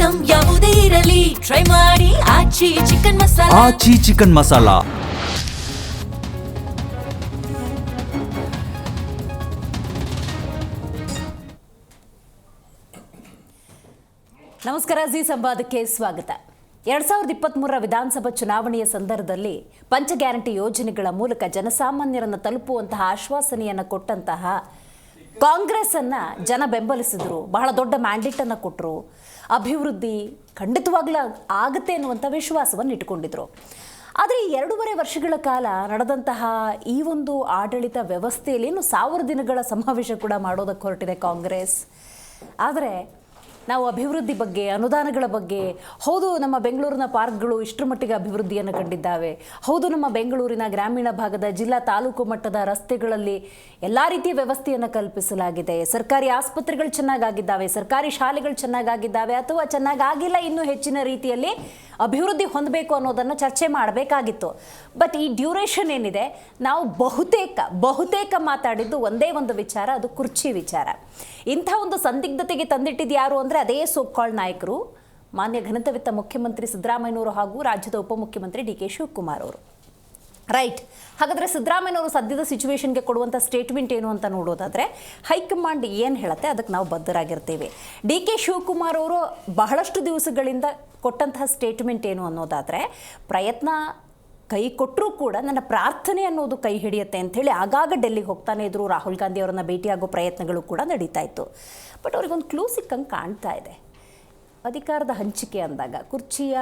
Item ಯಾವುದೇ ಇರಲಿ try ಮಾಡಿ ಆಚಿ ಚಿಕನ್ ಮಸಾಲಾ. ಆಚಿ ಚಿಕನ್ ಮಸಾಲಾ. ನಮಸ್ಕಾರ, ಜಿ ಸಂವಾದಕ್ಕೆ ಸ್ವಾಗತ. 2023 ವಿಧಾನಸಭಾ ಚುನಾವಣೆಯ ಸಂದರ್ಭದಲ್ಲಿ ಪಂಚ ಗ್ಯಾರಂಟಿ ಯೋಜನೆಗಳ ಮೂಲಕ ಜನಸಾಮಾನ್ಯರನ್ನು ತಲುಪುವಂತಹ ಆಶ್ವಾಸನೆಯನ್ನು ಕೊಟ್ಟಂತಹ ಕಾಂಗ್ರೆಸ್ ಅನ್ನ ಜನ ಬೆಂಬಲಿಸಿದ್ರು. ಬಹಳ ದೊಡ್ಡ ಮ್ಯಾಂಡೇಟ್ ಅನ್ನು ಕೊಟ್ಟರು. ಅಭಿವೃದ್ಧಿ ಖಂಡಿತವಾಗ್ಲೂ ಆಗುತ್ತೆ ಅನ್ನುವಂಥ ವಿಶ್ವಾಸವನ್ನು ಇಟ್ಟುಕೊಂಡಿದ್ರು. ಆದರೆ ಈ 2.5 ವರ್ಷಗಳ ಕಾಲ ನಡೆದಂತಹ ಈ ಒಂದು ಆಡಳಿತ ವ್ಯವಸ್ಥೆಯಲ್ಲಿ 1000 ದಿನಗಳ ಸಮಾವೇಶ ಕೂಡ ಮಾಡೋದಕ್ಕೆ ಹೊರಟಿದೆ ಕಾಂಗ್ರೆಸ್. ಆದರೆ ನಾವು ಅಭಿವೃದ್ಧಿ ಬಗ್ಗೆ, ಅನುದಾನಗಳ ಬಗ್ಗೆ, ಹೌದು ನಮ್ಮ ಬೆಂಗಳೂರಿನ ಪಾರ್ಕ್ಗಳು ಇಷ್ಟರ ಮಟ್ಟಿಗೆ ಅಭಿವೃದ್ಧಿಯನ್ನು ಕಂಡಿದ್ದಾವೆ, ಹೌದು ನಮ್ಮ ಬೆಂಗಳೂರಿನ ಗ್ರಾಮೀಣ ಭಾಗದ ಜಿಲ್ಲಾ ತಾಲೂಕು ಮಟ್ಟದ ರಸ್ತೆಗಳಲ್ಲಿ ಎಲ್ಲ ರೀತಿಯ ವ್ಯವಸ್ಥೆಯನ್ನು ಕಲ್ಪಿಸಲಾಗಿದೆ, ಸರ್ಕಾರಿ ಆಸ್ಪತ್ರೆಗಳು ಚೆನ್ನಾಗಾಗಿದ್ದಾವೆ, ಸರ್ಕಾರಿ ಶಾಲೆಗಳು ಚೆನ್ನಾಗಾಗಿದ್ದಾವೆ, ಅಥವಾ ಚೆನ್ನಾಗಾಗಿಲ್ಲ, ಇನ್ನೂ ಹೆಚ್ಚಿನ ರೀತಿಯಲ್ಲಿ ಅಭಿವೃದ್ಧಿ ಹೊಂದಬೇಕು ಅನ್ನೋದನ್ನು ಚರ್ಚೆ ಮಾಡಬೇಕಾಗಿತ್ತು. ಬಟ್ ಈ ಡ್ಯೂರೇಷನ್ ಏನಿದೆ, ನಾವು ಬಹುತೇಕ ಮಾತಾಡಿದ್ದು ಒಂದೇ ಒಂದು ವಿಚಾರ, ಅದು ಕುರ್ಚಿ ವಿಚಾರ. ಇಂಥ ಒಂದು ಸಂದಿಗ್ಧತೆಗೆ ತಂದಿಟ್ಟಿದ್ದು ಯಾರು ಅಂದರೆ ಅದೇ ಸೋಕಾಳ್ ನಾಯಕರು, ಮಾನ್ಯ ಘನತೆವಿತ್ತ ಮುಖ್ಯಮಂತ್ರಿ ಸಿದ್ದರಾಮಯ್ಯನವರು ಹಾಗೂ ರಾಜ್ಯದ ಉಪಮುಖ್ಯಮಂತ್ರಿ ಡಿ ಕೆ ಶಿವಕುಮಾರ್ ಅವರು. ರೈಟ್. ಹಾಗಾದರೆ ಸಿದ್ದರಾಮಯ್ಯನವರು ಸದ್ಯದ ಸಿಚುವೇಶನ್ಗೆ ಕೊಡುವಂಥ ಸ್ಟೇಟ್ಮೆಂಟ್ ಏನು ಅಂತ ನೋಡೋದಾದರೆ, ಹೈಕಮಾಂಡ್ ಏನು ಹೇಳುತ್ತೆ ಅದಕ್ಕೆ ನಾವು ಬದ್ಧರಾಗಿರ್ತೀವಿ. ಡಿ ಕೆ ಶಿವಕುಮಾರ್ ಅವರು ಬಹಳಷ್ಟು ದಿವಸಗಳಿಂದ ಕೊಟ್ಟಂತಹ ಸ್ಟೇಟ್ಮೆಂಟ್ ಏನು ಅನ್ನೋದಾದರೆ, ಪ್ರಯತ್ನ ಕೈ ಕೊಟ್ಟರೂ ಕೂಡ ನನ್ನ ಪ್ರಾರ್ಥನೆ ಅನ್ನೋದು ಕೈ ಹಿಡಿಯುತ್ತೆ ಅಂಥೇಳಿ ಆಗಾಗ ಡೆಲ್ಲಿಗೆ ಹೋಗ್ತಾನೆ ಇದ್ರು. ರಾಹುಲ್ ಗಾಂಧಿ ಅವರನ್ನು ಭೇಟಿಯಾಗೋ ಪ್ರಯತ್ನಗಳು ಕೂಡ ನಡೀತಾ ಇತ್ತು. ಬಟ್ ಅವ್ರಿಗೊಂದು ಕ್ಲೂ ಸಿಕ್ಕಂಗೆ ಕಾಣ್ತಾ ಇದೆ. ಅಧಿಕಾರದ ಹಂಚಿಕೆ ಅಂದಾಗ, ಕುರ್ಚಿಯ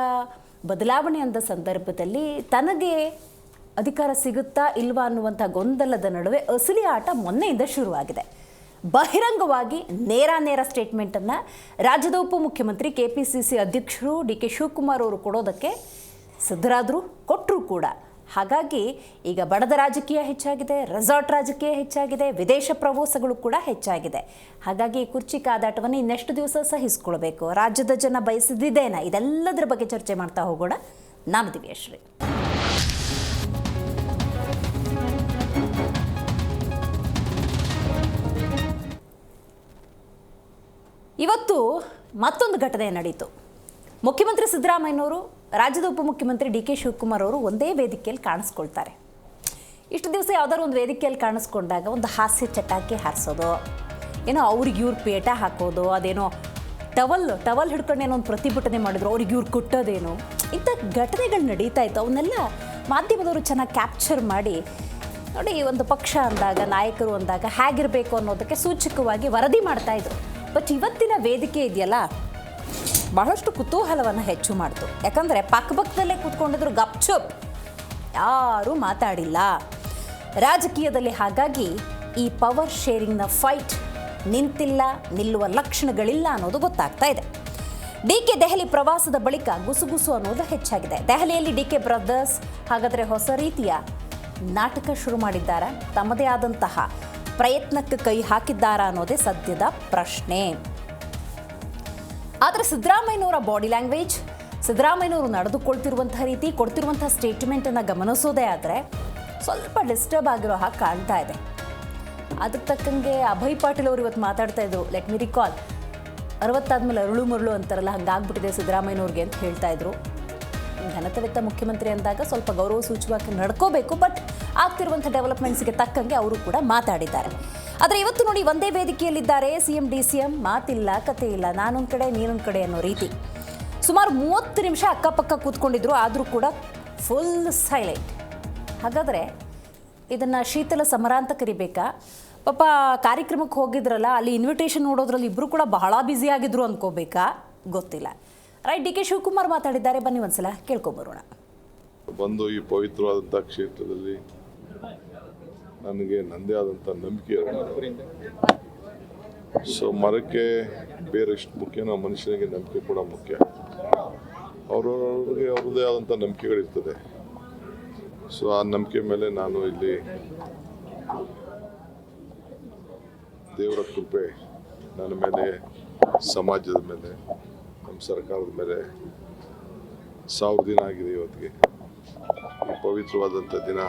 ಬದಲಾವಣೆ ಅಂದ ಸಂದರ್ಭದಲ್ಲಿ ತನಗೆ ಅಧಿಕಾರ ಸಿಗುತ್ತಾ ಇಲ್ವಾ ಅನ್ನುವಂಥ ಗೊಂದಲದ ನಡುವೆ ಅಸಲಿ ಆಟ ಮೊನ್ನೆಯಿಂದ ಶುರುವಾಗಿದೆ. ಬಹಿರಂಗವಾಗಿ ನೇರ ಸ್ಟೇಟ್ಮೆಂಟನ್ನು ರಾಜ್ಯದ ಉಪಮುಖ್ಯಮಂತ್ರಿ KPCC ಅಧ್ಯಕ್ಷರು ಡಿ ಕೆ ಶಿವಕುಮಾರ್ ಅವರು ಕೊಡೋದಕ್ಕೆ ಸಿದ್ಧರಾದರು, ಕೊಟ್ಟರು ಕೂಡ. ಹಾಗಾಗಿ ಈಗ ಬಡದ ರಾಜಕೀಯ ಹೆಚ್ಚಾಗಿದೆ, ರೆಸಾರ್ಟ್ ರಾಜಕೀಯ ಹೆಚ್ಚಾಗಿದೆ, ವಿದೇಶ ಪ್ರವಾಸಗಳು ಕೂಡ ಹೆಚ್ಚಾಗಿದೆ. ಹಾಗಾಗಿ ಈ ಕುರ್ಚಿ ಕಾದಾಟವನ್ನು ಇನ್ನೆಷ್ಟು ದಿವಸ ಸಹಿಸ್ಕೊಳ್ಬೇಕು, ರಾಜ್ಯದ ಜನ ಬಯಸಿದ್ದೇನಾ, ಇದೆಲ್ಲದರ ಬಗ್ಗೆ ಚರ್ಚೆ ಮಾಡ್ತಾ ಹೋಗೋಣ. ನಾನು ದಿವ್ಯಶ್ರೀ. ಇವತ್ತು ಮತ್ತೊಂದು ಘಟನೆ ನಡೀತು. ಮುಖ್ಯಮಂತ್ರಿ ಸಿದ್ದರಾಮಯ್ಯನವರು, ರಾಜ್ಯದ ಉಪಮುಖ್ಯಮಂತ್ರಿ ಡಿ ಕೆ ಶಿವಕುಮಾರ್ ಅವರು ಒಂದೇ ವೇದಿಕೆಯಲ್ಲಿ ಕಾಣಿಸ್ಕೊಳ್ತಾರೆ. ಇಷ್ಟು ದಿವಸ ಯಾವುದಾದ್ರು ಒಂದು ವೇದಿಕೆಯಲ್ಲಿ ಕಾಣಿಸ್ಕೊಂಡಾಗ ಒಂದು ಹಾಸ್ಯ ಚಟಾಕಿ ಹಾರಿಸೋದು, ಏನೋ ಅವ್ರಿಗೆ ಇವ್ರು ಪೇಟ ಹಾಕೋದು, ಅದೇನೋ ಟವಲ್ ಹಿಡ್ಕೊಂಡು ಏನೋ ಒಂದು ಪ್ರತಿಭಟನೆ ಮಾಡಿದ್ರು, ಅವ್ರಿಗೆ ಇವ್ರು ಕೊಟ್ಟೋದೇನು, ಇಂಥ ಘಟನೆಗಳು ನಡೀತಾ ಇತ್ತು. ಅವನ್ನೆಲ್ಲ ಮಾಧ್ಯಮದವರು ಚೆನ್ನಾಗಿ ಕ್ಯಾಪ್ಚರ್ ಮಾಡಿ, ನೋಡಿ ಒಂದು ಪಕ್ಷ ಅಂದಾಗ, ನಾಯಕರು ಅಂದಾಗ ಹೇಗಿರಬೇಕು ಅನ್ನೋದಕ್ಕೆ ಸೂಚಕವಾಗಿ ವರದಿ ಮಾಡ್ತಾಯಿದ್ರು. ಬಟ್ ಇವತ್ತಿನ ವೇದಿಕೆ ಇದೆಯಲ್ಲ, ಬಹಳಷ್ಟು ಕುತೂಹಲವನ್ನು ಹೆಚ್ಚು ಮಾಡ್ತು. ಯಾಕಂದರೆ ಪಕ್ಕದಲ್ಲೇ ಕೂತ್ಕೊಂಡಿದ್ರು, ಗಪ್ಚುಪ್, ಯಾರೂ ಮಾತಾಡಿಲ್ಲ ರಾಜಕೀಯದಲ್ಲಿ. ಹಾಗಾಗಿ ಈ ಪವರ್ ಶೇರಿಂಗ್ನ ಫೈಟ್ ನಿಲ್ಲುವ ಲಕ್ಷಣಗಳಿಲ್ಲ ಅನ್ನೋದು ಗೊತ್ತಾಗ್ತಾ ಇದೆ. ಡಿ ಕೆ ದೆಹಲಿ ಪ್ರವಾಸದ ಬಳಿಕ ಗುಸುಗುಸು ಅನ್ನೋದು ಹೆಚ್ಚಾಗಿದೆ. ದೆಹಲಿಯಲ್ಲಿ ಡಿ ಕೆ ಬ್ರದರ್ಸ್ ಹಾಗಾದರೆ ಹೊಸ ರೀತಿಯ ನಾಟಕ ಶುರು ಮಾಡಿದ್ದಾರಾ, ತಮ್ಮದೇ ಆದಂತಹ ಪ್ರಯತ್ನಕ್ಕೆ ಕೈ ಹಾಕಿದ್ದಾರಾ ಅನ್ನೋದೇ ಸದ್ಯದ ಪ್ರಶ್ನೆ. ಆದರೆ ಸಿದ್ದರಾಮಯ್ಯನವರ ಬಾಡಿ ಲ್ಯಾಂಗ್ವೇಜ್, ಸಿದ್ದರಾಮಯ್ಯನವರು ನಡೆದುಕೊಳ್ತಿರುವಂತಹ ರೀತಿ, ಕೊಡ್ತಿರುವಂತಹ ಸ್ಟೇಟ್ಮೆಂಟನ್ನು ಗಮನಿಸೋದೇ ಆದರೆ ಸ್ವಲ್ಪ ಡಿಸ್ಟರ್ಬ್ ಆಗಿರೋ ಹಾಗೆ ಕಾಣ್ತಾ ಇದೆ. ಅದಕ್ಕೆ ತಕ್ಕಂಗೆ ಅಭಯ್ ಪಾಟೀಲ್ ಅವರು ಇವತ್ತು ಮಾತಾಡ್ತಾ ಇದ್ರು. ಲೆಟ್ ಮಿ ರಿಕಾಲ್, 60 ಆದಮೇಲೆ ಅರಳು ಮರಳು ಅಂತಾರಲ್ಲ, ಹಂಗಾಗ್ಬಿಟ್ಟಿದೆ ಸಿದ್ದರಾಮಯ್ಯನವ್ರಿಗೆ ಅಂತ ಹೇಳ್ತಾ ಇದ್ರು. ಘನತೆವಿತ್ತ ಮುಖ್ಯಮಂತ್ರಿ ಅಂದಾಗ ಸ್ವಲ್ಪ ಗೌರವ ಸೂಚವಾಗಿ ನಡ್ಕೋಬೇಕು. ಬಟ್ ಆಗ್ತಿರುವಂಥ ಡೆವಲಪ್ಮೆಂಟ್ಸ್ಗೆ ತಕ್ಕಂಗೆ ಅವರು ಕೂಡ ಮಾತಾಡಿದ್ದಾರೆ. ಆದರೆ ಇವತ್ತು ನೋಡಿ, ಒಂದೇ ವೇದಿಕೆಯಲ್ಲಿದ್ದಾರೆ CM DCM, ಮಾತಿಲ್ಲ, ಕತೆ ಇಲ್ಲ, ನಾನೊಂದು ಕಡೆ ನೀನೊಂದು ಕಡೆ ಅನ್ನೋ ರೀತಿ. ಸುಮಾರು 30 ನಿಮಿಷ ಅಕ್ಕಪಕ್ಕ ಕೂತ್ಕೊಂಡಿದ್ರು, ಆದರೂ ಕೂಡ ಫುಲ್ ಸೈಲೆಂಟ್. ಹಾಗಾದರೆ ಇದನ್ನು ಶೀತಲ ಸಮರ ಅಂತ ಕರಿಬೇಕಾ? ಪಾಪ ಕಾರ್ಯಕ್ರಮಕ್ಕೆ ಹೋಗಿದ್ರಲ್ಲ, ಅಲ್ಲಿ ಇನ್ವಿಟೇಷನ್ ನೋಡೋದ್ರಲ್ಲಿ ಇಬ್ಬರು ಕೂಡ ಬಹಳ ಬ್ಯುಸಿ ಆಗಿದ್ರು ಅಂದ್ಕೋಬೇಕಾ, ಗೊತ್ತಿಲ್ಲ. ರೈಟ್. ಡಿ ಕೆ ಶಿವಕುಮಾರ್ ಮಾತಾಡಿದ್ದಾರೆ, ಬನ್ನಿ ಒಂದ್ಸಲ ಕೇಳ್ಕೊಂಬರೋಣ. ಬಂದು ಈ ಪವಿತ್ರವಾದಂಥ ಕ್ಷೇತ್ರದಲ್ಲಿ ನನಗೆ ನನ್ನದೇ ಆದಂಥ ನಂಬಿಕೆ ಇರುತ್ತೆ. ಸೊ ಮರಕ್ಕೆ ಬೇರೆ ಎಷ್ಟು ಮುಖ್ಯನೋ ಮನುಷ್ಯನಿಗೆ ನಂಬಿಕೆ ಕೂಡ ಮುಖ್ಯ. ಅವ್ರವ್ರಿಗೆ ಅವ್ರದ್ದೇ ಆದಂಥ ನಂಬಿಕೆಗಳಿರ್ತದೆ. ಸೊ ಆ ನಂಬಿಕೆ ಮೇಲೆ ನಾನು ಇಲ್ಲಿ ದೇವರ ಕೃಪೆ ನನ್ನ ಮೇಲೆ, ಸಮಾಜದ ಮೇಲೆ, ನಮ್ಮ ಸರ್ಕಾರದ ಮೇಲೆ 1000 ದಿನ ಆಗಿದೆ ಇವತ್ತಿಗೆ. ಈ ಪವಿತ್ರವಾದಂಥ ದಿನ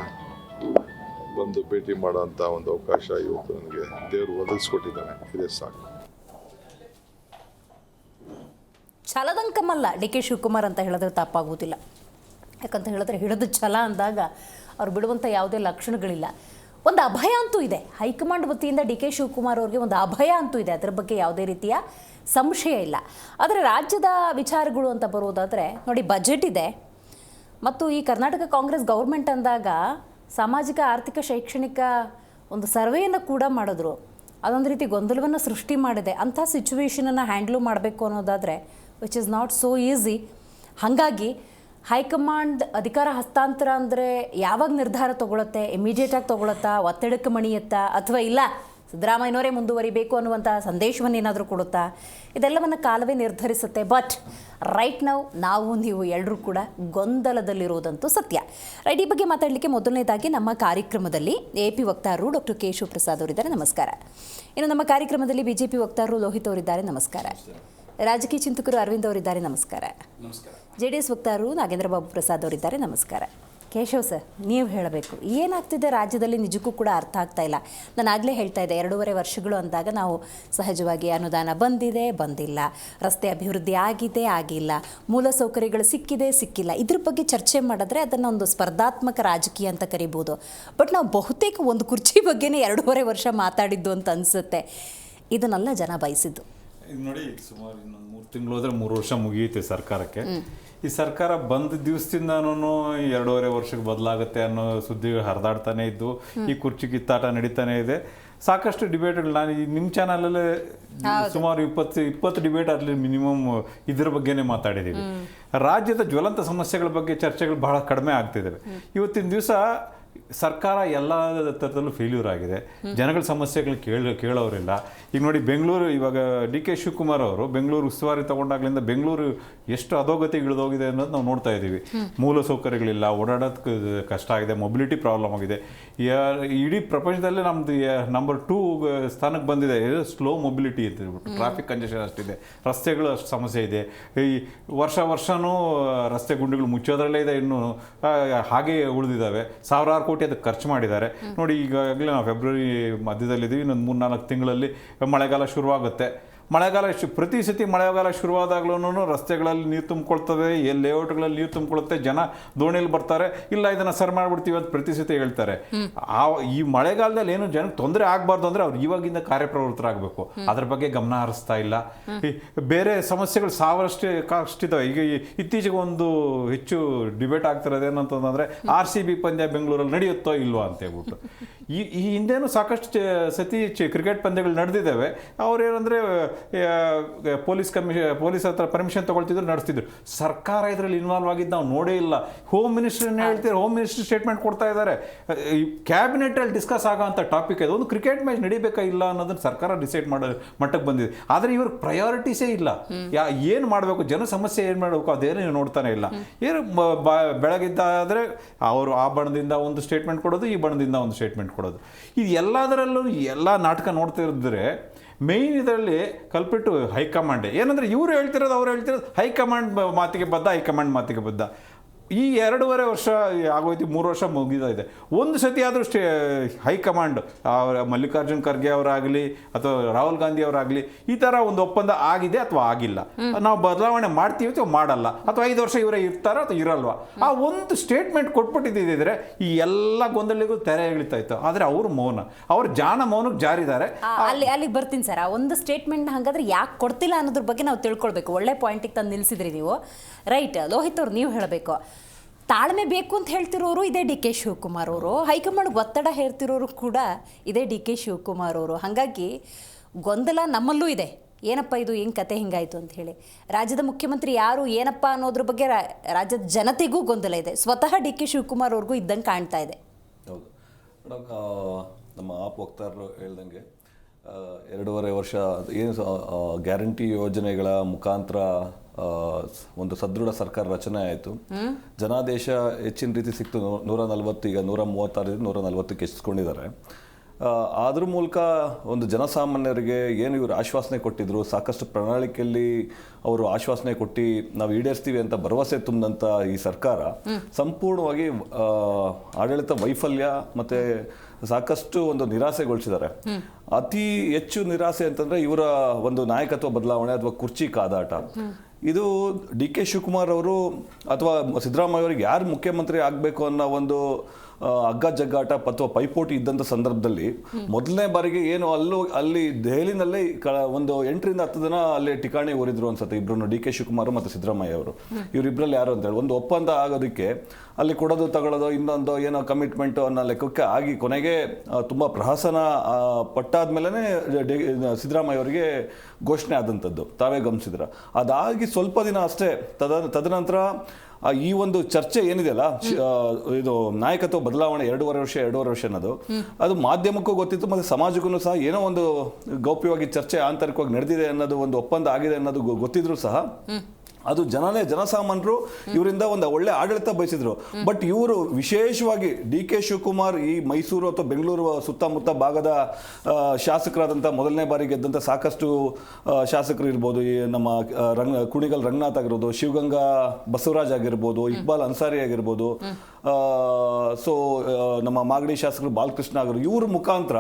ಬಂದು ಭೇಟಿ ಮಾಡೋಂಥ ಒಂದು ಅವಕಾಶ ಇವತ್ತು ನನಗೆ ದೇವರು ಒದಗಿಸ್ಕೊಟ್ಟಿದ್ದಾನೆ. ಇದೇ ಸಾಕು. ಛಲದಂಕಮಲ್ಲ ಡಿ ಕೆ ಶಿವಕುಮಾರ್ ಅಂತ ಹೇಳಿದ್ರೆ ತಪ್ಪಾಗುವುದಿಲ್ಲ. ಯಾಕಂತ ಹೇಳಿದ್ರೆ ಹಿಡಿದು ಛಲ ಅಂದಾಗ ಅವ್ರು ಬಿಡುವಂಥ ಯಾವುದೇ ಲಕ್ಷಣಗಳಿಲ್ಲ. ಒಂದು ಅಭಯ ಅಂತೂ ಇದೆ, ಹೈಕಮಾಂಡ್ ವತಿಯಿಂದ ಡಿ ಕೆ ಶಿವಕುಮಾರ್ ಅವ್ರಿಗೆ ಒಂದು ಅಭಯ ಅಂತೂ ಇದೆ, ಅದರ ಬಗ್ಗೆ ಯಾವುದೇ ರೀತಿಯ ಸಂಶಯ ಇಲ್ಲ. ಆದರೆ ರಾಜ್ಯದ ವಿಚಾರಗಳು ಅಂತ ಬರೋದಾದರೆ ನೋಡಿ, ಬಜೆಟ್ ಇದೆ ಮತ್ತು ಈ ಕರ್ನಾಟಕ ಕಾಂಗ್ರೆಸ್ ಗೌರ್ಮೆಂಟ್ ಅಂದಾಗ ಸಾಮಾಜಿಕ ಆರ್ಥಿಕ ಶೈಕ್ಷಣಿಕ ಒಂದು ಸರ್ವೆಯನ್ನು ಕೂಡ ಮಾಡಿದ್ರು. ಅದೊಂದು ರೀತಿ ಗೊಂದಲವನ್ನು ಸೃಷ್ಟಿ ಮಾಡಿದೆ. ಅಂಥ ಸಿಚುವೇಶನನ್ನು ಹ್ಯಾಂಡ್ಲು ಮಾಡಬೇಕು ಅನ್ನೋದಾದರೆ which is not so easy. ಹಾಗಾಗಿ ಹೈಕಮಾಂಡ್ ಅಧಿಕಾರ ಹಸ್ತಾಂತರ ಅಂದರೆ ಯಾವಾಗ ನಿರ್ಧಾರ ತೊಗೊಳುತ್ತೆ, ಇಮಿಡಿಯೇಟಾಗಿ ತೊಗೊಳುತ್ತಾ, ಒತ್ತಡಕ್ಕೆ ಮಣಿಯುತ್ತಾ, ಅಥವಾ ಇಲ್ಲ ಸಿದ್ದರಾಮಯ್ಯನವರೇ ಮುಂದುವರಿಬೇಕು ಅನ್ನುವಂಥ ಸಂದೇಶವನ್ನು ಏನಾದರೂ ಕೊಡುತ್ತಾ, ಇದೆಲ್ಲವನ್ನು ಕಾಲವೇ ನಿರ್ಧರಿಸುತ್ತೆ. ಬಟ್ ರೈಟ್ ನಾವು ನೀವು ಎಲ್ಲರೂ ಕೂಡ ಗೊಂದಲದಲ್ಲಿರೋದಂತೂ ಸತ್ಯ. ರೈಟ್, ಈ ಬಗ್ಗೆ ಮಾತಾಡಲಿಕ್ಕೆ ಮೊದಲನೇದಾಗಿ ನಮ್ಮ ಕಾರ್ಯಕ್ರಮದಲ್ಲಿ AP ವಕ್ತಾರರು ಡಾಕ್ಟರ್ ಕೆ ಶಿವಪ್ರಸಾದ್ ಅವರಿದ್ದಾರೆ, ನಮಸ್ಕಾರ. ಇನ್ನು ನಮ್ಮ ಕಾರ್ಯಕ್ರಮದಲ್ಲಿ BJP ವಕ್ತಾರರು ಲೋಹಿತ್ ಅವರಿದ್ದಾರೆ, ನಮಸ್ಕಾರ. ರಾಜಕೀಯ ಚಿಂತಕರು ಅರವಿಂದ್ ಅವರಿದ್ದಾರೆ, ನಮಸ್ಕಾರ. JDS ವಕ್ತಾರರು ನಾಗೇಂದ್ರ ಬಾಬು ಪ್ರಸಾದ್ ಅವರಿದ್ದಾರೆ, ನಮಸ್ಕಾರ. ಕೇಶವ್ ಸರ್, ನೀವು ಹೇಳಬೇಕು, ಏನಾಗ್ತಿದೆ ರಾಜ್ಯದಲ್ಲಿ ನಿಜಕ್ಕೂ ಕೂಡ ಅರ್ಥ ಆಗ್ತಾ ಇಲ್ಲ. ನಾನು ಆಗಲೇ ಹೇಳ್ತಾ ಇದ್ದೆ, 2.5 ವರ್ಷಗಳು ಅಂದಾಗ ನಾವು ಸಹಜವಾಗಿ ಅನುದಾನ ಬಂದಿದೆ, ಬಂದಿಲ್ಲ, ರಸ್ತೆ ಅಭಿವೃದ್ಧಿ ಆಗಿದೆ, ಆಗಿಲ್ಲ, ಮೂಲಸೌಕರ್ಯಗಳು ಸಿಕ್ಕಿಲ್ಲ, ಇದ್ರ ಬಗ್ಗೆ ಚರ್ಚೆ ಮಾಡಿದ್ರೆ ಅದನ್ನು ಒಂದು ಸ್ಪರ್ಧಾತ್ಮಕ ರಾಜಕೀಯ ಅಂತ ಕರಿಬೋದು. ಬಟ್ ನಾವು ಬಹುತೇಕ ಒಂದು ಕುರ್ಚಿ ಬಗ್ಗೆನೇ 2.5 ವರ್ಷ ಮಾತಾಡಿದ್ದು ಅಂತ ಅನಿಸುತ್ತೆ. ಇದನ್ನೆಲ್ಲ ಜನ ಬಯಸಿದ್ದು. ಈಗ ನೋಡಿ, ಸುಮಾರು ಇನ್ನೊಂದು 3 ತಿಂಗಳು ಹೋದರೆ 3 ವರ್ಷ ಮುಗಿಯುತ್ತೆ ಸರ್ಕಾರಕ್ಕೆ. ಈ ಸರ್ಕಾರ ಬಂದ ದಿವಸದಿಂದನೂ 2.5 ವರ್ಷಕ್ಕೆ ಬದಲಾಗುತ್ತೆ ಅನ್ನೋ ಸುದ್ದಿಗಳು ಹರಿದಾಡ್ತಾನೆ ಇದ್ದು, ಈ ಕುರ್ಚಿ ಕಿತ್ತಾಟ ನಡೀತಾನೆ ಇದೆ. ಸಾಕಷ್ಟು ಡಿಬೇಟ್ಗಳು ನಾನು ನಿಮ್ಮ ಚಾನಲಲ್ಲೇ ಸುಮಾರು 20 ಡಿಬೇಟ್ ಅಲ್ಲಿ ಮಿನಿಮಮ್ ಇದ್ರ ಬಗ್ಗೆನೇ ಮಾತಾಡಿದ್ದೀವಿ. ರಾಜ್ಯದ ಜ್ವಲಂತ ಸಮಸ್ಯೆಗಳ ಬಗ್ಗೆ ಚರ್ಚೆಗಳು ಬಹಳ ಕಡಿಮೆ ಆಗ್ತಿದ್ದಾವೆ. ಇವತ್ತಿನ ದಿವಸ ಸರ್ಕಾರ ಎಲ್ಲ ಥರದಲ್ಲೂ ಫೇಲ್ಯೂರ್ ಆಗಿದೆ. ಜನಗಳ ಸಮಸ್ಯೆಗಳು ಕೇಳೋರಿಲ್ಲ. ಈಗ ನೋಡಿ, ಬೆಂಗಳೂರು ಇವಾಗ ಡಿ ಕೆ ಶಿವಕುಮಾರ್ ಅವರು ಬೆಂಗಳೂರು ಉಸ್ತುವಾರಿ ತಗೊಂಡಾಗ್ಲಿಂದ ಬೆಂಗಳೂರು ಎಷ್ಟು ಅಧೋಗತಿ ಇಳಿದೋಗಿದೆ ಅನ್ನೋದು ನಾವು ನೋಡ್ತಾ ಇದ್ದೀವಿ. ಮೂಲ ಸೌಕರ್ಯಗಳಿಲ್ಲ, ಓಡಾಡೋದಕ್ಕೆ ಕಷ್ಟ ಆಗಿದೆ, ಮೊಬಿಲಿಟಿ ಪ್ರಾಬ್ಲಮ್ ಆಗಿದೆ. ಇಡೀ ಪ್ರಪಂಚದಲ್ಲೇ ನಮ್ಮದು ನಂಬರ್ 2 ಸ್ಥಾನಕ್ಕೆ ಬಂದಿದೆ. ಸ್ಲೋ ಮೊಬಿಲಿಟಿ ಅಂತ ಹೇಳ್ಬಿಟ್ಟು, ಟ್ರಾಫಿಕ್ ಕಂಜೆಷನ್ ಅಷ್ಟಿದೆ, ರಸ್ತೆಗಳು ಅಷ್ಟು ಸಮಸ್ಯೆ ಇದೆ. ಈ ವರ್ಷನೂ ರಸ್ತೆ ಗುಂಡಿಗಳು ಮುಚ್ಚೋದ್ರಲ್ಲೇ ಇದೆ, ಇನ್ನು ಹಾಗೆ ಉಳಿದಿದ್ದಾವೆ. ಸಾವಿರಾರು ಕೋಟಿ ಅದಕ್ಕೆ ಖರ್ಚು ಮಾಡಿದ್ದಾರೆ. ನೋಡಿ, ಈಗಾಗಲೇ ನಾವು ಫೆಬ್ರವರಿ ಮಧ್ಯದಲ್ಲಿದ್ದೀವಿ. ಇನ್ನೊಂದು 3-4 ತಿಂಗಳಲ್ಲಿ ಮಳೆಗಾಲ ಶುರುವಾಗುತ್ತೆ. ಪ್ರತಿ ಸತಿ ಮಳೆಗಾಲ ಶುರುವಾದಾಗ್ಲೂ ರಸ್ತೆಗಳಲ್ಲಿ ನೀರು ತುಂಬಿಕೊಳ್ತದೆ, ಲೇಔಟ್ಗಳಲ್ಲಿ ನೀರು ತುಂಬಿಕೊಳ್ಳುತ್ತೆ, ಜನ ದೋಣಿಯಲ್ಲಿ ಬರ್ತಾರೆ, ಇಲ್ಲ ಇದನ್ನು ಸರ್ ಮಾಡಿಬಿಡ್ತೀವಿ ಅಂತ ಪ್ರತಿ ಸತಿ ಹೇಳ್ತಾರೆ. ಈ ಮಳೆಗಾಲದಲ್ಲಿ ಏನು ಜನಕ್ಕೆ ತೊಂದರೆ ಆಗಬಾರ್ದು ಅಂದರೆ ಅವ್ರು ಇವಾಗಿಂದ ಕಾರ್ಯಪ್ರವೃತ್ತರಾಗಬೇಕು. ಅದ್ರ ಬಗ್ಗೆ ಗಮನ ಹರಿಸ್ತಾ ಇಲ್ಲ. ಬೇರೆ ಸಮಸ್ಯೆಗಳು ಸಾವಿರಷ್ಟಿದ್ದಾವೆ. ಈಗ ಇತ್ತೀಚೆಗೆ ಒಂದು ಹೆಚ್ಚು ಡಿಬೇಟ್ ಆಗ್ತಿರೋದು ಏನಂತಂದರೆ RCB ಪಂದ್ಯ ಬೆಂಗಳೂರಲ್ಲಿ ನಡೆಯುತ್ತೋ ಇಲ್ವಾ ಅಂತ ಹೇಳ್ಬಿಟ್ಟು. ಈ ಹಿಂದೆನೂ ಸಾಕಷ್ಟು ಸತಿ ಕ್ರಿಕೆಟ್ ಪಂದ್ಯಗಳು ನಡೆದಿದ್ದಾವೆ. ಅವ್ರೇನಂದರೆ ಪೊಲೀಸ್ ಹತ್ರ ಪರ್ಮಿಷನ್ ತಗೊಳ್ತಿದ್ರು, ನಡೆಸ್ತಿದ್ರು. ಸರ್ಕಾರ ಇದರಲ್ಲಿ ಇನ್ವಾಲ್ವ್ ಆಗಿದ್ದು ನಾವು ನೋಡೇ ಇಲ್ಲ. ಹೋಮ್ ಮಿನಿಸ್ಟರ್ ಹೇಳ್ತೀರ, ಹೋಮ್ ಮಿನಿಸ್ಟರ್ ಸ್ಟೇಟ್ಮೆಂಟ್ ಕೊಡ್ತಾ ಇದ್ದಾರೆ. ಕ್ಯಾಬಿನೆಟಲ್ಲಿ ಡಿಸ್ಕಸ್ ಆಗೋಂಥ ಟಾಪಿಕ್ ಇದು. ಒಂದು ಕ್ರಿಕೆಟ್ ಮ್ಯಾಚ್ ನಡಿಬೇಕಾ ಇಲ್ಲ ಅನ್ನೋದನ್ನು ಸರ್ಕಾರ ಡಿಸೈಡ್ ಮಾಡೋ ಮಟ್ಟಕ್ಕೆ ಬಂದಿದೆ. ಆದರೆ ಇವ್ರ ಪ್ರಯಾರಿಟೀಸೇ ಇಲ್ಲ. ಏನು ಮಾಡಬೇಕು, ಜನ ಸಮಸ್ಯೆ ಏನು ಮಾಡಬೇಕು ಅದೇನು ನೋಡ್ತಾನೆ ಇಲ್ಲ. ಏನು ಬೆಳಗಿದ್ದಾದರೆ ಅವರು ಆ ಬಣದಿಂದ ಒಂದು ಸ್ಟೇಟ್ಮೆಂಟ್ ಕೊಡೋದು, ಈ ಬಣದಿಂದ ಒಂದು ಸ್ಟೇಟ್ಮೆಂಟ್ ಕೊಡೋದು. ಇದು ಎಲ್ಲದರಲ್ಲೂ ಎಲ್ಲ ನಾಟಕ ನೋಡ್ತಿರಿದ್ರೆ ಮೇಯ್ನ್ ಇದರಲ್ಲಿ ಕಲ್ಪಿಟ್ಟು ಹೈಕಮಾಂಡೇ. ಏನಂದರೆ ಇವರು ಹೇಳ್ತಿರೋದು, ಅವ್ರು ಹೇಳ್ತಿರೋದು ಹೈಕಮಾಂಡ್ ಮಾತಿಗೆ ಬದ್ಧ. ಈ 2.5 ವರ್ಷ ಆಗೋಯ್ತು, 3 ವರ್ಷ ಮುಗಿದಿದೆ. ಒಂದು ಸತಿ ಆದರೂ ಹೈಕಮಾಂಡ್ ಮಲ್ಲಿಕಾರ್ಜುನ್ ಖರ್ಗೆ ಅವರಾಗಲಿ ಅಥವಾ ರಾಹುಲ್ ಗಾಂಧಿ ಅವರಾಗಲಿ ಈ ಥರ ಒಂದು ಒಪ್ಪಂದ ಆಗಿದೆ ಅಥವಾ ಆಗಿಲ್ಲ, ನಾವು ಬದಲಾವಣೆ ಮಾಡ್ತೀವಿ ಅಥವಾ ಮಾಡಲ್ಲ, ಅಥವಾ 5 ವರ್ಷ ಇವರೇ ಇರ್ತಾರೋ ಅಥವಾ ಇರಲ್ವಾ, ಆ ಒಂದು ಸ್ಟೇಟ್ಮೆಂಟ್ ಕೊಟ್ಬಿಟ್ಟಿದ್ದಿದ್ರೆ ಈ ಎಲ್ಲ ಗೊಂದಲಿಗೂ ತೆರೆ ಎಳಿತಾ ಇತ್ತು. ಆದರೆ ಅವರು ಮೌನ, ಅವ್ರು ಮೌನಕ್ಕೆ ಜಾರಿದ್ದಾರೆ. ಅಲ್ಲಿಗೆ ಬರ್ತೀನಿ ಸರ್. ಆ ಒಂದು ಸ್ಟೇಟ್ಮೆಂಟ್ ಹಾಗಾದ್ರೆ ಯಾಕೆ ಕೊಡ್ತಿಲ್ಲ ಅನ್ನೋದ್ರ ಬಗ್ಗೆ ನಾವು ತಿಳ್ಕೊಳ್ಬೇಕು. ಒಳ್ಳೆ ಪಾಯಿಂಟಿಗೆ ತಂದು ನಿಲ್ಲಿಸಿದ್ರಿ ನೀವು. ರೈಟ್, ಲೋಹಿತ್ ಅವ್ರು ನೀವು ಹೇಳಬೇಕು. ತಾಳ್ಮೆ ಬೇಕು ಅಂತ ಹೇಳ್ತಿರೋರು ಇದೇ ಡಿ ಕೆ ಶಿವಕುಮಾರ್ ಅವರು, ಹೈಕಮಾಂಡ್ ಒತ್ತಡ ಹೇರ್ತಿರೋರು ಕೂಡ ಇದೇ ಡಿ ಕೆ ಶಿವಕುಮಾರ್ ಅವರು. ಹಾಗಾಗಿ ಗೊಂದಲ ನಮ್ಮಲ್ಲೂ ಇದೆ. ಏನಪ್ಪ ಇದು, ಹೆಂಗೆ ಕತೆ ಹಿಂಗಾಯಿತು ಅಂತ ಹೇಳಿ. ರಾಜ್ಯದ ಮುಖ್ಯಮಂತ್ರಿ ಯಾರು ಏನಪ್ಪ ಅನ್ನೋದ್ರ ಬಗ್ಗೆ ರಾಜ್ಯದ ಜನತೆಗೂ ಗೊಂದಲ ಇದೆ. ಸ್ವತಃ ಡಿ ಕೆ ಶಿವಕುಮಾರ್ ಅವ್ರಿಗೂ ಇದ್ದಂಗೆ ಕಾಣ್ತಾ ಇದೆ. ಹೌದು ಮೇಡಮ್, ನಮ್ಮ ವಕ್ತಾರರು ಹೇಳ್ದಂಗೆ 2.5 ವರ್ಷ ಏನು ಗ್ಯಾರಂಟಿ ಯೋಜನೆಗಳ ಮುಖಾಂತರ ಒಂದು ಸದೃಢ ಸರ್ಕಾರ ರಚನೆ ಆಯಿತು. ಜನಾದೇಶ ಹೆಚ್ಚಿನ ರೀತಿ ಸಿಕ್ತು. 140, ಈಗ 136, 140ಕ್ಕೆ ಹೆಚ್ಚಿಸ್ಕೊಂಡಿದ್ದಾರೆ. ಅದ್ರ ಮೂಲಕ ಒಂದು ಜನಸಾಮಾನ್ಯರಿಗೆ ಏನು ಇವರು ಆಶ್ವಾಸನೆ ಕೊಟ್ಟಿದ್ರು, ಸಾಕಷ್ಟು ಪ್ರಣಾಳಿಕೆಯಲ್ಲಿ ಅವರು ಆಶ್ವಾಸನೆ ಕೊಟ್ಟು ನಾವು ಈಡೇರಿಸ್ತೀವಿ ಅಂತ ಭರವಸೆ ತುಂಬಿದಂಥ ಈ ಸರ್ಕಾರ ಸಂಪೂರ್ಣವಾಗಿ ಆಡಳಿತ ವೈಫಲ್ಯ ಮತ್ತು ಸಾಕಷ್ಟು ಒಂದು ನಿರಾಸೆಗೊಳಿಸಿದ್ದಾರೆ. ಅತಿ ಹೆಚ್ಚು ನಿರಾಸೆ ಅಂತಂದರೆ ಇವರ ಒಂದು ನಾಯಕತ್ವ ಬದಲಾವಣೆ ಅಥವಾ ಕುರ್ಚಿ ಕಾದಾಟ. ಇದು ಡಿ ಕೆ ಶಿವಕುಮಾರ್ ಅವರು ಅಥವಾ ಸಿದ್ದರಾಮಯ್ಯ ಅವರಿಗೆ ಯಾರು ಮುಖ್ಯಮಂತ್ರಿ ಆಗಬೇಕು ಅನ್ನೋ ಒಂದು ಹಗ್ಗ ಜಗ್ಗಾಟ ಅಥವಾ ಪೈಪೋಟಿ ಇದ್ದಂಥ ಸಂದರ್ಭದಲ್ಲಿ ಮೊದಲನೇ ಬಾರಿಗೆ ಏನು ಅಲ್ಲಿ ದೆಹಲಿನಲ್ಲೇ ಒಂದು 8 ರಿಂದ 10 ದಿನ ಅಲ್ಲಿ ಠಿಕಾಣಿ ಊರಿದ್ರು ಅನ್ಸುತ್ತೆ ಇಬ್ರು, ಡಿ ಕೆ ಶಿವಕುಮಾರ್ ಮತ್ತು ಸಿದ್ದರಾಮಯ್ಯ ಅವರು. ಇವರಿಬ್ಬರಲ್ಲಿ ಯಾರು ಅಂತೇಳಿ ಒಂದು ಒಪ್ಪಂದ ಆಗೋದಕ್ಕೆ ಅಲ್ಲಿ ಕೊಡೋದು ತಗೊಳ್ಳೋದು ಇನ್ನೊಂದು ಏನೋ ಕಮಿಟ್ಮೆಂಟು ಅನ್ನೋ ಲೆಕ್ಕಕ್ಕೆ ಆಗಿ ಕೊನೆಗೆ ತುಂಬ ಪ್ರಹಸನ ಪಟ್ಟಾದ್ಮೇಲೆ ಸಿದ್ದರಾಮಯ್ಯ ಅವರಿಗೆ ಘೋಷಣೆ ಆದಂಥದ್ದು ತಾವೇ ಗಮನಿಸಿದ್ರ. ಅದಾಗಿ ಸ್ವಲ್ಪ ದಿನ ಅಷ್ಟೇ ತದನಂತರ ಈ ಒಂದು ಚರ್ಚೆ ಏನಿದೆಯಲ್ಲ, ಇದು ನಾಯಕತ್ವ ಬದಲಾವಣೆ 2.5 ವರ್ಷ ಅನ್ನೋದು ಅದು ಮಾಧ್ಯಮಕ್ಕೂ ಗೊತ್ತಿತ್ತು ಮತ್ತು ಸಮಾಜಕ್ಕೂ ಸಹ ಏನೋ ಒಂದು ಗೌಪ್ಯವಾಗಿ ಚರ್ಚೆ ಆಂತರಿಕವಾಗಿ ನಡೆದಿದೆ ಅನ್ನೋದು ಒಂದು ಒಪ್ಪಂದ ಆಗಿದೆ ಅನ್ನೋದು ಗೊತ್ತಿದ್ರು ಸಹ ಅದು ಜನಸಾಮಾನ್ಯರು ಇವರಿಂದ ಒಂದು ಒಳ್ಳೆ ಆಡಳಿತ ಬಯಸಿದ್ರು. ಬಟ್ ಇವರು ವಿಶೇಷವಾಗಿ ಡಿ ಕೆ ಶಿವಕುಮಾರ್ ಈ ಮೈಸೂರು ಅಥವಾ ಬೆಂಗಳೂರು ಸುತ್ತಮುತ್ತ ಭಾಗದ ಶಾಸಕರಾದಂಥ ಮೊದಲನೇ ಬಾರಿ ಗೆದ್ದಂಥ ಸಾಕಷ್ಟು ಶಾಸಕರು ಇರ್ಬೋದು, ಈ ನಮ್ಮ ಕುಣಿಗಲ್ ರಂಗನಾಥ್ ಆಗಿರ್ಬೋದು, ಶಿವಗಂಗಾ ಬಸವರಾಜ್ ಆಗಿರ್ಬೋದು, ಇಕ್ಬಾಲ್ ಅನ್ಸಾರಿ ಆಗಿರ್ಬೋದು, ಸೊ ನಮ್ಮ ಮಾಗಡಿ ಶಾಸಕರು ಬಾಲಕೃಷ್ಣ ಆಗಿರು, ಇವ್ರ ಮುಖಾಂತರ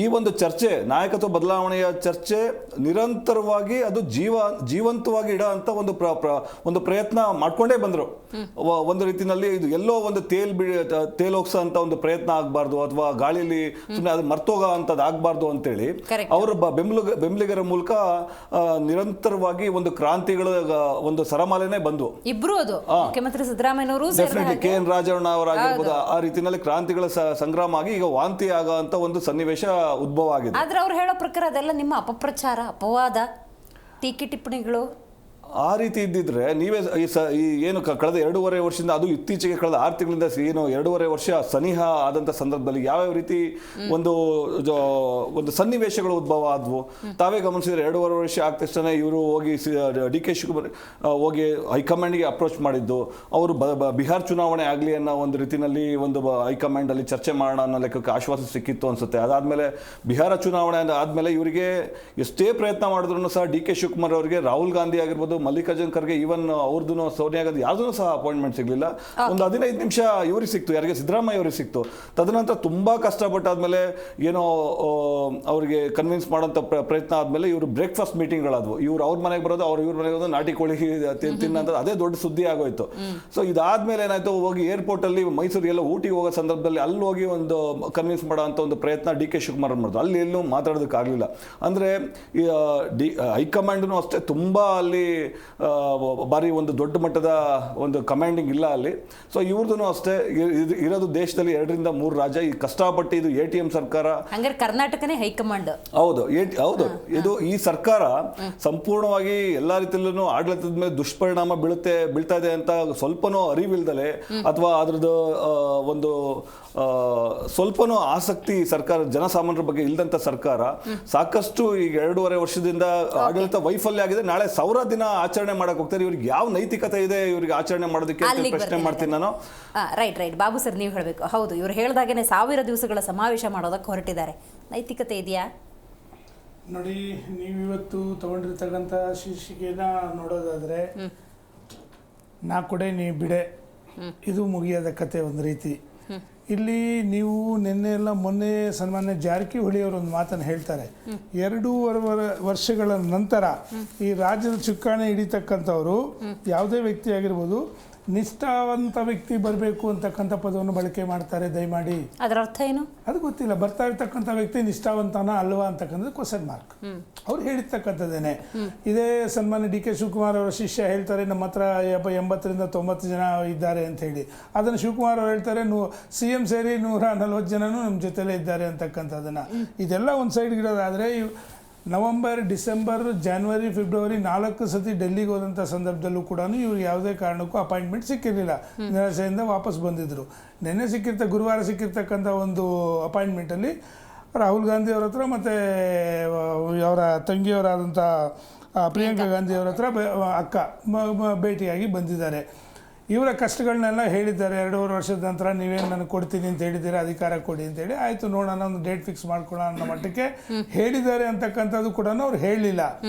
ಈ ಒಂದು ಚರ್ಚೆ ನಾಯಕತ್ವ ಬದಲಾವಣೆಯ ಚರ್ಚೆ ನಿರಂತರವಾಗಿ ಅದು ಜೀವಂತವಾಗಿ ಇಡೋ ಅಂತ ಒಂದು ಪ್ರಯತ್ನ ಮಾಡ್ಕೊಂಡೇ ಬಂದರು. ಒಂದು ರೀತಿಯಲ್ಲಿ ಇದು ಎಲ್ಲೋ ಒಂದು ತೇಲೋಗ್ಸೋ ಅಂತ ಒಂದು ಪ್ರಯತ್ನ ಆಗಬಾರ್ದು ಅಥವಾ ಗಾಳಿಯಲ್ಲಿ ಸುಮ್ಮನೆ ಅದು ಮರ್ತೋಗೋ ಅಂತದ್ದು ಆಗಬಾರ್ದು ಅಂತೇಳಿ ಅವರ ಬೆಂಬಲಿಗರ ಮೂಲಕ ನಿರಂತರವಾಗಿ ಒಂದು ಕ್ರಾಂತಿಗಳ ಒಂದು ಸರಮಾಲೆನೇ ಬಂದು ಇಬ್ರು ಅದು ಮುಖ್ಯಮಂತ್ರಿ ಸಿದ್ದರಾಮಯ್ಯನವರು ಡೆಫಿನೆಟ್ಲಿ ಕೆ ಎನ್ ರಾಜಣ್ಣ ಅವರಾಗಿರ್ಬೋದು ಆ ರೀತಿಯಲ್ಲಿ ಕ್ರಾಂತಿಗಳ ಸಂಗ್ರಾಮ ಆಗಿ ಈಗ ವಾಂತಿ ಆಗೋ ಅಂತ ಒಂದು ಸನ್ನಿವೇಶ ಉದ್ಭವ ಆಗಿದೆ. ಆದ್ರೆ ಅವ್ರು ಹೇಳೋ ಪ್ರಕಾರ ಅದೆಲ್ಲ ನಿಮ್ಮ ಅಪಪ್ರಚಾರ, ಅಪವಾದ, ಟೀಕೆ ಟಿಪ್ಪಣಿಗಳು ಆ ರೀತಿ ಇದ್ದಿದ್ರೆ ನೀವೇ ಈ ಏನು ಕಳೆದ 2.5 ವರ್ಷದಿಂದ, ಅದು ಇತ್ತೀಚೆಗೆ ಕಳೆದ 6 ತಿಂಗಳಿಂದ ಏನು 2.5 ವರ್ಷ ಸನಿಹ ಆದಂಥ ಸಂದರ್ಭದಲ್ಲಿ ಯಾವ್ಯಾವ ರೀತಿ ಒಂದು ಸನ್ನಿವೇಶಗಳು ಉದ್ಭವ ಆದವು ತಾವೇ ಗಮನಿಸಿದ್ರೆ. 2.5 ವರ್ಷ ಆದ ತಕ್ಷಣ ಇವರು ಹೋಗಿ ಡಿ ಕೆ ಶಿವಕುಮಾರ್ ಹೋಗಿ ಹೈಕಮಾಂಡ್ಗೆ ಅಪ್ರೋಚ್ ಮಾಡಿದ್ದು, ಅವರು ಬಿಹಾರ ಚುನಾವಣೆ ಆಗಲಿ ಅನ್ನೋ ಒಂದು ರೀತಿಯಲ್ಲಿ ಒಂದು ಹೈಕಮಾಂಡ್ ಅಲ್ಲಿ ಚರ್ಚೆ ಮಾಡೋಣ ಅನ್ನೋ ಲೆಕ್ಕಕ್ಕೆ ಆಶ್ವಾಸ ಸಿಕ್ಕಿತ್ತು ಅನ್ಸುತ್ತೆ. ಅದಾದ್ಮೇಲೆ ಬಿಹಾರ ಚುನಾವಣೆ ಆದ್ಮೇಲೆ ಇವರಿಗೆ ಎಷ್ಟೇ ಪ್ರಯತ್ನ ಮಾಡಿದ್ರು ಸಹ ಡಿ ಕೆ ಶಿವಕುಮಾರ್ ಅವರಿಗೆ ರಾಹುಲ್ ಗಾಂಧಿ ಆಗಿರ್ಬೋದು, ಮಲ್ಲಿಕಾರ್ಜುನ್ ಖರ್ಗೆ, ಈವನ್ ಅವ್ರದ್ದು ಸೋನಿಯಾ ಗಾಂಧಿ ಯಾರ್ದೂ ಸಹ ಅಪಾಯಿಂಟ್ಮೆಂಟ್ ಸಿಗಲಿಲ್ಲ. ಒಂದು 15 ನಿಮಿಷ ಇವ್ರಿಗೆ ಸಿಕ್ತು, ಯಾರಿಗೆ ಸಿದ್ದರಾಮಯ್ಯ ಅವ್ರಿಗೆ ಸಿಕ್ತು. ತದನಂತರ ತುಂಬಾ ಕಷ್ಟಪಟ್ಟಾದ್ಮೇಲೆ ಏನೋ ಅವ್ರಿಗೆ ಕನ್ವಿನ್ಸ್ ಮಾಡೋಂಥ ಪ್ರಯತ್ನ ಆದ್ಮೇಲೆ ಇವರು ಬ್ರೇಕ್ಫಾಸ್ಟ್ ಮೀಟಿಂಗ್ಗಳಾದ್ವು. ಅವ್ರ ಮನೆಗೆ ಬರೋದು, ಇವ್ರ ಮನೆಗೆ ಬರೋದು, ನಾಟಿ ಕೋಳಿ ತಿನ್ನೋದು ಅದೇ ದೊಡ್ಡ ಸುದ್ದಿ ಆಗೋಯ್ತು. ಸೊ ಇದಾದ್ಮೇಲೆ ಏನಾಯ್ತು, ಹೋಗಿ ಏರ್ಪೋರ್ಟ್ ಅಲ್ಲಿ ಮೈಸೂರಿಗೆ ಎಲ್ಲ ಊಟಿಗೆ ಹೋಗೋ ಸಂದರ್ಭದಲ್ಲಿ ಅಲ್ಲಿ ಹೋಗಿ ಒಂದು ಕನ್ವಿನ್ಸ್ ಮಾಡೋ ಅಂತ ಒಂದು ಪ್ರಯತ್ನ ಡಿ ಕೆ ಶಿವಕುಮಾರ್ ಮಾಡಿದ್ರು. ಅಲ್ಲಿ ಎಲ್ಲೂ ಮಾತಾಡೋದಕ್ಕಾಗಲಿಲ್ಲ. ಅಂದ್ರೆ ಹೈಕಮಾಂಡ್ನು ಅಷ್ಟೇ ತುಂಬಾ ಅಲ್ಲಿ ಬಾರಿ ಒಂದು ದೊಡ್ಡ ಮಟ್ಟದ ಒಂದು ಕಮಾಂಡಿಂಗ್ ಇಲ್ಲ ಅಲ್ಲಿ. ಸೊ ಇವ್ರದ್ದು ಅಷ್ಟೇ ಇರೋದು ದೇಶದಲ್ಲಿ 2 ರಿಂದ 3 ರಾಜ್ಯ. ಈ ಕಷ್ಟಪಟ್ಟು ಇದು ATM ಸರ್ಕಾರ, ಕರ್ನಾಟಕನೇ ಹೈಕಮಾಂಡ್. ಹೌದು ಇದು ಈ ಸರ್ಕಾರ ಸಂಪೂರ್ಣವಾಗಿ ಎಲ್ಲಾ ರೀತಿಯಲ್ಲೂ ಆಡಳಿತದ ಮೇಲೆ ದುಷ್ಪರಿಣಾಮ ಬೀಳ್ತಾ ಇದೆ ಅಂತ ಸ್ವಲ್ಪನೂ ಅರಿವಿಲ್ದಲೆ ಅಥವಾ ಅದ್ರದ್ದು ಒಂದು ಸ್ವಲ್ಪನೂ ಆಸಕ್ತಿ ಸರ್ಕಾರ ಜನಸಾಮಾನ್ಯರ ಬಗ್ಗೆ ಇಲ್ದಂತ ಸರ್ಕಾರ ಸಾಕಷ್ಟು ಈಗ 2.5 ವರ್ಷದಿಂದ ಆಡಳಿತ ವೈಫಲ್ಯ ಆಗಿದೆ. ನಾಳೆ 1000 ದಿನ ಆಚರಣೆ ಮಾಡಕ್ ಹೋಗ್ತಾರೆ. ಇವ್ರಿಗೆ ಯಾವ ನೈತಿಕತೆ ಇದೆ ಇವ್ರಿಗೆ ಆಚರಣೆ ಮಾಡೋದಕ್ಕೆ ಪ್ರಶ್ನೆ ಮಾಡ್ತೀನಿ ನಾನು. ರೈಟ್ ಬಾಬು ಸರ್, ನೀವು ಹೇಳಬೇಕು. ಹೌದು, ಇವ್ರು ಹೇಳ್ದಾಗೇನೆ 1000 ದಿವಸಗಳ ಸಮಾವೇಶ ಮಾಡೋದಕ್ಕೆ ಹೊರಟಿದ್ದಾರೆ. ನೈತಿಕತೆ ಇದೆಯಾ ನೋಡಿ? ನೀವಿವತ್ತು ತಗೊಂಡಿರ್ತಕ್ಕಂಥ ಶೀರ್ಷಿಕೆನ ನೋಡೋದಾದ್ರೆ, ನಾ ಕೊಡೆ ನೀ ಬಿಡೆ, ಇದು ಮುಗಿಯದ ಕತೆ ಒಂದು ರೀತಿ. ಇಲ್ಲಿ ನೀವು ನಿನ್ನೆ ಎಲ್ಲ ಮೊನ್ನೆ ಸನ್ಮಾನ್ಯ ಜಾರಕಿಹೊಳಿ ಅವರು ಒಂದು ಮಾತನ್ನು ಹೇಳ್ತಾರೆ, 2.5 ವರ್ಷಗಳ ನಂತರ ಈ ರಾಜ್ಯದ ಚುಕ್ಕಾಣಿ ಹಿಡಿತಕ್ಕಂಥವ್ರು ಯಾವುದೇ ವ್ಯಕ್ತಿ ಆಗಿರ್ಬೋದು, ನಿಷ್ಠಾವಂತ ವ್ಯಕ್ತಿ ಬರಬೇಕು ಅಂತಕ್ಕಂಥ ಪದವನ್ನು ಬಳಕೆ ಮಾಡ್ತಾರೆ. ದಯಮಾಡಿ ಅದರ ಅರ್ಥ ಏನು ಅದು ಗೊತ್ತಿಲ್ಲ. ಬರ್ತಾ ಇರ್ತಕ್ಕಂಥ ವ್ಯಕ್ತಿ ನಿಷ್ಠಾವಂತನ ಅಲ್ವಾ ಅಂತಕ್ಕಂಥದ್ದು ಕ್ವಶನ್ ಮಾರ್ಕ್. ಅವ್ರು ಹೇಳಿರ್ತಕ್ಕಂಥದ್ದೇನೆ. ಇದೇ ಸನ್ಮಾನ್ಯ ಡಿ ಕೆ ಶಿವಕುಮಾರ್ ಅವರ ಶಿಷ್ಯ ಹೇಳ್ತಾರೆ, ನಮ್ಮ ಹತ್ರ 80 ರಿಂದ 90 ಜನ ಇದ್ದಾರೆ ಅಂತ ಹೇಳಿ. ಅದನ್ನು ಶಿವಕುಮಾರ್ ಅವರು ಹೇಳ್ತಾರೆ, CM ಸೇರಿ 140 ಜನನೂ ನಮ್ಮ ಜೊತೆಲೇ ಇದ್ದಾರೆ ಅಂತಕ್ಕಂಥದ್ದನ್ನ. ಇದೆಲ್ಲ ಒಂದು ಸೈಡ್ ಇರೋದಾದ್ರೆ, ನವೆಂಬರ್, ಡಿಸೆಂಬರ್, ಜಾನ್ವರಿ, ಫೆಬ್ರವರಿ 4 ಸತಿ ಡೆಲ್ಲಿಗೆ ಹೋದಂಥ ಸಂದರ್ಭದಲ್ಲೂ ಕೂಡ ಇವ್ರು ಯಾವುದೇ ಕಾರಣಕ್ಕೂ ಅಪಾಯಿಂಟ್ಮೆಂಟ್ ಸಿಕ್ಕಿರಲಿಲ್ಲ. ನಿರಾಶೆಯಿಂದ ವಾಪಸ್ ಬಂದಿದ್ದರು. ನಿನ್ನೆ ಗುರುವಾರ ಸಿಕ್ಕಿರ್ತಕ್ಕಂಥ ಒಂದು ಅಪಾಯಿಂಟ್ಮೆಂಟಲ್ಲಿ ರಾಹುಲ್ ಗಾಂಧಿ ಅವ್ರ ಹತ್ರ ಮತ್ತು ಅವರ ತಂಗಿಯವರಾದಂಥ ಪ್ರಿಯಾಂಕಾ ಗಾಂಧಿ ಅವ್ರ ಹತ್ರ ಅಕ್ಕ ಭೇಟಿಯಾಗಿ ಬಂದಿದ್ದಾರೆ. ಇವರ ಕಷ್ಟಗಳನ್ನೆಲ್ಲ ಹೇಳಿದ್ದಾರೆ. 2.5 ವರ್ಷದ ನಂತರ ನೀವೇನು ನನಗೆ ಕೊಡ್ತೀನಿ ಅಂತ ಹೇಳಿದ್ದೀರಾ, ಅಧಿಕಾರ ಕೊಡಿ ಅಂತೇಳಿ. ಆಯಿತು ನೋಡೋಣ, ಒಂದು ಡೇಟ್ ಫಿಕ್ಸ್ ಮಾಡ್ಕೊಳ್ಳೋಣ ಅನ್ನೋ ಮಟ್ಟಕ್ಕೆ ಹೇಳಿದ್ದಾರೆ ಅಂತಕ್ಕಂಥದ್ದು ಕೂಡ ಅವ್ರು ಹೇಳಲಿಲ್ಲ.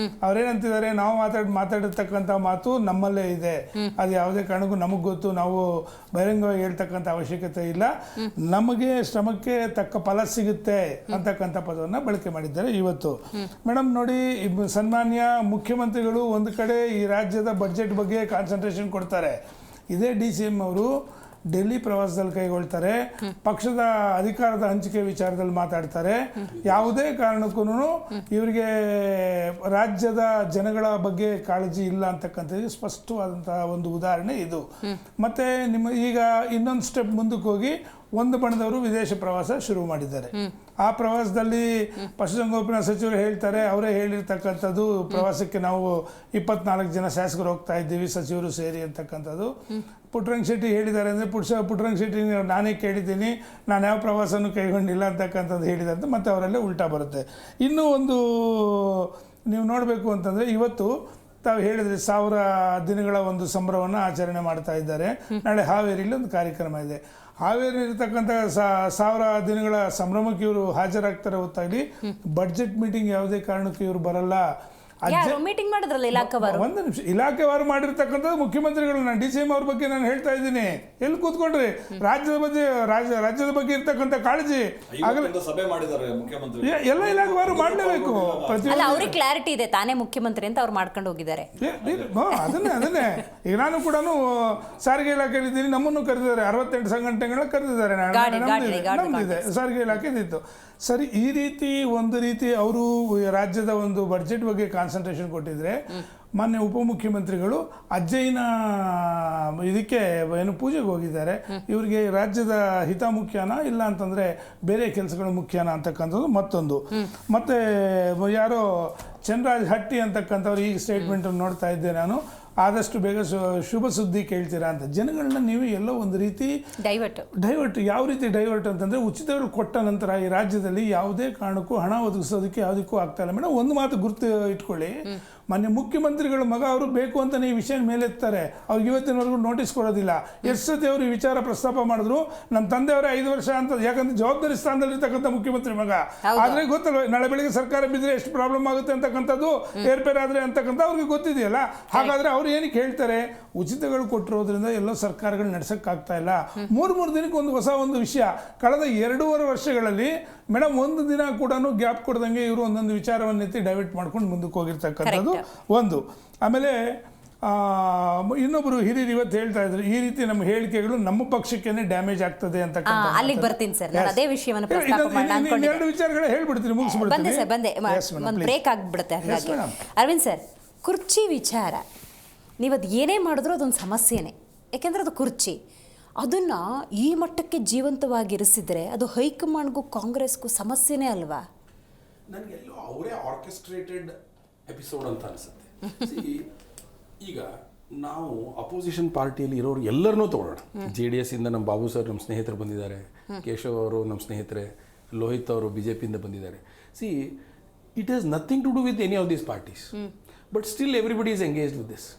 ಅವ್ರೇನಂತಿದ್ದಾರೆ, ನಾವು ಮಾತಾಡಿರ್ತಕ್ಕಂಥ ಮಾತು ನಮ್ಮಲ್ಲೇ ಇದೆ, ಅದು ಯಾವುದೇ ಕಾರಣಕ್ಕೂ ನಮಗೆ ಗೊತ್ತು, ನಾವು ಬಹಿರಂಗವಾಗಿ ಹೇಳ್ತಕ್ಕಂಥ ಅವಶ್ಯಕತೆ ಇಲ್ಲ, ನಮಗೆ ಶ್ರಮಕ್ಕೆ ತಕ್ಕ ಫಲ ಸಿಗುತ್ತೆ ಅಂತಕ್ಕಂಥ ಪದವನ್ನು ಬಳಕೆ ಮಾಡಿದ್ದಾರೆ ಇವತ್ತು. ಮೇಡಮ್ ನೋಡಿ, ಸನ್ಮಾನ್ಯ ಮುಖ್ಯಮಂತ್ರಿಗಳು ಒಂದು ಕಡೆ ಈ ರಾಜ್ಯದ ಬಡ್ಜೆಟ್ ಬಗ್ಗೆ ಕಾನ್ಸಂಟ್ರೇಷನ್ ಕೊಡ್ತಾರೆ. ಇದೇ DCM ಅವರು ಡೆಲ್ಲಿ ಪ್ರವಾಸದಲ್ಲಿ ಕೈಗೊಳ್ತಾರೆ, ಪಕ್ಷದ ಅಧಿಕಾರದ ಹಂಚಿಕೆ ವಿಚಾರದಲ್ಲಿ ಮಾತಾಡ್ತಾರೆ. ಯಾವುದೇ ಕಾರಣಕ್ಕೂ ಇವರಿಗೆ ರಾಜ್ಯದ ಜನಗಳ ಬಗ್ಗೆ ಕಾಳಜಿ ಇಲ್ಲ ಅಂತಕ್ಕಂಥದ್ದು ಸ್ಪಷ್ಟವಾದಂತಹ ಒಂದು ಉದಾಹರಣೆ ಇದು. ಮತ್ತೆ ನಿಮ್ಮ ಈಗ ಇನ್ನೊಂದು ಸ್ಟೆಪ್ ಮುಂದಕ್ಕೆ ಹೋಗಿ ಒಂದು ಬಣದವರು ವಿದೇಶ ಪ್ರವಾಸ ಶುರು ಮಾಡಿದ್ದಾರೆ. ಆ ಪ್ರವಾಸದಲ್ಲಿ ಪಶುಸಂಗೋಪನಾ ಸಚಿವರು ಹೇಳ್ತಾರೆ, ಅವರೇ ಹೇಳಿರ್ತಕ್ಕಂಥದ್ದು, ಪ್ರವಾಸಕ್ಕೆ ನಾವು 24 ಜನ ಶಾಸಕರು ಹೋಗ್ತಾ ಇದ್ದೀವಿ, ಸಚಿವರು ಸೇರಿ ಅಂತಕ್ಕಂಥದ್ದು. ಪುಟ್ಟರಂಗ ಶೆಟ್ಟಿ ಹೇಳಿದ್ದಾರೆ ಅಂದರೆ ಪುಟ್ಟರಂಗ ಶೆಟ್ಟಿ ನಾನೇ ಕೇಳಿದ್ದೀನಿ, ನಾನು ಯಾವ ಪ್ರವಾಸನೂ ಕೈಗೊಂಡಿಲ್ಲ ಅಂತಕ್ಕಂಥದ್ದು ಹೇಳಿದ್ದಾರೆ ಅಂತ ಮತ್ತೆ ಅವರಲ್ಲೇ ಉಲ್ಟಾ ಬರುತ್ತೆ. ಇನ್ನೂ ಒಂದು ನೀವು ನೋಡಬೇಕು ಅಂತಂದರೆ, ಇವತ್ತು ತಾವು ಹೇಳಿದ್ರೆ 1000 ದಿನಗಳ ಒಂದು ಸಂಭ್ರಮವನ್ನು ಆಚರಣೆ ಮಾಡ್ತಾ ಇದ್ದಾರೆ. ನಾಳೆ ಹಾವೇರಿಯಲ್ಲಿ ಒಂದು ಕಾರ್ಯಕ್ರಮ ಇದೆ. ಹಾವೇರಿ ಇರತಕ್ಕಂಥ 1000 ದಿನಗಳ ಸಂಭ್ರಮಕ್ಕೆ ಇವರು ಹಾಜರಾಗ್ತಾರೆ ಹೊತ್ತಾಗಿ ಬಡ್ಜೆಟ್ ಮೀಟಿಂಗ್ ಯಾವುದೇ ಕಾರಣಕ್ಕೂ ಇವರು ಬರಲ್ಲ. ಮೀಟಿಂಗ್ ಮಾಡಿದ್ರಲ್ಲ ಇಲಾಖೆವಾರು, ಒಂದು ನಿಮಿಷ, ಇಲಾಖೆವಾರು ಮಾಡಿರ್ತಕ್ಕಂಥದ್ದು ಮುಖ್ಯಮಂತ್ರಿಗಳು. ನಾನು DCM ಅವ್ರ ಬಗ್ಗೆ ನಾನು ಹೇಳ್ತಾ ಇದ್ದೀನಿ. ಎಲ್ಲಿ ಕೂತ್ಕೊಂಡ್ರಿ? ರಾಜ್ಯದ ಬಗ್ಗೆ ಇರ್ತಕ್ಕಂಥ ಕಾಳಜಿ ಸಭೆ ಮಾಡಿದ್ದಾರೆ ಮುಖ್ಯಮಂತ್ರಿ, ಎಲ್ಲ ಇಲಾಖೆವಾರು ಮಾಡಲೇಬೇಕು. ಅವ್ರಿಗೆ ಕ್ಲಾರಿಟಿ ಇದೆ, ತಾನೇ ಮುಖ್ಯಮಂತ್ರಿ ಅಂತ ಅವ್ರು ಮಾಡ್ಕೊಂಡು ಹೋಗಿದ್ದಾರೆ. ಅದನ್ನೇ ಈಗ ನಾನು ಕೂಡ ಸಾರಿಗೆ ಇಲಾಖೆಯಲ್ಲಿ ಇದ್ದೀನಿ, ನಮ್ಮನ್ನು ಕರೆದಿದ್ದಾರೆ, 68 ಸಂಘಟನೆಗಳನ್ನ ಕರೆದಿದ್ದಾರೆ. ನಮ್ದಿದೆ ಸಾರಿಗೆ ಇಲಾಖೆದಿತ್ತು. ಸರಿ, ಈ ರೀತಿ ಒಂದು ರೀತಿ ಅವರು ರಾಜ್ಯದ ಒಂದು ಬಡ್ಜೆಟ್ ಬಗ್ಗೆ ಕಾನ್ಸಂಟ್ರೇಷನ್ ಕೊಟ್ಟಿದ್ರೆ, ಮಾನ್ಯ ಉಪಮುಖ್ಯಮಂತ್ರಿಗಳು ಅಜ್ಜಯ್ಯನ ಇದಕ್ಕೆ ಏನು ಪೂಜೆಗೆ ಹೋಗಿದ್ದಾರೆ. ಇವರಿಗೆ ರಾಜ್ಯದ ಹಿತ ಮುಖ್ಯನಾ ಇಲ್ಲ ಅಂತಂದರೆ ಬೇರೆ ಕೆಲಸಗಳು ಮುಖ್ಯನಾ ಅಂತಕ್ಕಂಥದ್ದು ಮತ್ತೊಂದು. ಮತ್ತು ಯಾರೋ ಚಂದ್ರರಾಜ್ ಹಟ್ಟಿ ಅಂತಕ್ಕಂಥವ್ರು ಈ ಸ್ಟೇಟ್ಮೆಂಟನ್ನು ನೋಡ್ತಾ ಇದ್ದೆ ನಾನು, ಆದಷ್ಟು ಬೇಗ ಶುಭ ಸುದ್ದಿ ಕೇಳ್ತೀರಾ ಅಂತ. ಜನಗಳನ್ನ ನೀವು ಎಲ್ಲೋ ಒಂದು ರೀತಿ ಡೈವರ್ಟ್. ಯಾವ ರೀತಿ ಡೈವರ್ಟ್ ಅಂತಂದರೆ, ಉಚಿತಗಳು ಕೊಟ್ಟ ನಂತರ ಈ ರಾಜ್ಯದಲ್ಲಿ ಯಾವುದೇ ಕಾರಣಕ್ಕೂ ಹಣ ಒದಗಿಸೋದಕ್ಕೆ ಯಾವುದಕ್ಕೂ ಆಗ್ತಾ ಇಲ್ಲ. ಮೇಡಮ್, ಒಂದು ಮಾತು ಗುರ್ತು ಇಟ್ಕೊಳ್ಳಿ, ಮಾನ್ಯ ಮುಖ್ಯಮಂತ್ರಿಗಳ ಮಗ ಅವರು ಬೇಕು ಅಂತಲೇ ಈ ವಿಷಯ ಮೇಲೆತ್ತಾರೆ. ಅವ್ರಿಗೆ ಇವತ್ತಿನವರೆಗೂ ನೋಟಿಸ್ ಕೊಡೋದಿಲ್ಲ. ಎಷ್ಟು ಸತಿ ಅವರು ಈ ವಿಚಾರ ಪ್ರಸ್ತಾಪ ಮಾಡಿದ್ರು, ನಮ್ಮ ತಂದೆಯವರೇ 5 ವರ್ಷ ಅಂತ, ಯಾಕಂದ್ರೆ ಜವಾಬ್ದಾರಿ ಸ್ಥಾನದಲ್ಲಿರ್ತಕ್ಕಂಥ ಮುಖ್ಯಮಂತ್ರಿ ಮಗ. ಆದರೆ ಗೊತ್ತಲ್ವ, ನಾಳೆ ಬೆಳಿಗ್ಗೆ ಸರ್ಕಾರ ಬಿದ್ದರೆ ಎಷ್ಟು ಪ್ರಾಬ್ಲಮ್ ಆಗುತ್ತೆ ಅಂತಕ್ಕಂಥದ್ದು, ಏರ್ಪೇರ್ ಆದರೆ ಅಂತಕ್ಕಂಥ ಅವ್ರಿಗೆ ಗೊತ್ತಿದೆಯಲ್ಲ. ಹಾಗಾದರೆ ಅವ್ರು ಏನಕ್ಕೆ ಹೇಳ್ತಾರೆ? ಉಚಿತಗಳು ಕೊಟ್ಟಿರೋದ್ರಿಂದ ಎಲ್ಲೋ ಸರ್ಕಾರಗಳು ನಡೆಸೋಕ್ಕಾಗ್ತಾ ಇಲ್ಲ. 3 ದಿನಕ್ಕೆ ಒಂದು ವಿಷಯ. ಕಳೆದ 2.5 ವರ್ಷಗಳಲ್ಲಿ ಮೇಡಮ್ ಒಂದು ದಿನ ಕೂಡ ಗ್ಯಾಪ್ ಕೊಡ್ದಂಗೆ ಇವರು ಒಂದೊಂದು ವಿಚಾರವನ್ನು ಎತ್ತಿ ಡೈವರ್ಟ್ ಮಾಡ್ಕೊಂಡು ಮುಂದಕ್ಕೆ ಹೋಗಿರ್ತಕ್ಕಂಥದ್ದು ಒಂದು. ಆಮೇಲೆ ಇನ್ನೊಬ್ಬರು ಹಿರಿಯರು ಇವತ್ತು ಹೇಳ್ತಾ ಇದ್ರು, ಈ ರೀತಿ ನಮ್ಮ ಹೇಳಿಕೆಗಳು ನಮ್ಮ ಪಕ್ಷಕ್ಕೇನೆ ಡ್ಯಾಮೇಜ್ ಆಗ್ತದೆ ಅಂತ. ಅಲ್ಲಿಗೆ ಬರ್ತೀನಿ ಸರ್, ನಾನು ಅದೇ ವಿಷಯವನ್ನು ಪ್ರಸ್ತಾಪ ಮಾಡೋಣ ಅನ್ಕೊಂಡಿದ್ದೆ. 2 ವಿಚಾರಗಳೇ ಹೇಳ್ಬಿಡ್ತೀನಿ, ಮುಗಿಸ್ಬಿಡ್ತೀನಿ. ಬಂದೆ ಒಂದು ಬ್ರೇಕ್ ಆಗಿಬಿಡುತ್ತೆ. ಹಾಗಾಗಿ ಅರವಿಂದ್ ಸರ್, ಕುರ್ಚಿ ವಿಚಾರ, ನೀವು ಅದು ಏನೇ ಮಾಡಿದ್ರೂ ಅದೊಂದು ಸಮಸ್ಯೆನೇ. ಯಾಕೆಂದರೆ ಅದು ಕುರ್ಚಿ, ಅದನ್ನು ಈ ಮಟ್ಟಕ್ಕೆ ಜೀವಂತವಾಗಿರಿಸಿದ್ರೆ ಅದು ಹೈಕಮಾಂಡ್ಗೂ ಕಾಂಗ್ರೆಸ್ಗೂ ಸಮಸ್ಯೆನೇ ಅಲ್ವಾ? ನನಗೆಲ್ಲೋ ಅವರೇ ಆರ್ಕೆಸ್ಟ್ರೇಟೆಡ್ ಎಪಿಸೋಡ್ ಅಂತ ಅನಿಸುತ್ತೆ. ಈಗ ನಾವು ಅಪೋಸಿಷನ್ ಪಾರ್ಟಿಯಲ್ಲಿ ಇರೋರು ಎಲ್ಲರನ್ನೂ ತಗೊಳ್ಳೋಣ. JDS ಇಂದ ನಮ್ಮ ಬಾಬು ಸರ್ ನಮ್ಮ ಸ್ನೇಹಿತರು ಬಂದಿದ್ದಾರೆ, ಕೇಶವ್ ಅವರು ನಮ್ಮ ಸ್ನೇಹಿತರೆ, ಲೋಹಿತ್ ಅವರು BJPಯಿಂದ ಬಂದಿದ್ದಾರೆ. It has nothing to do with any of these parties, but still everybody is engaged with this.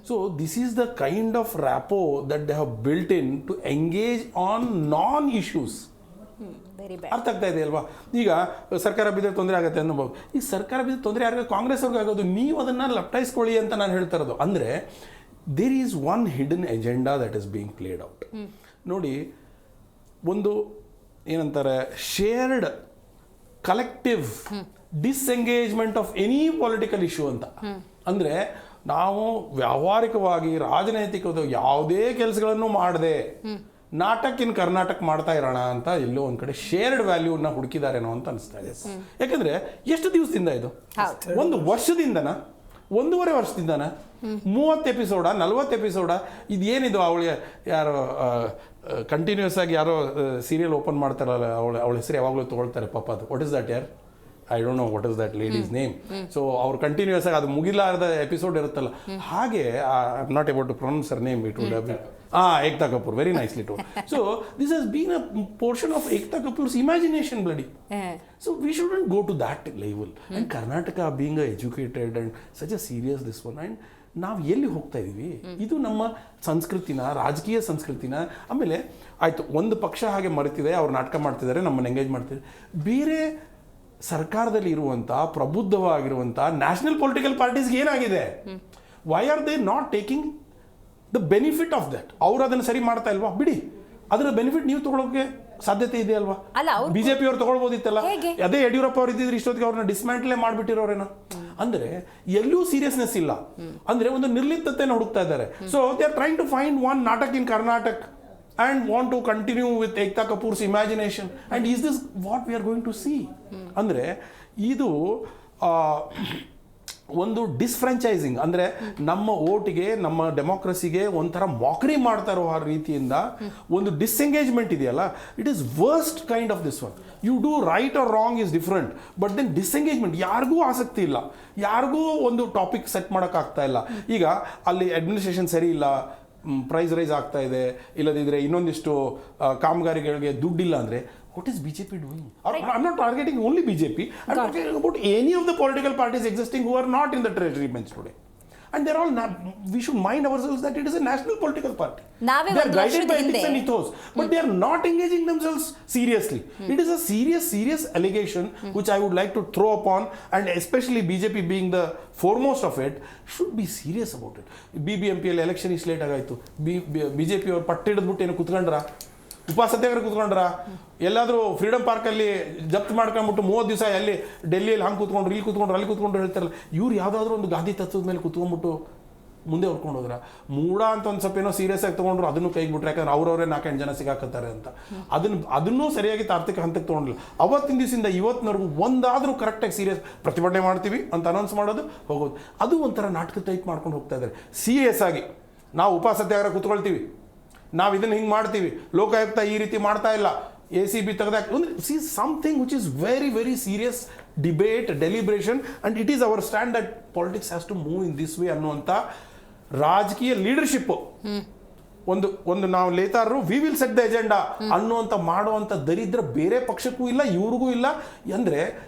So this is the kind of rapport that they have built in to engage on non-issues. ಅರ್ಥ ಆಗ್ತಾ ಇದೆ ಅಲ್ವಾ? ಈಗ ಸರ್ಕಾರ ಬಿದ್ದರೆ ತೊಂದರೆ ಆಗುತ್ತೆ ಅನ್ನಬಹುದು. ಈ ಸರ್ಕಾರ ಬಿದ್ದರೆ ತೊಂದರೆ ಯಾರಿಗೆ? ಕಾಂಗ್ರೆಸ್ ಅವ್ರಿಗೆ ಆಗೋದು. ನೀವು ಅದನ್ನು ಲಪ್ಟಾಯಿಸ್ಕೊಳ್ಳಿ ಅಂತ ನಾನು ಹೇಳ್ತಾ ಇರೋದು. ಅಂದರೆ there is one hidden agenda that is being played out. ನೋಡಿ, ಒಂದು ಏನಂತಾರೆ, shared collective disengagement of any political issue ಅಂತ. ಅಂದರೆ ನಾವು ವ್ಯಾವಹಾರಿಕವಾಗಿ ರಾಜನೈತಿಕವಾದ ಯಾವುದೇ ಕೆಲಸಗಳನ್ನು ಮಾಡದೆ ನಾಟಕ ಇನ್ ಕರ್ನಾಟಕ ಮಾಡ್ತಾ ಇರೋಣ ಅಂತ ಎಲ್ಲೋ ಒಂದು ಕಡೆ ಶೇರ್ಡ್ ವ್ಯಾಲ್ಯೂನ ಹುಡುಕಿದಾರೇನೋ ಅಂತ ಅನಿಸ್ತಾ ಇದೆ. ಯಾಕಂದ್ರೆ ಎಷ್ಟು ದಿವಸದಿಂದ ಇದು? 1 ವರ್ಷದಿಂದನಾ, 1.5 ವರ್ಷದಿಂದನಾ? 30 ಎಪಿಸೋಡ, 40 ಎಪಿಸೋಡ? ಇದೇನಿದು? ಅವಳಿಗೆ ಯಾರೋ ಕಂಟಿನ್ಯೂಸ್ ಆಗಿ ಯಾರೋ ಸೀರಿಯಲ್ ಓಪನ್ ಮಾಡ್ತಾರಲ್ಲ, ಅವಳ ಹೆಸರು ಯಾವಾಗಲೂ ತೊಗೊಳ್ತಾರೆ ಪಾಪ. ಅದು ವಾಟ್ ಇಸ್ ದಟ್ ಯಾರ್? I don't know what is that ladies name. So ಅವ್ರು ಕಂಟಿನ್ಯೂಸ್ ಆಗಿ ಅದು ಮುಗಿಲಾರದ ಎಪಿಸೋಡ್ ಇರುತ್ತಲ್ಲ, ಹಾಗೆ I am not able to pronounce her name. It would have been Ekta Kapoor, very nicely told. So this has been a portion of Ekta Kapoor's imagination, bloody. So we shouldn't go to that level. And Karnataka being a educated and such a serious this one, and ನಾವು ಎಲ್ಲಿ ಹೋಗ್ತಾ ಇದ್ದೀವಿ? ಇದು ನಮ್ಮ ಸಂಸ್ಕೃತಿನ, ರಾಜಕೀಯ ಸಂಸ್ಕೃತಿನ. ಆಮೇಲೆ ಆಯಿತು, ಒಂದು ಪಕ್ಷ ಹಾಗೆ ಮರೆತಿದೆ, ಅವ್ರು ನಾಟಕ ಮಾಡ್ತಿದ್ದಾರೆ, ನಮ್ಮನ್ನು ಎಂಗೇಜ್ ಮಾಡ್ತಿದ್ದಾರೆ. ಬೇರೆ ಸರ್ಕಾರದಲ್ಲಿ ಇರುವಂಥ ಪ್ರಬುದ್ಧವಾಗಿರುವಂಥ ನ್ಯಾಷನಲ್ ಪೊಲಿಟಿಕಲ್ ಪಾರ್ಟೀಸ್ಗೆ ಏನಾಗಿದೆ? Why are they not taking the benefit of that? ಅವ್ರು ಅದನ್ನು ಸರಿ ಮಾಡ್ತಾ ಇಲ್ವಾ? ಬಿಡಿ, ಅದರ ಬೆನಿಫಿಟ್ ನೀವು ತಗೊಳ್ಳೋಕೆ ಸಾಧ್ಯತೆ ಇದೆ ಅಲ್ವಾ? ಬಿಜೆಪಿ ಅವ್ರು ತಗೊಳ್ಬೋದಿತ್ತಲ್ಲ. ಅದೇ ಯಡಿಯೂರಪ್ಪ ಅವ್ರು ಇದ್ದಿದ್ರೆ ಇಷ್ಟೊತ್ತಿಗೆ ಅವ್ರನ್ನ ಡಿಸ್ಮ್ಯಾಂಟ್ಲೇ ಮಾಡಿಬಿಟ್ಟಿರೋರೇನೋ. ಅಂದ್ರೆ ಎಲ್ಲೂ ಸೀರಿಯಸ್ನೆಸ್ ಇಲ್ಲ, ಅಂದ್ರೆ ಒಂದು ನಿರ್ಲಿಪ್ತತೆಯನ್ನು ಹುಡುಕ್ತಾ ಇದ್ದಾರೆ. So they are trying to find one ನಾಟಕ್ in Karnataka and want to continue with Ekta Kapoor's imagination. And is this what we are going to see? ಅಂದರೆ ಇದು ಒಂದು ಡಿಸ್ಫ್ರಾಂಚೈಸಿಂಗ್, ಅಂದರೆ ನಮ್ಮ ಓಟಿಗೆ, ನಮ್ಮ ಡೆಮೋಕ್ರಸಿಗೆ ಒಂಥರ ಮಾಕ್ರಿ ಮಾಡ್ತಾ ಇರೋ ಆ ರೀತಿಯಿಂದ ಒಂದು ಡಿಸ್ಎಂಗೇಜ್ಮೆಂಟ್ ಇದೆಯಲ್ಲ, it is worst kind of this one. You do right or wrong is different, but then disengagement, ಯಾರಿಗೂ ಆಸಕ್ತಿ ಇಲ್ಲ, ಯಾರಿಗೂ ಒಂದು ಟಾಪಿಕ್ ಸೆಟ್ ಮಾಡೋಕ್ಕಾಗ್ತಾ ಇಲ್ಲ. ಈಗ ಅಲ್ಲಿ ಅಡ್ಮಿನಿಸ್ಟ್ರೇಷನ್ ಸರಿ ಇಲ್ಲ, ಪ್ರೈಸ್ ರೈಸ್ ಆಗ್ತಾ ಇದೆ, ಇಲ್ಲದಿದ್ದರೆ ಇನ್ನೊಂದಿಷ್ಟು ಕಾಮಗಾರಿಗಳಿಗೆ ದುಡ್ಡಿಲ್ಲ ಅಂದರೆ what is BJP doing? I'm not targeting only BJP. I'm talking about any of the political parties existing who are not in the treasury bench today. And they're all we should mind ourselves that it is a national political party. They are guided by ethics and ethos, but they are not engaging themselves seriously. It is a serious allegation which I would like to throw upon, and especially BJP being the foremost of it, should be serious about it. BBMP election is late agaitu. BJP ಅವರು ಪಟ್ಟಿಡಿದ್ಬಿಟ್ಟು ಏನು ಕುತ್ಕೊಂಡ್ರ, ಉಪಸತ್ಯಾಗ್ರಹ ಕೂತ್ಕೊಂಡ್ರ, ಎಲ್ಲಾದರೂ freedom ಪಾರ್ಕಲ್ಲಿ ಜಪ್ತ್ ಮಾಡ್ಕೊಂಡ್ಬಿಟ್ಟು 30 ದಿವಸ ಅಲ್ಲಿ ಡೆಲ್ಲಿಯಲ್ಲಿ ಹಂಗೆ ಕೂತ್ಕೊಂಡ್ರು, ಇಲ್ಲಿ ಕೂತ್ಕೊಂಡ್ರು, ಅಲ್ಲಿ ಕೂತ್ಕೊಂಡ್ರು ಹೇಳ್ತಾರಲ್ಲ, ಇವ್ರು ಯಾವುದಾದ್ರೂ ಒಂದು ಗಾಂಧಿ ತತ್ವದ ಮೇಲೆ ಕೂತ್ಕೊಂಡ್ಬಿಟ್ಟು ಮುಂದೆ ಹೊರ್ಕೊಂಡು ಹೋದ್ರ ಮೂಡ ಅಂತ ಒಂದು ಸ್ವಲ್ಪ ಏನೋ ಸೀರಿಯಸ್ ಆಗಿ ತೊಗೊಂಡ್ರು, ಅದನ್ನು ಕೈಗೆ ಬಿಟ್ರೆ, ಯಾಕಂದ್ರೆ ಅವ್ರವರೇ 4-8 ಜನ ಸಿಗಾಕತ್ತಾರೆ ಅಂತ. ಅದನ್ನೂ ಸರಿಯಾಗಿ ತಾರ್ಕಿಕ ಹಂತಕ್ಕೆ ತೊಗೊಂಡಿಲ್ಲ. ಅವತ್ತಿನ ದಿವಸದಿಂದ ಇವತ್ತಿನವರೆಗೂ ಒಂದಾದರೂ ಕರೆಕ್ಟಾಗಿ ಸೀರಿಯಸ್ ಪ್ರತಿಭಟನೆ ಮಾಡ್ತೀವಿ ಅಂತ ಅನೌನ್ಸ್ ಮಾಡೋದು, ಹೋಗೋದು, ಅದು ಒಂಥರ ನಾಟಕ ಟೈಪ್ ಮಾಡ್ಕೊಂಡು ಹೋಗ್ತಾ ಇದ್ದಾರೆ. ಸೀರಿಯಸ್ ಆಗಿ ನಾವು ಉಪಸತ್ಯಾಗ್ರಹ ಕೂತ್ಕೊಳ್ತೀವಿ, ನಾವು ಇದನ್ನು ಹಿಂಗೆ ಮಾಡ್ತೀವಿ, ಲೋಕಾಯುಕ್ತ ಈ ರೀತಿ ಮಾಡ್ತಾ ಇಲ್ಲ, ACB ತೆಗೆದಾಕ, ಅಂದರೆ see something which is very serious debate, deliberation, and it is our stand that politics has to move in this way ಅನ್ನುವಂಥ ರಾಜಕೀಯ ಲೀಡರ್ಶಿಪ್ಪು ಒಂದು ನಾವು ನೇತಾರರು we will set the agenda ಅನ್ನುವಂಥ ಮಾಡುವಂಥ ದರಿದ್ರ ಬೇರೆ ಪಕ್ಷಕ್ಕೂ ಇಲ್ಲ, ಇವ್ರಿಗೂ ಇಲ್ಲ. ಅಂದರೆ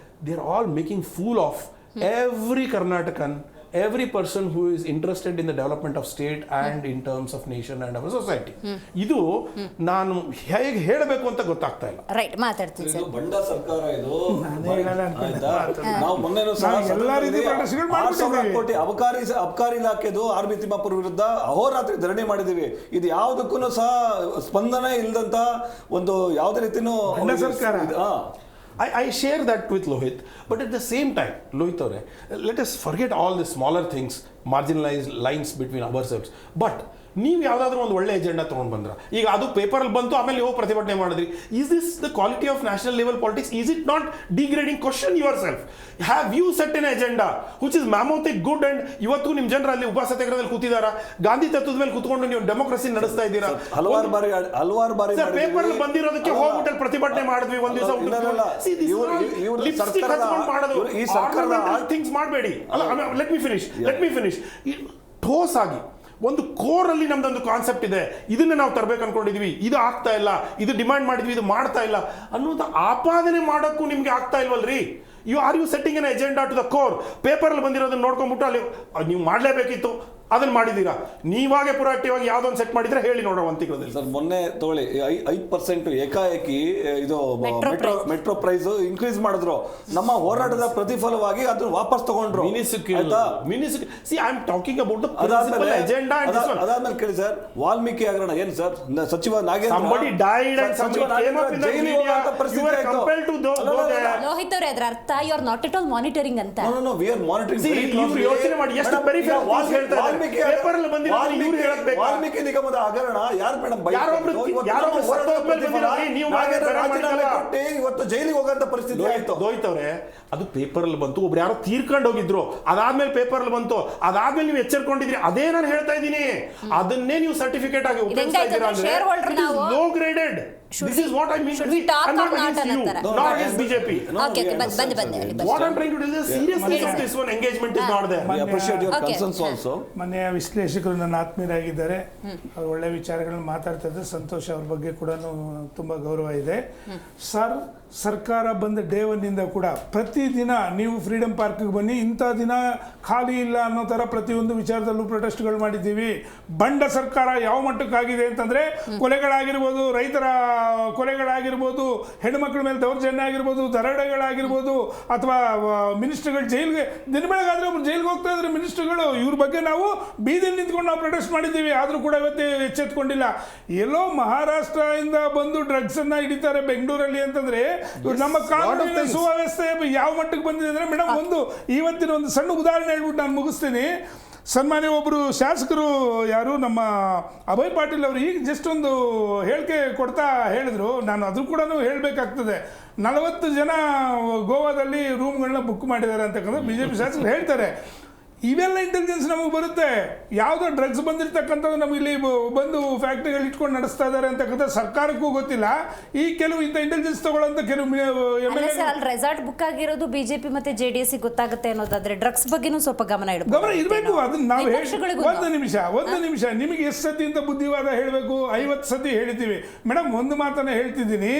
they are all making fool of every Karnatakan, every person who is interested in the development of state and in terms of nation and our society. ಇದು ನಾನು ಹೇಗೆ ಹೇಳಬೇಕು ಅಂತ ಗೊತ್ತಾಗ್ತಾ ಇಲ್ಲ. ರೈಟ್, ಮಾತಾಡ್ತೀನಿ ಸರ್. ಬಂಡ ಸರ್ಕಾರ ಇದು. ನಾವು ಮೊನ್ನೆ ಕೋಟಿ ಅಬಕಾರಿ ಇಲಾಖೆದು RB ತಿಮ್ಮಾಪುರ ವಿರುದ್ಧ ಅಹೋರಾತ್ರಿ ಧರಣಿ ಮಾಡಿದೀವಿ. ಇದು ಯಾವುದಕ್ಕೂ ಸಹ ಸ್ಪಂದನೆ ಇಲ್ಲದಂತ ಒಂದು ಯಾವುದೇ ರೀತಿನೂ ಸರ್ಕಾರ. I share that with Lohit, but at the same time, Lohit avare, let us forget all the smaller things, marginalized lines between ourselves. But ನೀವು ಯಾವುದಾದ್ರೂ ಒಂದು ಒಳ್ಳೆ ಎಜೆಂಡಾ ತೊಗೊಂಡು ಬಂದ್ರ, ಈಗ ಅದು ಪೇಪರಲ್ಲಿ ಬಂತು, ಆಮೇಲೆ ನೀವು ಪ್ರತಿಭಟನೆ ಮಾಡಿದ್ರಿ. Is this the quality of national level politics? Is it not degrading? Question yourself. Have you set an agenda which is mammothic good, and ಇವತ್ತು ನಿಮ್ಮ ಜನರು ಅಲ್ಲಿ ಉಪಸತ್ಯಾಗ್ರಹದಲ್ಲಿ ಕೂತಿದಾರ, ಗಾಂಧಿ ತತ್ವದ ಮೇಲೆ ಕೂತ್ಕೊಂಡು ನೀವು ಡೆಮೋಕ್ರಸಿ ನಡೆಸ್ತಾ ಇದ್ದೀರಾ. ಹಲವಾರು ಬಾರಿ ಪೇಪರ್ ಬಂದಿರೋದಕ್ಕೆ ಹೋಗ್ಬಿಟ್ಟು ಪ್ರತಿಭಟನೆ ಮಾಡಿದ್ವಿ ಒಂದು ದಿವಸ. ಈ ಸರ್ಕಾರ ಥಿಂಗ್ಸ್ ಮಾಡಬೇಡಿ. Let me finish. ಠೋಸ್ ಆಗಿ ಒಂದು ಕೋರಲ್ಲಿ ನಮ್ದೊಂದು ಕಾನ್ಸೆಪ್ಟ್ ಇದೆ, ಇದನ್ನ ನಾವು ತರಬೇಕು ಅನ್ಕೊಂಡಿದ್ವಿ, ಇದು ಆಗ್ತಾ ಇಲ್ಲ, ಇದು ಡಿಮಾಂಡ್ ಮಾಡಿದ್ವಿ, ಇದು ಮಾಡ್ತಾ ಇಲ್ಲ ಅನ್ನೋದು ಆಪಾದನೆ ಮಾಡೋಕ್ಕೂ ನಿಮ್ಗೆ ಆಗ್ತಾ ಇಲ್ವಲ್ರಿ? Are you setting an agenda to the core? ಪೇಪರಲ್ಲಿ ಬಂದಿರೋದನ್ನ ನೋಡ್ಕೊಂಡ್ಬಿಟ್ಟು ಅಲ್ಲಿ ನೀವು ಮಾಡಲೇಬೇಕಿತ್ತು, ಅದನ್ನ ಮಾಡಿದ್ದೀರಾ? ನೀವಾಗೆ ಪ್ರೊಯಾಕ್ಟಿವ್ ಆಗಿ ಯಾವ್ದೊಂದು ಸೆಟ್ ಮಾಡಿದ್ರೆ ಹೇಳಿ ನೋಡೋ ಅಂತಿರೋದಿಲ್ಲ. ಸರ್, ಮೊನ್ನೆ ತಗೊಳ್ಳಿ 5% ಏಕಾಏಕಿ ಇದು ಮೆಟ್ರೋ ಪ್ರೈಸ್ ಇನ್ಕ್ರೀಸ್ ಮಾಡಿದ್ರು. ನಮ್ಮ ಹೋರಾಟದ ಪ್ರತಿಫಲವಾಗಿ ಅದನ್ನ ವಾಪಸ್ ತಗೊಂಡ್ರು. ಅದಾದ್ಮೇಲೆ ಕೇಳಿ ಸರ್, ವಾಲ್ಮೀಕಿ ಹಗರಣ ಏನು ಸರ್, ಸಚಿವ ನಾಗೇಂದ್ರ ಲೋಹಿತ್ ಅವರೇ, ಅದರ ಅರ್ಥ you are not at all monitoring ಅಂತ. We are monitoring. ಯೋಚನೆ ಮಾಡಿ, ಎಷ್ಟು ವಾಲ್ಮೀಕಿ ನಿಗಮದ ಹಗರಣ ಯಾರು ಮೇಡಮ್? ಇವತ್ತು ಜೈಲಿಗೆ ಹೋಗಂತ ಪರಿಸ್ಥಿತಿ ಆಯ್ತು. ದೋಯ್ತವ್ರೆ, ಅದು ಪೇಪರ್ ಅಲ್ಲಿ ಬಂತು, ಒಬ್ರು ಯಾರೋ ತೀರ್ಕೊಂಡು ಹೋಗಿದ್ರು, ಅದಾದ್ಮೇಲೆ ಪೇಪರ್ ಅಲ್ಲಿ ಬಂತು, ಅದಾದ್ಮೇಲೆ ನೀವು ಎಚ್ಚರಿಕೊಂಡಿದ್ರಿ. ಅದೇ ನಾನು ಹೇಳ್ತಾ ಇದ್ದೀನಿ, ಅದನ್ನೇ ನೀವು ಸರ್ಟಿಫಿಕೇಟ್ ಆಗಿ ಉಪಯೋಗಿಸ್ತಾ ಇದ್ದೀರಾ ಅಂದ್ರೆ low graded. This is what I mean. I'm not against you, not against BJP. What I'm trying to tell is the seriousness of this one engagement is not there. We appreciate your concerns also. ಸಾಮಾನ್ಯ ವಿಶ್ಲೇಷಕರು ನನ್ನ ಆತ್ಮೀಯರಾಗಿದ್ದಾರೆ. ಅವ್ರು ಒಳ್ಳೆ ವಿಚಾರಗಳನ್ನ ಮಾತಾಡ್ತಾ ಇದ್ದಾರೆ. ಸಂತೋಷ, ಅವ್ರ ಬಗ್ಗೆ ಕೂಡ ತುಂಬ ಗೌರವ ಇದೆ. ಸರ್ಕಾರ ಬಂದ ಡೇ ಒನ್ನಿಂದ ಕೂಡ ಪ್ರತಿದಿನ ನೀವು ಫ್ರೀಡಮ್ ಪಾರ್ಕ್ಗೆ ಬನ್ನಿ, ಇಂಥ ದಿನ ಖಾಲಿ ಇಲ್ಲ ಅನ್ನೋ ಥರ ಪ್ರತಿಯೊಂದು ವಿಚಾರದಲ್ಲೂ ಪ್ರೊಟೆಸ್ಟ್ಗಳು ಮಾಡಿದ್ದೀವಿ. ಬಂಡ ಸರ್ಕಾರ ಯಾವ ಮಟ್ಟಕ್ಕಾಗಿದೆ ಅಂತಂದರೆ ಕೊಲೆಗಳಾಗಿರ್ಬೋದು, ರೈತರ ಕೊಲೆಗಳಾಗಿರ್ಬೋದು, ಹೆಣ್ಮಕ್ಳ ಮೇಲೆ ದೌರ್ಜನ್ಯ ಆಗಿರ್ಬೋದು, ದರೋಡೆಗಳಾಗಿರ್ಬೋದು, ಅಥವಾ ಮಿನಿಸ್ಟರ್ಗಳು ಜೈಲ್ಗೆ ದಿನ ಬೆಳಗಾದ್ರೆ ಒಬ್ರು ಜೈಲ್ಗೆ ಹೋಗ್ತಾ ಇದ್ದಾರೆ ಮಿನಿಸ್ಟರ್ಗಳು. ಇವ್ರ ಬಗ್ಗೆ ನಾವು ಬೀದಿಯಲ್ಲಿ ನಿಂತ್ಕೊಂಡು ನಾವು ಪ್ರೊಟೆಸ್ಟ್ ಮಾಡಿದ್ದೀವಿ. ಆದರೂ ಕೂಡ ಇವತ್ತೇ ಎಚ್ಚೆತ್ಕೊಂಡಿಲ್ಲ. ಎಲ್ಲೋ ಮಹಾರಾಷ್ಟ್ರದಿಂದ ಬಂದು ಡ್ರಗ್ಸನ್ನು ಹಿಡಿತಾರೆ ಬೆಂಗಳೂರಲ್ಲಿ ಅಂತಂದರೆ ನಮ್ಮ ಕಾನೂನಿನ ಸುವ್ಯವಸ್ಥೆ ಯಾವ ಮಟ್ಟಕ್ಕೆ ಬಂದಿದೆ ಅಂದರೆ ಮೇಡಮ್, ಇವತ್ತಿನ ಒಂದು ಸಣ್ಣ ಉದಾಹರಣೆ ಹೇಳ್ಬಿಟ್ಟು ನಾನು ಮುಗಿಸ್ತೀನಿ. ಸನ್ಮಾನ್ಯ ಒಬ್ಬರು ಶಾಸಕರು, ಯಾರು ನಮ್ಮ ಅಭಯ್ ಪಾಟೀಲ್ ಅವರು, ಈಗ ಜಸ್ಟ್ ಒಂದು ಹೇಳಿಕೆ ಕೊಡ್ತಾ ಹೇಳಿದ್ರು, ನಾನು ಅದು ಕೂಡ ಹೇಳಬೇಕಾಗ್ತದೆ. 40 ಜನ ಗೋವಾದಲ್ಲಿ ರೂಮ್ಗಳನ್ನ ಬುಕ್ ಮಾಡಿದ್ದಾರೆ ಅಂತಕ್ಕಂಥ BJP ಶಾಸಕರು ಹೇಳ್ತಾರೆ. ಇವೆಲ್ಲ ಇಂಟೆಲಿಜೆನ್ಸ್ ನಮಗೆ ಬರುತ್ತೆ. ಯಾವುದೋ ಡ್ರಗ್ಸ್ ಬಂದಿರ್ತಕ್ಕಂಥದ್ದು ನಮಗೆ ಇಲ್ಲಿ ಬಂದು ಫ್ಯಾಕ್ಟ್ರಿಗಳು ಇಟ್ಕೊಂಡು ನಡೆಸ್ತಾ ಇದ್ದಾರೆ ಅಂತಕ್ಕಂಥ ಸರ್ಕಾರಕ್ಕೂ ಗೊತ್ತಿಲ್ಲ. ಈ ಕೆಲವು ಇಂಥ ಇಂಟೆಲಿಜೆನ್ಸ್ ತಗೊಳ್ಳೋಂಥ ಕೆಲವು ರೆಸಾರ್ಟ್ ಬುಕ್ ಆಗಿರೋದು BJP ಮತ್ತೆ JDS ಗೊತ್ತಾಗುತ್ತೆ ಅನ್ನೋದಾದ್ರೆ ಡ್ರಗ್ಸ್ ಬಗ್ಗೆನೂ ಸ್ವಲ್ಪ ಗಮನ ಇರಬೇಕು. ಅದನ್ನ ನಾವು ಒಂದು ನಿಮಿಷ ನಿಮಗೆ ಎಷ್ಟು ಸತಿ ಅಂತ ಬುದ್ಧಿವಾದ ಹೇಳಬೇಕು? 50 ಸತಿ ಹೇಳಿದ್ದೀವಿ ಮೇಡಮ್. ಒಂದು ಮಾತನ್ನ ಹೇಳ್ತಿದ್ದೀನಿ,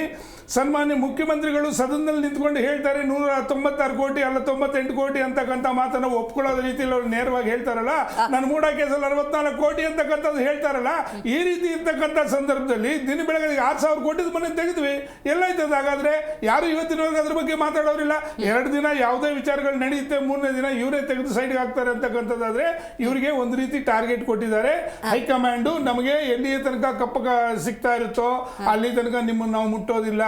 ಸನ್ಮಾನ್ಯ ಮುಖ್ಯಮಂತ್ರಿಗಳು ಸದನದಲ್ಲಿ ನಿಂತ್ಕೊಂಡು ಹೇಳ್ತಾರೆ 196 ಕೋಟಿ ಅಲ್ಲ 98 ಕೋಟಿ ಅಂತಕ್ಕಂಥ ಮಾತನ್ನು ಒಪ್ಕೊಳ್ಳೋದ ರೀತಿಯಲ್ಲಿ ಅವ್ರು ನೇರವಾಗಿ ಹೇಳ್ತಾರಲ್ಲ. ನಾನು ಮೂಡ ಕೇಸಲ್ಲಿ 64 ಕೋಟಿ ಅಂತಕ್ಕಂಥದ್ದು ಹೇಳ್ತಾರಲ್ಲ. ಈ ರೀತಿ ಇರ್ತಕ್ಕಂಥ ಸಂದರ್ಭದಲ್ಲಿ ದಿನ ಬೆಳಗ್ಗೆ 6,000 ಕೋಟಿ ಮನೆ ತೆಗೆದ್ವಿ. ಎಲ್ಲಾಯ್ತದ ಹಾಗಾದ್ರೆ? ಯಾರು ಇವತ್ತಿನವರೆಗೆ ಅದ್ರ ಬಗ್ಗೆ ಮಾತಾಡೋರಿಲ್ಲ. 2 ದಿನ ಯಾವುದೇ ವಿಚಾರಗಳು ನಡೆಯುತ್ತೆ, 3ನೇ ದಿನ ಇವರೇ ತೆಗೆದು ಸೈಡ್ಗೆ ಹಾಕ್ತಾರೆ ಅಂತಕ್ಕಂಥದ್ದಾದ್ರೆ ಇವರಿಗೆ ಒಂದು ರೀತಿ ಟಾರ್ಗೆಟ್ ಕೊಟ್ಟಿದ್ದಾರೆ ಹೈಕಮಾಂಡು. ನಮಗೆ ಎಲ್ಲಿಯ ತನಕ ಕಪ್ಪ ಸಿಗ್ತಾ ಇರುತ್ತೋ ಅಲ್ಲಿ ತನಕ ನಿಮ್ಮನ್ನು ನಾವು ಮುಟ್ಟೋದಿಲ್ಲ.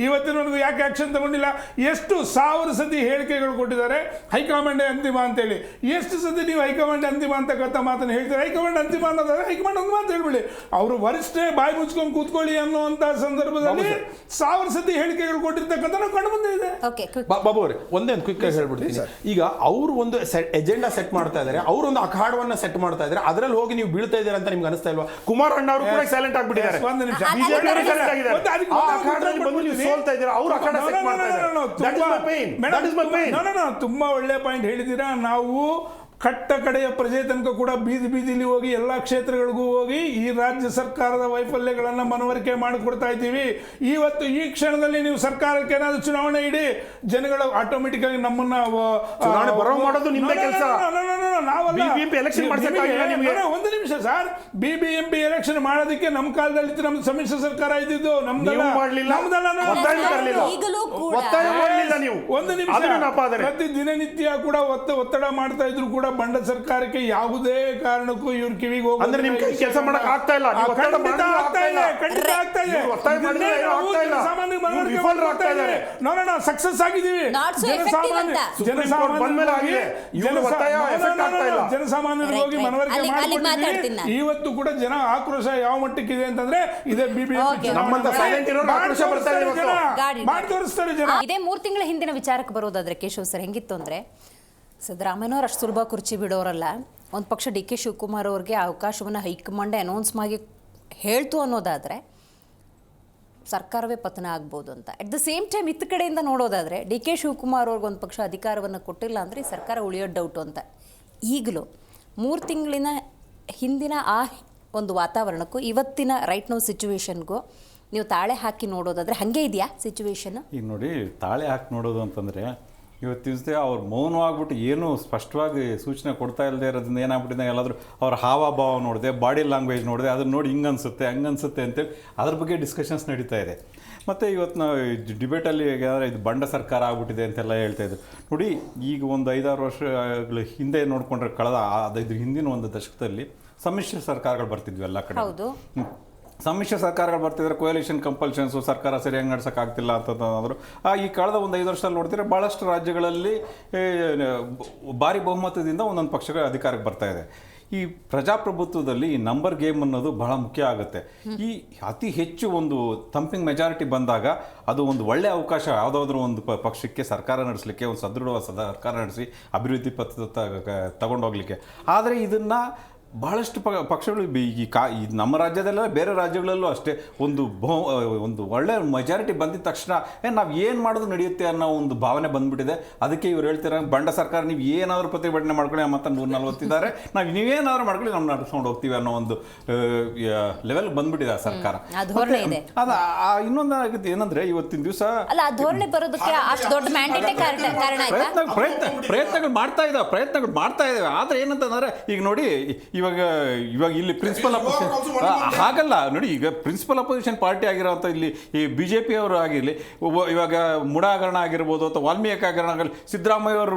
ಇವತ್ತಿನವರೆಗೂ ಯಾಕೆ ಆಕ್ಷನ್ ತಗೊಂಡಿಲ್ಲ? ಎಷ್ಟು 1000 ಸತಿ ಹೇಳಿಕೆಗಳು ಕೊಟ್ಟಿದ್ದಾರೆ ಹೈಕಮಾಂಡೇ ಅಂತಿಮ ಅಂತೇಳಿ. ಎಷ್ಟು ಸತಿ ನೀವು ಹೈಕಮಾಂಡ್ ಅಂತಿಮ ಅಂತಕ್ಕಂಥ ಮಾತನ್ನು ಹೇಳ್ತಾರೆ? ಹೈಕಮಾಂಡ್ ಅಂತಿಮ ಅನ್ನೋದಾದ್ರೆ ಹೈಕಮಾಂಡ್ ಒಂದು ಮಾತು ಹೇಳ್ಬಿಡಿ, ಅವರು ವರಿಷ್ಠೆ ಬಾಯಿ ಮುಚ್ಕೊಂಡು ಕೂತ್ಕೊಳ್ಳಿ ಅನ್ನುವಂಥ ಸಂದರ್ಭದಲ್ಲಿ 1000 ಸತಿ ಹೇಳಿಕೆಗಳು ಕೊಟ್ಟಿರ್ತಕ್ಕಂಥ ನಾವು ಕಂಡು ಬಂದೇ ಇದೆ. ಬಾಬು ಅವರೇ, ಒಂದೇ ಕ್ವಿಕ್ ಆಗಿ ಹೇಳ್ಬಿಡ್ತೀನಿ. ಈಗ ಅವರು ಒಂದು ಎಜೆಂಡಾ ಸೆಟ್ ಮಾಡ್ತಾ ಇದ್ದಾರೆ, ಅವರೊಂದು ಅಖಾಡವನ್ನ ಸೆಟ್ ಮಾಡ್ತಾ ಇದ್ದಾರೆ. ಅದರಲ್ಲಿ ಹೋಗಿ ನೀವು ಬೀಳ್ತಾ ಇದ್ದೀರಾ ಅಂತ ನಿಮ್ಗೆ ಅನಿಸ್ತಾ ಇಲ್ವಾ? ಕುಮಾರ್ ಅಣ್ಣ ಅವರು ಕೂಡ ಸೈಲೆಂಟ್ ಆಗ್ಬಿಟ್ಟಿದ್ದಾರೆ. ಒಂದು ನಿಮಿಷ, ತುಂಬಾ ಒಳ್ಳೆ ಪಾಯಿಂಟ್ ಹೇಳಿದ್ದೀರಾ. ನಾವು ಕಟ್ಟ ಕಡೆಯ ಪ್ರಜೆ ತನಕ ಕೂಡ ಬೀದಿಲಿ ಹೋಗಿ ಎಲ್ಲ ಕ್ಷೇತ್ರಗಳಿಗೂ ಹೋಗಿ ಈ ರಾಜ್ಯ ಸರ್ಕಾರದ ವೈಫಲ್ಯಗಳನ್ನು ಮನವರಿಕೆ ಮಾಡಿಕೊಡ್ತಾ ಇದ್ದೀವಿ. ಇವತ್ತು ಈ ಕ್ಷಣದಲ್ಲಿ ನೀವು ಸರ್ಕಾರಕ್ಕೆ ಏನಾದ್ರು ಚುನಾವಣೆ ಇಡಿ, ಜನಗಳು ಆಟೋಮೆಟಿಕ್ ಆಗಿ ನಮ್ಮನ್ನ ಒಂದು ನಿಮಿಷ ಸರ್, BBMP ಎಲೆಕ್ಷನ್ ಮಾಡೋದಕ್ಕೆ ನಮ್ಮ ಕಾಲದಲ್ಲಿ ನಮ್ದು ಸಮ್ಮಿಶ್ರ ಸರ್ಕಾರ ಇದ್ದಿದ್ದು. ಒಂದು ನಿಮಿಷ, ಪ್ರತಿ ದಿನನಿತ್ಯ ಕೂಡ ಒತ್ತಡ ಮಾಡ್ತಾ ಇದ್ರು ಕೂಡ ಬಂಡ ಸರ್ಕಾರಕ್ಕೆ ಯಾವುದೇ ಕಾರಣಕ್ಕೂ ಇವ್ರ ಕಿವಿಗೆ ಕೆಲಸ ಮಾಡಕ್ ಆಗ್ತಾ ಇಲ್ಲ. ಸಕ್ಸಸ್ ಆಗಿದ್ದೀವಿ. ಜನಸಾಮಾನ್ಯರಿಗೆ ಹೋಗಿ ಮನವರಿಕೆ ಮಾಡ್ಕೊಂಡಿದ್ದೀವಿ. ಇವತ್ತು ಕೂಡ ಜನ ಆಕ್ರೋಶ ಯಾವ ಮಟ್ಟಕ್ಕಿದೆ ಅಂತಂದ್ರೆ ಇದೇ BBMP ಮಾಡಿ ತೋರಿಸ್ತಾರೆ ಜನ. ಇದೇ 3 ತಿಂಗಳ ಹಿಂದಿನ ವಿಚಾರಕ್ಕೆ ಬರೋದಾದ್ರೆ ಕೇಶವ್ ಸರ್, ಹೆಂಗಿತ್ತು ಅಂದ್ರೆ ಸಿದ್ದರಾಮಯ್ಯನವ್ರು ಅಷ್ಟು ಸುಲಭ ಕುರ್ಚಿ ಬಿಡೋರಲ್ಲ. ಒಂದು ಪಕ್ಷ DK ಶಿವಕುಮಾರ್ ಅವ್ರಿಗೆ ಅವಕಾಶವನ್ನು ಹೈಕಮಾಂಡ್ ಅನೌನ್ಸ್ ಮಾಡಿ ಹೇಳ್ತು ಅನ್ನೋದಾದರೆ ಸರ್ಕಾರವೇ ಪತನ ಆಗ್ಬೋದು ಅಂತ. ಅಟ್ ದ ಸೇಮ್ ಟೈಮ್ ಇತ್ತ ಕಡೆಯಿಂದ ನೋಡೋದಾದರೆ DK ಶಿವಕುಮಾರ್ ಅವ್ರಿಗೆ ಒಂದು ಪಕ್ಷ ಅಧಿಕಾರವನ್ನು ಕೊಟ್ಟಿಲ್ಲ ಅಂದರೆ ಸರ್ಕಾರ ಉಳಿಯೋದು ಡೌಟು ಅಂತ. ಈಗಲೂ 3 ತಿಂಗಳಿನ ಹಿಂದಿನ ಆ ಒಂದು ವಾತಾವರಣಕ್ಕೂ ಇವತ್ತಿನ ರೈಟ್ ನೌ ಸಿಚುವೇಶನ್ಗೂ ನೀವು ತಾಳೆ ಹಾಕಿ ನೋಡೋದಾದರೆ ಹಾಗೆ ಇದೆಯಾ ಸಿಚುವೇಶನ್? ಈಗ ನೋಡಿ, ತಾಳೆ ಹಾಕಿ ನೋಡೋದು ಅಂತಂದರೆ ಇವತ್ತು ದಿವಸ ಅವ್ರು ಮೌನವಾಗ್ಬಿಟ್ಟು ಏನೂ ಸ್ಪಷ್ಟವಾಗಿ ಸೂಚನೆ ಕೊಡ್ತಾ ಇಲ್ಲದೆ ಇರೋದ್ರಿಂದ ಏನಾಗ್ಬಿಟ್ಟಿದೆ, ಎಲ್ಲಾದರೂ ಅವ್ರ ಹಾವಭಾವ ನೋಡಿದೆ, ಬಾಡಿ ಲ್ಯಾಂಗ್ವೇಜ್ ನೋಡಿದೆ, ಅದನ್ನ ನೋಡಿ ಹಿಂಗನ್ಸುತ್ತೆ ಹಂಗನ್ಸುತ್ತೆ ಅಂತೇಳಿ ಅದ್ರ ಬಗ್ಗೆ ಡಿಸ್ಕಷನ್ಸ್ ನಡೀತಾ ಇದೆ. ಮತ್ತು ಇವತ್ತು ನಾವು ಡಿಬೇಟಲ್ಲಿ ಹೇಗಾದರೆ ಇದು ಬಂಡ ಸರ್ಕಾರ ಆಗ್ಬಿಟ್ಟಿದೆ ಅಂತೆಲ್ಲ ಹೇಳ್ತಾಯಿದ್ರು. ನೋಡಿ, ಈಗ ಒಂದು 5-6 ವರ್ಷಗಳ ಹಿಂದೆ ನೋಡಿಕೊಂಡ್ರೆ ಕಳೆದ 5 ಹಿಂದಿನ ಒಂದು ದಶಕದಲ್ಲಿ ಸಮ್ಮಿಶ್ರ ಸರ್ಕಾರಗಳು ಬರ್ತಿದ್ವಿ ಎಲ್ಲ ಕಡೆ. ಸಮ್ಮಿಶ್ರ ಸರ್ಕಾರಗಳು ಬರ್ತಿದ್ರೆ ಕೊಯಲೇಷನ್ ಕಂಪಲ್ಷನ್ಸು, ಸರ್ಕಾರ ಸರಿಯಾಗಿ ನಡ್ಸೋಕ್ಕಾಗ್ತಿಲ್ಲ ಅಂತಂದ್ರು. ಈ ಕಳೆದ ಒಂದು 5 ವರ್ಷದಲ್ಲಿ ನೋಡ್ತಿದ್ರೆ ಭಾಳಷ್ಟು ರಾಜ್ಯಗಳಲ್ಲಿ ಭಾರಿ ಬಹುಮತದಿಂದ ಒಂದೊಂದು ಪಕ್ಷಗಳ ಅಧಿಕಾರಕ್ಕೆ ಬರ್ತಾ ಇದೆ. ಈ ಪ್ರಜಾಪ್ರಭುತ್ವದಲ್ಲಿ ಈ ನಂಬರ್ ಗೇಮ್ ಅನ್ನೋದು ಬಹಳ ಮುಖ್ಯ ಆಗುತ್ತೆ. ಈ ಅತಿ ಹೆಚ್ಚು ಒಂದು ಥಂಪಿಂಗ್ ಮೆಜಾರಿಟಿ ಬಂದಾಗ ಅದು ಒಂದು ಒಳ್ಳೆಯ ಅವಕಾಶ ಯಾವುದಾದ್ರೂ ಒಂದು ಪಕ್ಷಕ್ಕೆ ಸರ್ಕಾರ ನಡೆಸಲಿಕ್ಕೆ, ಒಂದು ಸದೃಢವಾದ ಸರ್ಕಾರ ನಡೆಸಿ ಅಭಿವೃದ್ಧಿ ಪಥ ತಗೊಂಡೋಗ್ಲಿಕ್ಕೆ. ಆದರೆ ಇದನ್ನು ಬಹಳಷ್ಟು ಪಕ್ಷಗಳು ಈ ನಮ್ಮ ರಾಜ್ಯದಲ್ಲ ಬೇರೆ ರಾಜ್ಯಗಳಲ್ಲೂ ಅಷ್ಟೇ ಒಂದು ಒಳ್ಳೆ ಮೆಜಾರಿಟಿ ಬಂದಿದ ತಕ್ಷಣ ನಾವು ಏನು ಮಾಡೋದು ನಡೆಯುತ್ತೆ ಅನ್ನೋ ಒಂದು ಭಾವನೆ ಬಂದ್ಬಿಟ್ಟಿದೆ. ಅದಕ್ಕೆ ಇವ್ರು ಹೇಳ್ತಾರೆ ಬಂಡ ಸರ್ಕಾರ ನೀವು ಏನಾದರೂ ಪ್ರತಿಭಟನೆ ಮಾಡ್ಕೊಳ್ಳಿ, ಮತ್ತೆ 140 ನಾವು ನೀವೇನಾದ್ರು ಮಾಡ್ಕೊಳ್ಳಿ ನಾವು ನಡ್ಸ್ಕೊಂಡು ಹೋಗ್ತೀವಿ ಅನ್ನೋ ಒಂದು ಲೆವೆಲ್ ಬಂದ್ಬಿಟ್ಟಿದೆ ಆ ಸರ್ಕಾರ. ಅದ ಇನ್ನೊಂದು ಆಗುತ್ತೆ ಏನಂದ್ರೆ ಇವತ್ತಿನ ದಿವಸ ಪ್ರಯತ್ನಗಳು ಮಾಡ್ತಾ ಇದ್ದಾವೆ. ಆದ್ರೆ ಏನಂತಂದ್ರೆ ಈಗ ನೋಡಿ ಇವಾಗ ಇಲ್ಲಿ ಪ್ರಿನ್ಸಿಪಲ್ ಹಾಗಲ್ಲ ನೋಡಿ, ಈಗ ಪ್ರಿನ್ಸಿಪಲ್ ಅಪೋಸಿಷನ್ ಪಾರ್ಟಿ ಆಗಿರೋಂಥ ಇಲ್ಲಿ ಈ BJP ಅವರು ಆಗಿರಲಿ, ಇವಾಗ ಮುಡ ಹಗರಣ ಆಗಿರ್ಬೋದು ಅಥವಾ ವಾಲ್ಮೀಕಿ ಹಗರಣ ಆಗಲಿ, ಸಿದ್ದರಾಮಯ್ಯ ಅವರು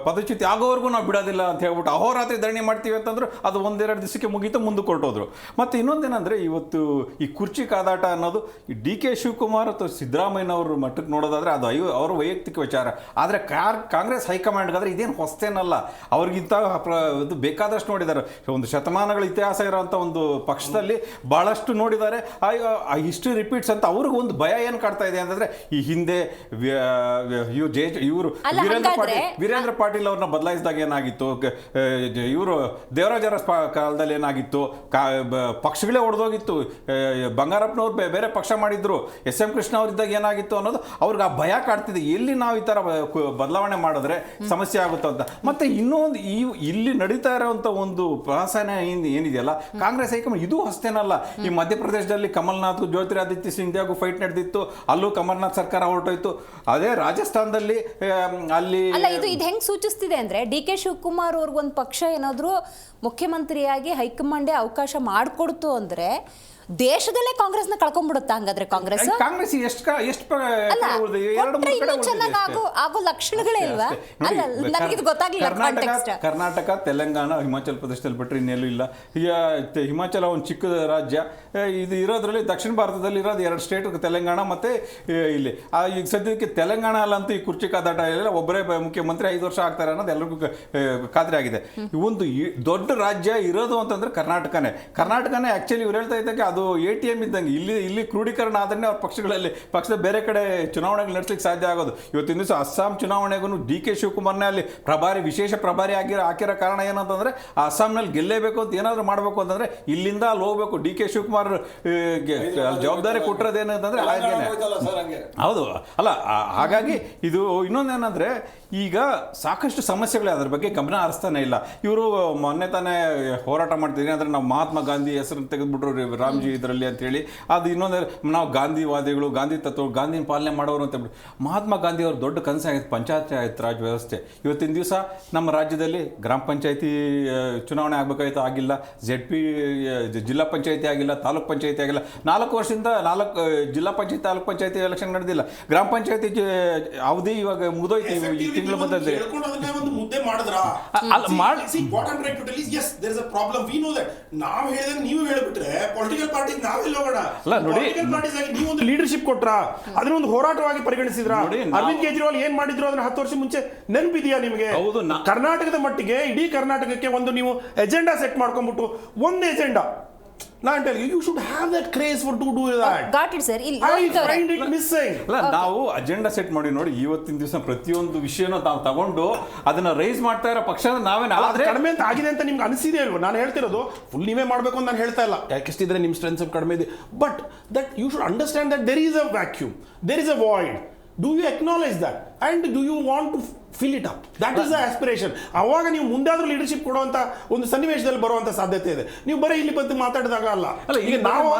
ಪದಚ್ಯುತಿ ಆಗೋವರೆಗೂ ನಾವು ಬಿಡೋದಿಲ್ಲ ಅಂತ ಹೇಳ್ಬಿಟ್ಟು ಅಹೋರಾತ್ರಿ ಧರಣಿ ಮಾಡ್ತೀವಿ ಅಂತಂದ್ರೆ ಅದು 1-2 ದಿವಸಕ್ಕೆ ಮುಗೀತು, ಮುಂದಕ್ಕೆ ಹೊರಟೋದ್ರು. ಮತ್ತು ಇನ್ನೊಂದೇನೆಂದರೆ ಇವತ್ತು ಈ ಕುರ್ಚಿ ಕಾದಾಟ ಅನ್ನೋದು ಈ DK ಶಿವಕುಮಾರ್ ಅಥವಾ ಸಿದ್ದರಾಮಯ್ಯನವ್ರ ಮಟ್ಟಕ್ಕೆ ನೋಡೋದಾದ್ರೆ ಅದು ಅವ್ರ ವೈಯಕ್ತಿಕ ವಿಚಾರ. ಆದರೆ ಕಾಂಗ್ರೆಸ್ ಹೈಕಮಾಂಡ್ಗಾದ್ರೆ ಇದೇನು ಹೊಸತೇನಲ್ಲ, ಅವ್ರಿಗಿಂತ ಇದು ಬೇಕಾದಷ್ಟು ನೋಡಿದ್ದಾರೆ. ಒಂದು ಶತಮಾನಗಳ ಇತಿಹಾಸ ಇರೋಂಥ ಒಂದು ಪಕ್ಷದಲ್ಲಿ ಭಾಳಷ್ಟು ನೋಡಿದ್ದಾರೆ. ಆ ಹಿಸ್ಟ್ರಿ ರಿಪೀಟ್ಸ್ ಅಂತ ಅವ್ರಿಗೆ ಒಂದು ಭಯ ಏನು ಕಾಡ್ತಾ ಇದೆ ಅಂತಂದರೆ ಈ ಹಿಂದೆ ಇವರು ವೀರೇಂದ್ರ ಪಾಟೀಲ್ ಅವ್ರನ್ನ ಬದಲಾಯಿಸಿದಾಗ ಏನಾಗಿತ್ತು, ಇವರು ದೇವರಾಜ ಅರಸ್ ಕಾಲದಲ್ಲಿ ಏನಾಗಿತ್ತು, ಪಕ್ಷಗಳೇ ಹೊಡೆದೋಗಿತ್ತು, ಬಂಗಾರಪ್ಪನವ್ರು ಬೇರೆ ಪಕ್ಷ ಮಾಡಿದ್ರು, SM ಕೃಷ್ಣ ಅವರಿದ್ದಾಗ ಏನಾಗಿತ್ತು ಅನ್ನೋದು ಅವ್ರಿಗೆ ಆ ಭಯ ಕಾಡ್ತಿದೆ. ಎಲ್ಲಿ ನಾವು ಈ ಥರ ಬದಲಾವಣೆ ಮಾಡಿದ್ರೆ ಸಮಸ್ಯೆ ಆಗುತ್ತೆ ಅಂತ. ಮತ್ತು ಇನ್ನೊಂದು ಇಲ್ಲಿ ನಡೀತಾ ಇರೋವಂಥ ಒಂದು ಪ್ರಹಸನ ಏನಿದೆಯಲ್ಲ ಕಾಂಗ್ರೆಸ್ ಹೈಕಮಾಂಡ್, ಇದು ಹೊಸತೇನಲ್ಲ. ಈ ಮಧ್ಯಪ್ರದೇಶದಲ್ಲಿ ಕಮಲ್ನಾಥ್ ಜ್ಯೋತಿರಾದಿತ್ಯ ಸಿಂಧಿಯಾಗೂ ಫೈಟ್ ನಡೆದಿತ್ತು, ಅಲ್ಲೂ ಕಮಲ್ನಾಥ್ ಸರ್ಕಾರ ಹೊರಟೋಯ್ತು. ಅದೇ ರಾಜಸ್ಥಾನದಲ್ಲಿ ಅಲ್ಲಿ ಇದು ಹೆಂಗ್ ಸೂಚಿಸ್ತಿದೆ ಅಂದ್ರೆ DK ಶಿವಕುಮಾರ್ ಅವ್ರಿಗೊಂದು ಪಕ್ಷ ಏನಾದ್ರು ಮುಖ್ಯಮಂತ್ರಿಯಾಗಿ ಹೈಕಮಾಂಡೇ ಅವಕಾಶ ಮಾಡಿಕೊಡ್ತು ಅಂದ್ರೆ ದೇಶದಲ್ಲೇ ಕಾಂಗ್ರೆಸ್ನ ಕಳ್ಕೊಂಡ್ಬಿಡುತ್ತಾ? ಹಂಗಾದ್ರೆ ಕಾಂಗ್ರೆಸ್ ಆಗೋ ಲಕ್ಷಣಗಳೇ ಇಲ್ವಾ? ನನಗಿದು ಗೊತ್ತಾಗ್ಲಿಲ್ಲ. ಕರ್ನಾಟಕ, ತೆಲಂಗಾಣ, ಹಿಮಾಚಲ ಪ್ರದೇಶದಲ್ಲಿ ಬಿಟ್ಟರೆ ಇನ್ನೆಲ್ಲೂ ಇಲ್ಲ. ಹಿಮಾಚಲ ಒಂದು ಚಿಕ್ಕ ರಾಜ್ಯ, ಇದು ಇರೋದ್ರಲ್ಲಿ ದಕ್ಷಿಣ ಭಾರತದಲ್ಲಿ ಇರೋದು 2 ಸ್ಟೇಟ್, ತೆಲಂಗಾಣ ಮತ್ತೆ ಇಲ್ಲಿ. ಈಗ ಸದ್ಯಕ್ಕೆ ತೆಲಂಗಾಣ ಅಲ್ಲಂತೂ ಈ ಕುರ್ಚಿ ಕಾದಾಟ ಇಲ್ಲ, ಒಬ್ಬರೇ ಮುಖ್ಯಮಂತ್ರಿ 5 ವರ್ಷ ಆಗ್ತಾರೆ ಅನ್ನೋದು ಎಲ್ಲರಿಗೂ ಖಾತ್ರಿ ಆಗಿದೆ. ಒಂದು ದೊಡ್ಡ ರಾಜ್ಯ ಇರೋದು ಅಂತಂದ್ರೆ ಕರ್ನಾಟಕನೇ ಆಕ್ಚುಲಿ ಇವ್ರು ಹೇಳ್ತಾ ಇದ್ದಕ್ಕೆ ಅದು ATM ಇದ್ದಂಗೆ. ಇಲ್ಲಿ ಕ್ರೋಢೀಕರಣ ಆದ್ರೆ ಅವ್ರ ಪಕ್ಷದ ಬೇರೆ ಕಡೆ ಚುನಾವಣೆಗಳು ನಡೆಸಲಿಕ್ಕೆ ಸಾಧ್ಯ ಆಗೋದು. ಇವತ್ತಿನ ದಿವಸ ಅಸ್ಸಾಂ ಚುನಾವಣೆಗೂ DK ಶಿವಕುಮಾರ್ನೇ ಅಲ್ಲಿ ವಿಶೇಷ ಪ್ರಭಾರಿ ಹಾಕಿರೋ ಕಾರಣ ಏನಂತಂದ್ರೆ ಅಸ್ಸಾಂನಲ್ಲಿ ಗೆಲ್ಲೇಬೇಕು ಅಂತ ಏನಾದ್ರು ಮಾಡಬೇಕು ಅಂತಂದ್ರೆ ಇಲ್ಲಿಂದ ಅಲ್ಲಿ ಹೋಗ್ಬೇಕು. DK ಶಿವಕುಮಾರ್ ಜವಾಬ್ದಾರಿ ಕೊಟ್ಟಿರೋದೇನಂತಂದ್ರೆ ಹೌದು ಅಲ್ಲ. ಹಾಗಾಗಿ ಇದು ಇನ್ನೊಂದೇನಂದ್ರೆ ಈಗ ಸಾಕಷ್ಟು ಸಮಸ್ಯೆಗಳೇ, ಅದ್ರ ಬಗ್ಗೆ ಗಮನ ಹರಿಸ್ತಾನೆ ಇಲ್ಲ ಇವರು. ಮೊನ್ನೆ ತಾನೇ ಹೋರಾಟ ಮಾಡ್ತಿದ್ದೀನಿ ಅಂದರೆ ನಾವು ಮಹಾತ್ಮ ಗಾಂಧಿ ಹೆಸರನ್ನು ತೆಗೆದುಬಿಟ್ರು ರಾಮ್ಜಿ ಇದರಲ್ಲಿ ಅಂತೇಳಿ. ಅದು ಇನ್ನೊಂದು ನಾವು ಗಾಂಧಿವಾದಿಗಳು, ಗಾಂಧಿ ತತ್ವ, ಗಾಂಧಿನ ಪಾಲನೆ ಮಾಡೋರು ಅಂತ ಹೇಳ್ಬಿಟ್ಟು. ಮಹಾತ್ಮ ಗಾಂಧಿ ಅವ್ರ ದೊಡ್ಡ ಕನಸಾಗಿತ್ತು ಪಂಚಾಯತ್ ರಾಜ್ ವ್ಯವಸ್ಥೆ. ಇವತ್ತಿನ ದಿವಸ ನಮ್ಮ ರಾಜ್ಯದಲ್ಲಿ ಗ್ರಾಮ ಪಂಚಾಯತಿ ಚುನಾವಣೆ ಆಗಬೇಕಾಯ್ತು, ಆಗಿಲ್ಲ. ZP ಜಿಲ್ಲಾ ಪಂಚಾಯತಿ ಆಗಿಲ್ಲ, ತಾಲೂಕ್ ಪಂಚಾಯತಿ ಆಗಿಲ್ಲ. 4 ವರ್ಷದಿಂದ 4 ಜಿಲ್ಲಾ ಪಂಚಾಯತಿ, ತಾಲೂಕ್ ಪಂಚಾಯತಿ ಎಲೆಕ್ಷನ್ ನಡೆದಿಲ್ಲ. ಗ್ರಾಮ ಪಂಚಾಯತಿ ಅವಧಿ ಇವಾಗ ಮುಗಿದೋಯ್ತು, ಈ ತಿಂಗಳು ಬಂದದ್ದು. ಮುದ್ದೆ ಮಾಡಿದ್ರ ನಾವು ಹೇಳಿದಾಗ ನೀವು ಹೇಳ್ಬಿಟ್ರೆ ಪೊಲಿಟಿಕಲ್ ಪಾರ್ಟಿ ನಾವೆಲ್ಲ ಹೋಗೋಣ. ಲೀಡರ್ಶಿಪ್ ಕೊಟ್ರ ಅದನ್ನ ಒಂದು ಹೋರಾಟವಾಗಿ ಪರಿಗಣಿಸಿದ್ರ? ಅರವಿಂದ್ ಕೇಜ್ರಿವಾಲ್ ಏನ್ ಮಾಡಿದ್ರು ಅದನ್ನ 10 ವರ್ಷ ಮುಂಚೆ ನೆನಪಿದೆಯಾ ನಿಮಗೆ? ಕರ್ನಾಟಕದ ಮಟ್ಟಿಗೆ ಇಡೀ ಕರ್ನಾಟಕಕ್ಕೆ ಒಂದು ನೀವು ಎಜೆಂಡಾ ಸೆಟ್ ಮಾಡ್ಕೊಂಡ್ಬಿಟ್ಟು ಒಂದು ಎಜೆಂಡಾ ನಾನು tell you should have that craze for to do that. Got it sir. I find it missing. ನಾವು ಅಜೆಂಡಾ ಸೆಟ್ ಮಾಡಿ ನೋಡಿ, ಇವತ್ತಿನ ದಿವಸ ಪ್ರತಿಯೊಂದು ವಿಷಯನೂ ನಾವು ತಗೊಂಡು ಅದನ್ನ ರೈಸ್ ಮಾಡ್ತಾ ಇರೋ ಪಕ್ಷ ನಾವೇನು ಆದ್ರೆ ಕಡಿಮೆ ಅಂತ ಆಗಿದೆ ಅಂತ ನಿಮ್ಗೆ ಅನಿಸಿದೆ ಅಲ್ವಾ? ನಾನು ಹೇಳ್ತಿರೋದು ಫುಲ್ ನೀವೇ ಮಾಡಬೇಕು ಅಂತ ನಾನು ಹೇಳ್ತಾ ಇಲ್ಲ. ಯಾಕೆಷ್ಟಿದ್ರೆ ನಿಮ್ಮ ಸ್ಟ್ರೆಂತ್ ಕಡಿಮೆ ಇದೆ, but that you should understand that there is a vacuum, there is a void. Do you acknowledge that and do you want to fill it up? That is the aspiration. ಅವಾಗ ನೀವು ಮುಂದಾದ್ರೂ leadership ಕೊಡುವಂತ ಒಂದು ಸನ್ನಿವೇಶದಲ್ಲಿ ಬರುವಂತ ಸಾಧ್ಯತೆ ಇದೆ. ನೀವು ಬರೀ ಇಲ್ಲಿ ಬಂದು ಮಾತಾಡಿದಾಗ ಅಲ್ಲ. ಈಗ ನಾವು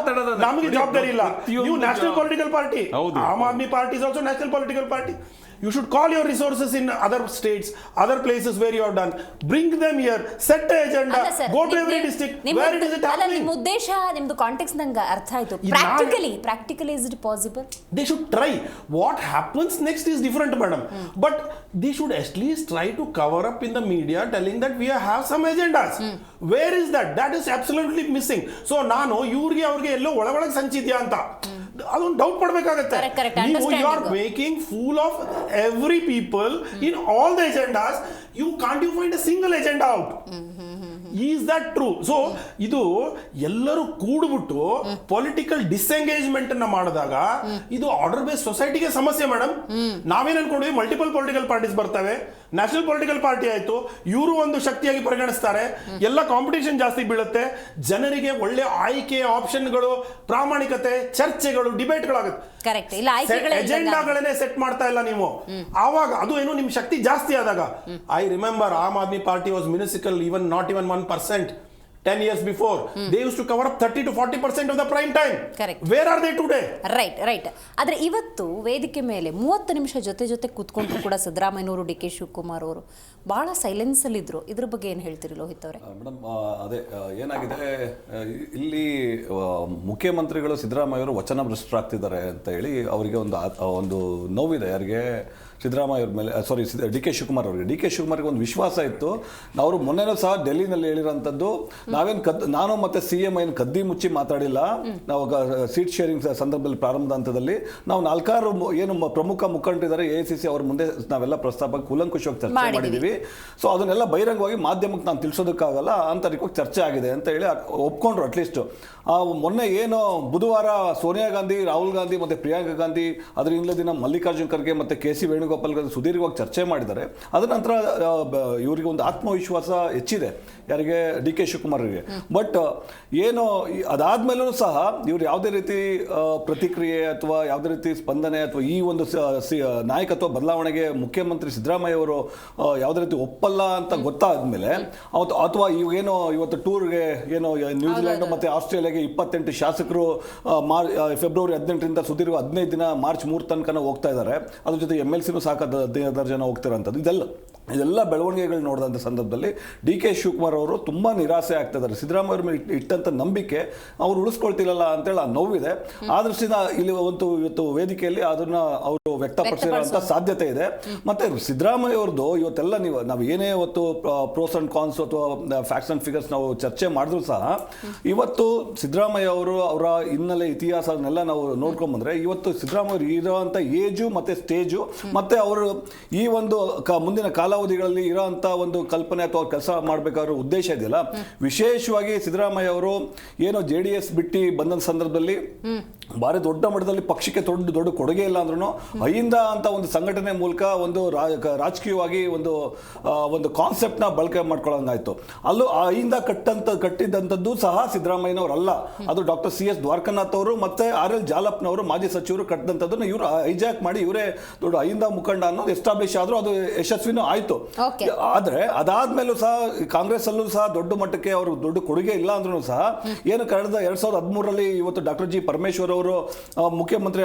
ನಮಗೆ ಜವಾಬ್ದಾರಿ ಇಲ್ಲ. ನೀವು national political party, am Aadmi party is also national political party. You should call your resources in other states, other places where you have done. Bring them here, set the agenda, go to every district. Where it is it happening? ನಿಮ್ಮ ಉದ್ದೇಶ, ನಿಮ್ಮದು context ನಂಗೆ ಅರ್ಥ ಆಯ್ತು. Practically is it possible? They should try. What happens next is different, madam. But they should at least try to cover up in the media telling that we have some agendas. Where is that? That is absolutely missing. So ನಾನು ಇವ್ರಿಗೆ ಅವ್ರಿಗೆ ಎಲ್ಲೋ ಒಳಗೊಳಗೆ ಸಂಚಿದ್ಯಾ ಅಂತ ಅದೊಂದು doubt ಪಡಬೇಕಾಗುತ್ತೆ. ನೀವು you are making fool of every people in all the agendas. You can't you find a single agenda out. Is that true? So ಇದು ಎಲ್ಲರೂ ಕೂಡ್ಬಿಟ್ಟು ಪೊಲಿಟಿಕಲ್ ಡಿಸ್ಎಂಗೇಜ್ಮೆಂಟ್ ಅನ್ನ ಮಾಡಿದಾಗ ಇದು ಆರ್ಡರ್ ಬೇಸ್ಡ್ ಸೊಸೈಟಿಗೆ ಸಮಸ್ಯೆ ಮೇಡಮ್. ನಾವೇನ್ ಅನ್ಕೊಂಡ್ವಿ ಮಲ್ಟಿಪಲ್ ಪೊಲಿಟಿಕಲ್ ಪಾರ್ಟೀಸ್ ಬರ್ತವೆ, ನ್ಯಾಷನಲ್ ಪೊಲಿಟಿಕಲ್ ಪಾರ್ಟಿ ಆಯ್ತು, ಇವರು ಒಂದು ಶಕ್ತಿಯಾಗಿ ಪರಿಗಣಿಸ್ತಾರೆ. ಎಲ್ಲ ಕಾಂಪಿಟೇಷನ್ ಜಾಸ್ತಿ ಬೀಳುತ್ತೆ, ಜನರಿಗೆ ಒಳ್ಳೆ ಆಯ್ಕೆ ಆಪ್ಷನ್ಗಳು, ಪ್ರಾಮಾಣಿಕತೆ, ಚರ್ಚೆಗಳು, ಡಿಬೇಟ್ಗಳಾಗುತ್ತೆ. ಕರೆಕ್ಟ್. ಇಲ್ಲ ಆಯ್ಕೆಗಳೇ ಎಜೆಂಡಾಗಳನ್ನೇ ಸೆಟ್ ಮಾಡ್ತಾ ಇಲ್ಲ ನೀವು. ಆವಾಗ ಅದು ಏನು ನಿಮ್ ಶಕ್ತಿ ಜಾಸ್ತಿ ಆದಾಗ, I remember Aam Aadmi party was minuscule, not even 1%. 10 years before, they used to cover up 30 to 40% of the prime time. Correct. Where are they today? Right. ಆದರೆ ಇವತ್ತು ವೇದಿಕೆ ಮೇಲೆ 30 ನಿಮಿಷ ಜೊತೆ ಕೂತ್ಕೊಂಡ್ರು ಕೂಡ ಸಿದ್ದರಾಮಯ್ಯನವರು, ಡಿ ಕೆ ಶಿವಕುಮಾರ್ ಅವರು ಬಹಳ ಸೈಲೆನ್ಸ್ ಅಲ್ಲಿ ಇದ್ರು. ಇದ್ರ ಬಗ್ಗೆ ಏನು ಹೇಳ್ತೀರಿ ಲೋಹಿತ್ ಅವರೇ? ಮೇಡಮ್, ಅದೇ ಏನಾಗಿದೆ, ಇಲ್ಲಿ ಮುಖ್ಯಮಂತ್ರಿಗಳು ಸಿದ್ದರಾಮಯ್ಯವರು ವಚನ ಭ್ರಷ್ಟರಾಗ್ತಿದ್ದಾರೆ ಅಂತ ಹೇಳಿ ಅವರಿಗೆ ಒಂದು ನೋವಿದೆ. ಯಾರಿಗೆ? ಸಿದ್ದರಾಮಯ್ಯ ಅವ್ರ ಮೇಲೆ, ಸಾರಿ, ಡಿ ಕೆ ಶಿವಕುಮಾರ್ ಅವರಿಗೆ. ಡಿ ಕೆ ಶಿವಕುಮಾರ್ಗೆ ಒಂದು ವಿಶ್ವಾಸ ಇತ್ತು. ಅವರು ಮೊನ್ನೆನೂ ಸಹ ಡೆಲ್ಲಿನಲ್ಲಿ ಹೇಳಿರೋಂಥದ್ದು, ನಾನು ಮತ್ತೆ CM ಏನು ಕದ್ದಿ ಮುಚ್ಚಿ ಮಾತಾಡಿಲ್ಲ. ನಾವು ಸೀಟ್ ಶೇರಿಂಗ್ ಸಂದರ್ಭದಲ್ಲಿ ಪ್ರಾರಂಭದ ಹಂತದಲ್ಲಿ ನಾವು 4 ಏನು ಪ್ರಮುಖ ಮುಖಂಡರಿದ್ದಾರೆ AICC ಅವ್ರ ಮುಂದೆ ನಾವೆಲ್ಲ ಪ್ರಸ್ತಾಪ ಕೂಲಂಕುಷವಾಗಿ ಚರ್ಚೆ ಮಾಡಿದ್ದೀವಿ. ಸೊ ಅದನ್ನೆಲ್ಲ ಬಹಿರಂಗವಾಗಿ ಮಾಧ್ಯಮಕ್ಕೆ ನಾನು ತಿಳಿಸೋದಕ್ಕಾಗಲ್ಲ, ಆಂತರಿಕವಾಗಿ ಚರ್ಚೆ ಆಗಿದೆ ಅಂತ ಹೇಳಿ ಒಪ್ಕೊಂಡ್ರು. ಅಟ್ಲೀಸ್ಟ್ ಮೊನ್ನೆ ಏನು ಬುಧವಾರ ಸೋನಿಯಾ ಗಾಂಧಿ, ರಾಹುಲ್ ಗಾಂಧಿ ಮತ್ತು ಪ್ರಿಯಾಂಕಾ ಗಾಂಧಿ, ಅದರ ಹಿಂದಿನ ದಿನ ಮಲ್ಲಿಕಾರ್ಜುನ್ ಖರ್ಗೆ ಮತ್ತು KC ವೇಣುಗೋಪಾಲ್ ಸುದೀರ್ಘವಾಗಿ ಚರ್ಚೆ ಮಾಡಿದ್ದಾರೆ. ಅದರ ನಂತರ ಇವರಿಗೆ ಒಂದು ಆತ್ಮವಿಶ್ವಾಸ ಹೆಚ್ಚಿದೆ. ಯಾರಿಗೆ? D K ಶಿವಕುಮಾರ್ಗೆ. ಬಟ್ ಏನು ಅದಾದ್ಮೇಲೂ ಸಹ ಇವ್ರು ಯಾವುದೇ ರೀತಿ ಪ್ರತಿಕ್ರಿಯೆ ಅಥವಾ ಯಾವುದೇ ರೀತಿ ಸ್ಪಂದನೆ ಅಥವಾ ಈ ಒಂದು ನಾಯಕತ್ವ ಬದಲಾವಣೆಗೆ ಮುಖ್ಯಮಂತ್ರಿ ಸಿದ್ದರಾಮಯ್ಯ ಅವರು ಯಾವುದೇ ರೀತಿ ಒಪ್ಪಲ್ಲ ಅಂತ ಗೊತ್ತಾದ್ಮೇಲೆ, ಅಥವಾ ಇವೇನೋ ಇವತ್ತು ಟೂರ್ಗೆ ಏನೋ ನ್ಯೂಜಿಲೆಂಡ್ ಮತ್ತು ಆಸ್ಟ್ರೇಲಿಯಾಗೆ 28 ಶಾಸಕರು ಫೆಬ್ರವರಿ 18ರಿಂದ ಸುದೀರ್ಘ 15 ದಿನ ಮಾರ್ಚ್ 3 ತನಕ ಹೋಗ್ತಾ ಇದ್ದಾರೆ. ಅದ್ರ ಜೊತೆ MLCನೂ ಸಾಕು 15 ಜನ ಹೋಗ್ತಿರೋಂಥದ್ದು. ಇದೆಲ್ಲ ಬೆಳವಣಿಗೆಗಳು ನೋಡಿದಂಥ ಸಂದರ್ಭದಲ್ಲಿ ಡಿ ಕೆ ಶಿವಕುಮಾರ್ ಅವರು ತುಂಬ ನಿರಾಸೆ ಆಗ್ತಾ ಇದ್ದಾರೆ. ಸಿದ್ದರಾಮಯ್ಯ ಅವ್ರ ಮೇಲೆ ಇಟ್ಟಂಥ ನಂಬಿಕೆ ಅವ್ರು ಉಳಿಸ್ಕೊಳ್ತಿಲ್ಲ ಅಂತೇಳಿ ಆ ನೋವಿದೆ. ಆ ದೃಷ್ಟಿಯಿಂದ ಇಲ್ಲಿ ಇವತ್ತು ವೇದಿಕೆಯಲ್ಲಿ ಅದನ್ನ ಅವರು ವ್ಯಕ್ತಪಡಿಸಿರುವಂಥ ಸಾಧ್ಯತೆ ಇದೆ. ಮತ್ತೆ ಸಿದ್ದರಾಮಯ್ಯ ಅವ್ರದ್ದು ಇವತ್ತೆಲ್ಲ ನಾವು ಏನೇ ಇವತ್ತು ಪ್ರೋಸ್ ಅಂಡ್ ಕಾನ್ಸ್ ಅಥವಾ ಫ್ಯಾಕ್ಟ್ಸ್ ಅಂಡ್ ಫಿಗರ್ಸ್ ನಾವು ಚರ್ಚೆ ಮಾಡಿದ್ರು ಸಹ, ಇವತ್ತು ಸಿದ್ದರಾಮಯ್ಯ ಅವರು ಅವರ ಹಿನ್ನೆಲೆ ಇತಿಹಾಸನೆಲ್ಲ ನಾವು ನೋಡ್ಕೊಂಡ್ಬಂದ್ರೆ, ಇವತ್ತು ಸಿದ್ದರಾಮಯ್ಯ ಅವರು ಇರೋಂಥ ಏಜು ಮತ್ತು ಸ್ಟೇಜು ಮತ್ತು ಅವರು ಈ ಒಂದು ಮುಂದಿನ ಕಾಲಾವಧಿಗಳಲ್ಲಿ ಇರೋಂಥ ಒಂದು ಕಲ್ಪನೆ ಅಥವಾ ಕೆಲಸ ಮಾಡಬೇಕಾದ್ರೂ ಉದ್ದೇಶ ಇದೆಯಲ್ಲ, ವಿಶೇಷವಾಗಿ ಸಿದ್ದರಾಮಯ್ಯ ಅವರು ಏನೋ JDS ಬಿಟ್ಟು ಬಂದ ಸಂದರ್ಭದಲ್ಲಿ ಭಾರಿ ದೊಡ್ಡ ಮಟ್ಟದಲ್ಲಿ ಪಕ್ಷಕ್ಕೆ ದೊಡ್ಡ ಕೊಡುಗೆ ಇಲ್ಲ ಅಂದ್ರೂ ಅಹಿಂದ ಅಂತ ಒಂದು ಸಂಘಟನೆ ಮೂಲಕ ಒಂದು ರಾಜಕೀಯವಾಗಿ ಒಂದು ಕಾನ್ಸೆಪ್ಟ್ನ ಬಳಕೆ ಮಾಡ್ಕೊಳ್ಳೋಂಗಾಯ್ತು. ಅಲ್ಲೂ ಆ ಅಹಿಂದ ಕಟ್ಟಿದ್ದಂಥದ್ದು ಸಹ ಸಿದ್ದರಾಮಯ್ಯನವರಲ್ಲ, ಅದು ಡಾಕ್ಟರ್ CS ದ್ವಾರಕನಾಥ್ ಅವರು ಮತ್ತೆ RL ಜಾಲಪ್ನವರು ಮಾಜಿ ಸಚಿವರು ಕಟ್ಟಿದಂಥದ್ದನ್ನು ಇವರು ಹೈಜಾಕ್ ಮಾಡಿ ಇವರೇ ದೊಡ್ಡ ಅಹಿಂದ ಮುಖಂಡ ಅನ್ನೋದು ಎಸ್ಟಾಬ್ಲಿಷ್ ಆದರೂ ಅದು ಯಶಸ್ವಿನೂ ಆಯಿತು. ಆದರೆ ಅದಾದ್ಮೇಲೂ ಸಹ ಕಾಂಗ್ರೆಸ್ ಅಲ್ಲೂ ಸಹ ದೊಡ್ಡ ಮಟ್ಟಕ್ಕೆ ಅವರು ದೊಡ್ಡ ಕೊಡುಗೆ ಇಲ್ಲ ಅಂದ್ರೂ ಸಹ ಏನು ಕಳೆದ 2013ರಲ್ಲಿ ಇವತ್ತು ಡಾಕ್ಟರ್ G ಪರಮೇಶ್ವರ್ ಅವರು ಮುಖ್ಯಮಂತ್ರಿ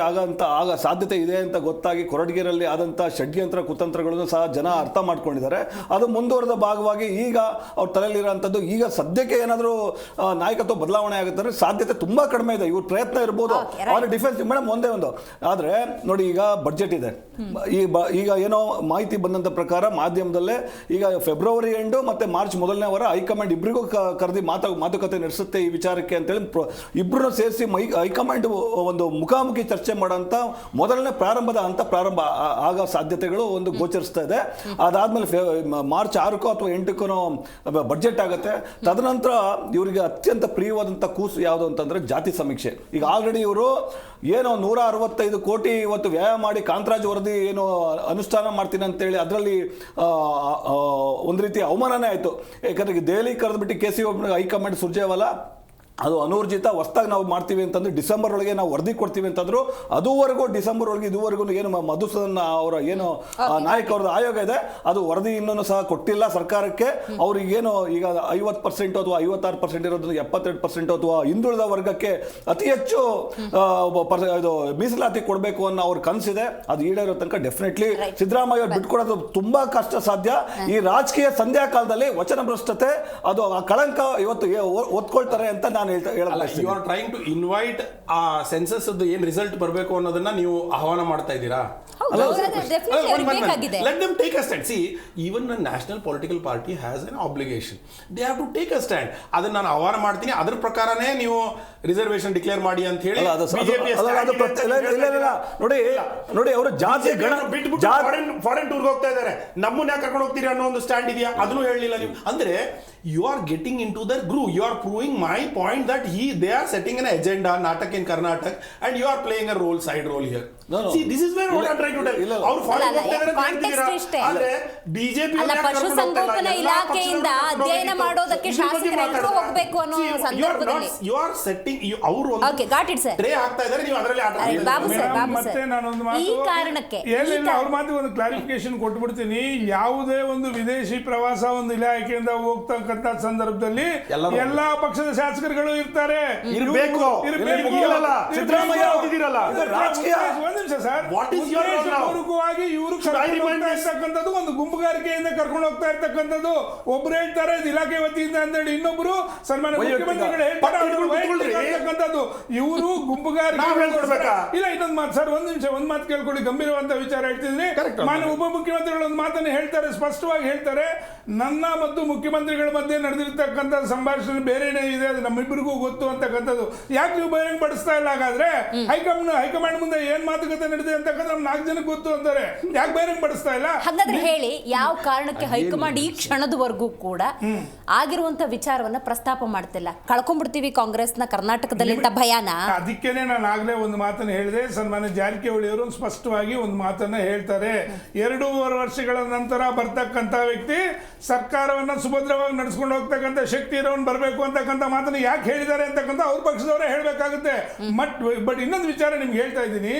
ಆಗ ಸಾಧ್ಯತೆ ಇದೆ ಅಂತ ಗೊತ್ತಾಗಿ ಕೊರಟಗೆರೆಯಲ್ಲಿ ಆದಂಥ ಷಡ್ಯಂತ್ರ ಕುತಂತ್ರಗಳನ್ನು ಸಹ ಜನ ಅರ್ಥ ಮಾಡ್ಕೊಂಡಿದ್ದಾರೆ. ಅದು ಮುಂದುವರೆದ ಭಾಗವಾಗಿ ಈಗ ಅವ್ರ ತಲೆಯಲ್ಲಿರೋಂಥದ್ದು, ಈಗ ಸದ್ಯಕ್ಕೆ ಏನಾದರೂ ನಾಯಕತ್ವ ಬದಲಾವಣೆ ಆಗುತ್ತೆ ಸಾಧ್ಯತೆ ತುಂಬಾ ಕಡಿಮೆ ಇದೆ. ಇವ್ರ ಪ್ರಯತ್ನ ಇರ್ಬೋದು, ಅವ್ರ ಡಿಫೆನ್ಸ್ ಮೇಡಮ್ ಒಂದೇ ಒಂದು. ಆದರೆ ನೋಡಿ, ಈಗ ಬಡ್ಜೆಟ್ ಇದೆ, ಈಗ ಏನೋ ಮಾಹಿತಿ ಬಂದಂಥ ಪ್ರಕಾರ ಮಾಧ್ಯಮದಲ್ಲೇ ಈಗ ಫೆಬ್ರವರಿ ಎಂಡು ಮತ್ತೆ ಮಾರ್ಚ್ ಮೊದಲನೇ ವಾರ ಹೈಕಮಾಂಡ್ ಇಬ್ಬರಿಗೂ ಕರೆದಿ ಮಾತುಕತೆ ನಡೆಸುತ್ತೆ ಈ ವಿಚಾರಕ್ಕೆ ಅಂತೇಳಿ ಇಬ್ಬರನ್ನು ಸೇರಿಸಿ ಹೈಕಮಾಂಡ್ ಒಂದು ಮುಖಾಮುಖಿ ಚರ್ಚೆ ಮಾಡೋಂಥ ಮೊದಲನೇ ಪ್ರಾರಂಭ ಆಗೋ ಸಾಧ್ಯತೆಗಳು ಒಂದು ಗೋಚರಿಸ್ತಾ ಇದೆ. ಅದಾದ್ಮೇಲೆ ಮಾರ್ಚ್ 6 ಅಥವಾ 8 ಬಡ್ಜೆಟ್ ಆಗುತ್ತೆ. ತದನಂತರ ಇವರಿಗೆ ಅತ್ಯಂತ ಪ್ರಿಯವಾದಂಥ ಕೂಸು ಯಾವುದು ಅಂತಂದ್ರೆ ಜಾತಿ ಸಮೀಕ್ಷೆ. ಈಗ ಆಲ್ರೆಡಿ ಇವರು ಏನೋ 165 ಕೋಟಿ ಇವತ್ತು ವ್ಯಯ ಮಾಡಿ ಕಾಂತರಾಜ್ ವರದಿ ಏನು ಅನುಷ್ಠಾನ ಮಾಡ್ತೀನಿ ಅಂತೇಳಿ ಅದರಲ್ಲಿ ಒಂದು ರೀತಿ ಅವಮಾನನೇ ಆಯಿತು. ಯಾಕಂದ್ರೆ ದೆಹಲಿ ಕರೆದ್ಬಿಟ್ಟು KC ಹೈಕಮಾಂಡ್ ಸುರ್ಜೇವಾಲಾ ಅದು ಅನೂರ್ಜಿತ ಹೊಸದಾಗಿ ನಾವು ಮಾಡ್ತೀವಿ ಅಂತಂದ್ರೆ ಡಿಸೆಂಬರ್ ಒಳಗೆ ನಾವು ವರದಿ ಕೊಡ್ತೀವಿ ಅಂತಂದ್ರು. ಅದುವರೆಗೂ ಡಿಸೆಂಬರ್ ಒಳಗೆ ಇದುವರೆಗೂ ಏನು ಮಧುಸೂದನ್ ಅವರ ಏನು ನಾಯಕ ಅವ್ರದ್ದು ಆಯೋಗ ಇದೆ, ಅದು ವರದಿ ಇನ್ನೂ ಸಹ ಕೊಟ್ಟಿಲ್ಲ ಸರ್ಕಾರಕ್ಕೆ. ಅವ್ರಿಗೇನು ಈಗ 50% ಅಥವಾ 56% ಇರೋದು 72% ಅಥವಾ ಹಿಂದುಳಿದ ವರ್ಗಕ್ಕೆ ಅತಿ ಹೆಚ್ಚು ಇದು ಮೀಸಲಾತಿ ಕೊಡಬೇಕು ಅನ್ನೋ ಅವ್ರ ಕನಸಿದೆ. ಅದು ಈಡೇರೋ ತನಕ ಡೆಫಿನೆಟ್ಲಿ ಸಿದ್ದರಾಮಯ್ಯ ಬಿಟ್ಕೊಡೋದು ತುಂಬಾ ಕಷ್ಟ ಸಾಧ್ಯ. ಈ ರಾಜಕೀಯ ಸಂಧ್ಯಾ ಕಾಲದಲ್ಲಿ ವಚನ ಭ್ರಷ್ಟತೆ ಅದು ಆ ಕಳಂಕ ಇವತ್ತು ಒತ್ಕೊಳ್ತಾರೆ ಅಂತ ನಾನು you are trying to invite a senses ಏನ್ ರಿಸಲ್ಟ್ ಬರಬೇಕು ಅನ್ನೋದನ್ನ ನೀವು ಆಹ್ವಾನ ಮಾಡ್ತಾ ಇದ್ದೀರಾ? Let them take a stand. See, even a national political party has an obligation. They have to take a stand. ಅದನ್ನ ನಾನು ಆಹ್ವಾನ ಮಾಡ್ತೀನಿ, ಅದ್ರ ಪ್ರಕಾರನೇ ನೀವು ರಿಸರ್ವೇಶನ್ ಡಿಕ್ಲೇರ್ ಮಾಡಿ ಅಂತ ಹೇಳಿ ನೋಡಿ ಅವರು ಜಾತಿ ಫಾರಿನ್ ಟೂರ್ಗೆ ಹೋಗ್ತಾ ಇದ್ದಾರೆ, ನಮ್ಮನ್ನ ಯಾಕೆ ಕರ್ಕೊಂಡು ಹೋಗ್ತೀರಿ ಅನ್ನೋ ಒಂದು ಸ್ಟ್ಯಾಂಡ್ ಇದೆಯಾ? ಅದನ್ನು ಹೇಳಲಿಲ್ಲ ನೀವು. ಅಂದ್ರೆ you are getting into their groove, you are proving my point mind that they are setting an agenda, Natak in Karnataka, and you are playing a side role here. No. See, this is where what I'm trying to tell. ಅವ್ರು follow ಮಾಡ್ತಿದ್ದಾರೆ ಅಂತ ಹೇಳ್ತಿದ್ದೀರಾ. ಆದ್ರೆ BJP ಅಲ್ಲ, ಪಶುಸಂಗೋಪನಾ ಇಲಾಖೆಯಿಂದ ಅಧ್ಯಯನ ಮಾಡೋದಕ್ಕೆ ಶಾಸಕರೆಲ್ಲರೂ ಹೋಗ್ಬೇಕು ಅನ್ನೋ ಸಂದರ್ಭದಲ್ಲಿ ಯು ಆರ್ ಸೆಟ್ಟಿಂಗ್ ಅವರು okay got it sir tray ಆಗ್ತಾ ಇದ್ದಾರೆ, ನೀವು ಅದರಲ್ಲಿ ಆಟ ಅರೆ, ಬಾಬು ಸರ್, ಬಾಬು ಮತ್ತೆ ಸರ್, ನಾನೊಂದು ಈ ಮಾತು ಕಾರಣಕ್ಕೆ ಏನಿಲ್ಲ, ಅವ್ರ ಮಾತಿಗೆ ಒಂದು ಕ್ಲಾರಿಫಿಕೇಶನ್ ಕೊಟ್ಬಿಡ್ತೀನಿ. ಯಾವುದೇ ಒಂದು ವಿದೇಶಿ ಪ್ರವಾಸ ಒಂದು ಇಲಾಖೆಯಿಂದ ಹೋಗ್ತಕ್ಕಂತ ಸಂದರ್ಭದಲ್ಲಿ ಎಲ್ಲಾ ಪಕ್ಷದ ಶಾಸಕರುಗಳು ಇರ್ತಾರೆ. ಇರ್ಬೇಕು. ಸಿದ್ದರಾಮಯ್ಯ ಹೋಗಿದ್ದೀರಲ್ಲ, ರಾಜಕೀಯ ಒಂದ್ ನಿಮಿಷ sir, What is your role now? ಪೂರ್ವಕವಾಗಿ ಇವರು ಕರ್ಕೊಂಡು ಹೋಗ್ತಾ ಇರ್ತಕ್ಕಂಥದ್ದು ಒಂದು ಗುಂಪುಗಾರಿಕೆಯಿಂದ ಕರ್ಕೊಂಡು ಹೋಗ್ತಾ ಇರ್ತಕ್ಕಂಥದ್ದು. ಒಬ್ರು ಹೇಳ್ತಾರೆ ಇದು ಇಲಾಖೆ ವತಿಯಿಂದ ಅಂತೇಳಿ, ಇನ್ನೊಬ್ರು ಸನ್ಮಾನ್ಯ ಮುಖ್ಯಮಂತ್ರಿಗಳು ಹೇಳ್ತಾರೆ ಇವರು ಗುಂಪುಗಾರಿಕೆ. ಇಲ್ಲ, ಇನ್ನೊಂದು ಮಾತು ಸರ್, ಒಂದ್ ನಿಮಿಷ, ಒಂದ್ ಮಾತು ಕೇಳ್ಕೊಳ್ಳಿ, ಗಂಭೀರವಾದ ವಿಚಾರ ಹೇಳ್ತಿದ್ದೀನಿ. ಮಾನ್ಯ ಉಪಮುಖ್ಯಮಂತ್ರಿಗಳು ಒಂದು ಮಾತನ್ನು ಹೇಳ್ತಾರೆ, ಸ್ಪಷ್ಟವಾಗಿ ಹೇಳ್ತಾರೆ, ನನ್ನ ಮತ್ತು ಮುಖ್ಯಮಂತ್ರಿಗಳ ಮಧ್ಯೆ ನಡೆದಿರ್ತಕ್ಕಂಥ ಸಂಭಾಷಣೆ ಬೇರೆನೇ ಇದೆ, ಅದು ನಮ್ಮಿಬ್ಬರಿಗೂ ಗೊತ್ತು ಅಂತಕ್ಕಂಥದ್ದು. ಯಾಕೆ ನೀವು ಬಹಿರಂಗ ಪಡಿಸ್ತಾ ಇಲ್ಲ? ಹಾಗಾದ್ರೆ ಹೈಕಮಾಂಡ್ ಮುಂದೆ ಏನ್ ಮಾತುಕತೆ ನಡೆದಿದೆ ಅಂತಕ್ಕಂಥ ನಮ್ 4 ಜನಕ್ಕೆ ಗೊತ್ತು ಅಂತಾರೆ, ಯಾಕೆ ಬಹಿರಂಗ ಪಡಿಸ್ತಾ ಇಲ್ಲ? ಹಾಗಾದ್ರೆ ಹೇಳಿ, ಯಾವ ಕಾರಣಕ್ಕೆ ಹೈಕಮಾಂಡ್ ಈ ಕ್ಷಣದವರೆಗೂ ಕೂಡ ಆಗಿರುವಂತ ವಿಚಾರವನ್ನ ಪ್ರಸ್ತಾಪ ಮಾಡ್ತಿಲ್ಲ? ಕಳ್ಕೊಂಡ್ಬಿಡ್ತೀವಿ ಕಾಂಗ್ರೆಸ್ನ ಕರ್ನಾಟಕದಲ್ಲಿ ಭಯಾನ. ಅದಕ್ಕೇನೆ ನಾನು ಆಗ್ಲೇ ಒಂದು ಮಾತನ್ನು ಹೇಳಿದೆ. ಸನ್ಮಾನ್ಯ ಜಾರಕಿಹೊಳಿ ಅವರು ಸ್ಪಷ್ಟವಾಗಿ ಒಂದು ಮಾತನ್ನ ಹೇಳ್ತಾರೆ, 2.5 ವರ್ಷಗಳ ನಂತರ ಬರ್ತಕ್ಕಂಥ ವ್ಯಕ್ತಿ ಸರ್ಕಾರವನ್ನ ಸುಭದ್ರವಾಗಿ ನಡೆಸ್ಕೊಂಡು ಹೋಗ್ತಕ್ಕಂಥ ಶಕ್ತಿ ಇರೋನ್ ಬರಬೇಕು ಅಂತಕ್ಕಂಥ ಮಾತನ್ನ ಯಾಕೆ ಹೇಳಿದ್ದಾರೆ ಅಂತಕ್ಕಂಥ ಅವ್ರ ಪಕ್ಷದವರೇ ಹೇಳ್ಬೇಕಾಗುತ್ತೆ. ಬಟ್ ಇನ್ನೊಂದು ವಿಚಾರ ನಿಮ್ಗೆ ಹೇಳ್ತಾ ಇದ್ದೀನಿ,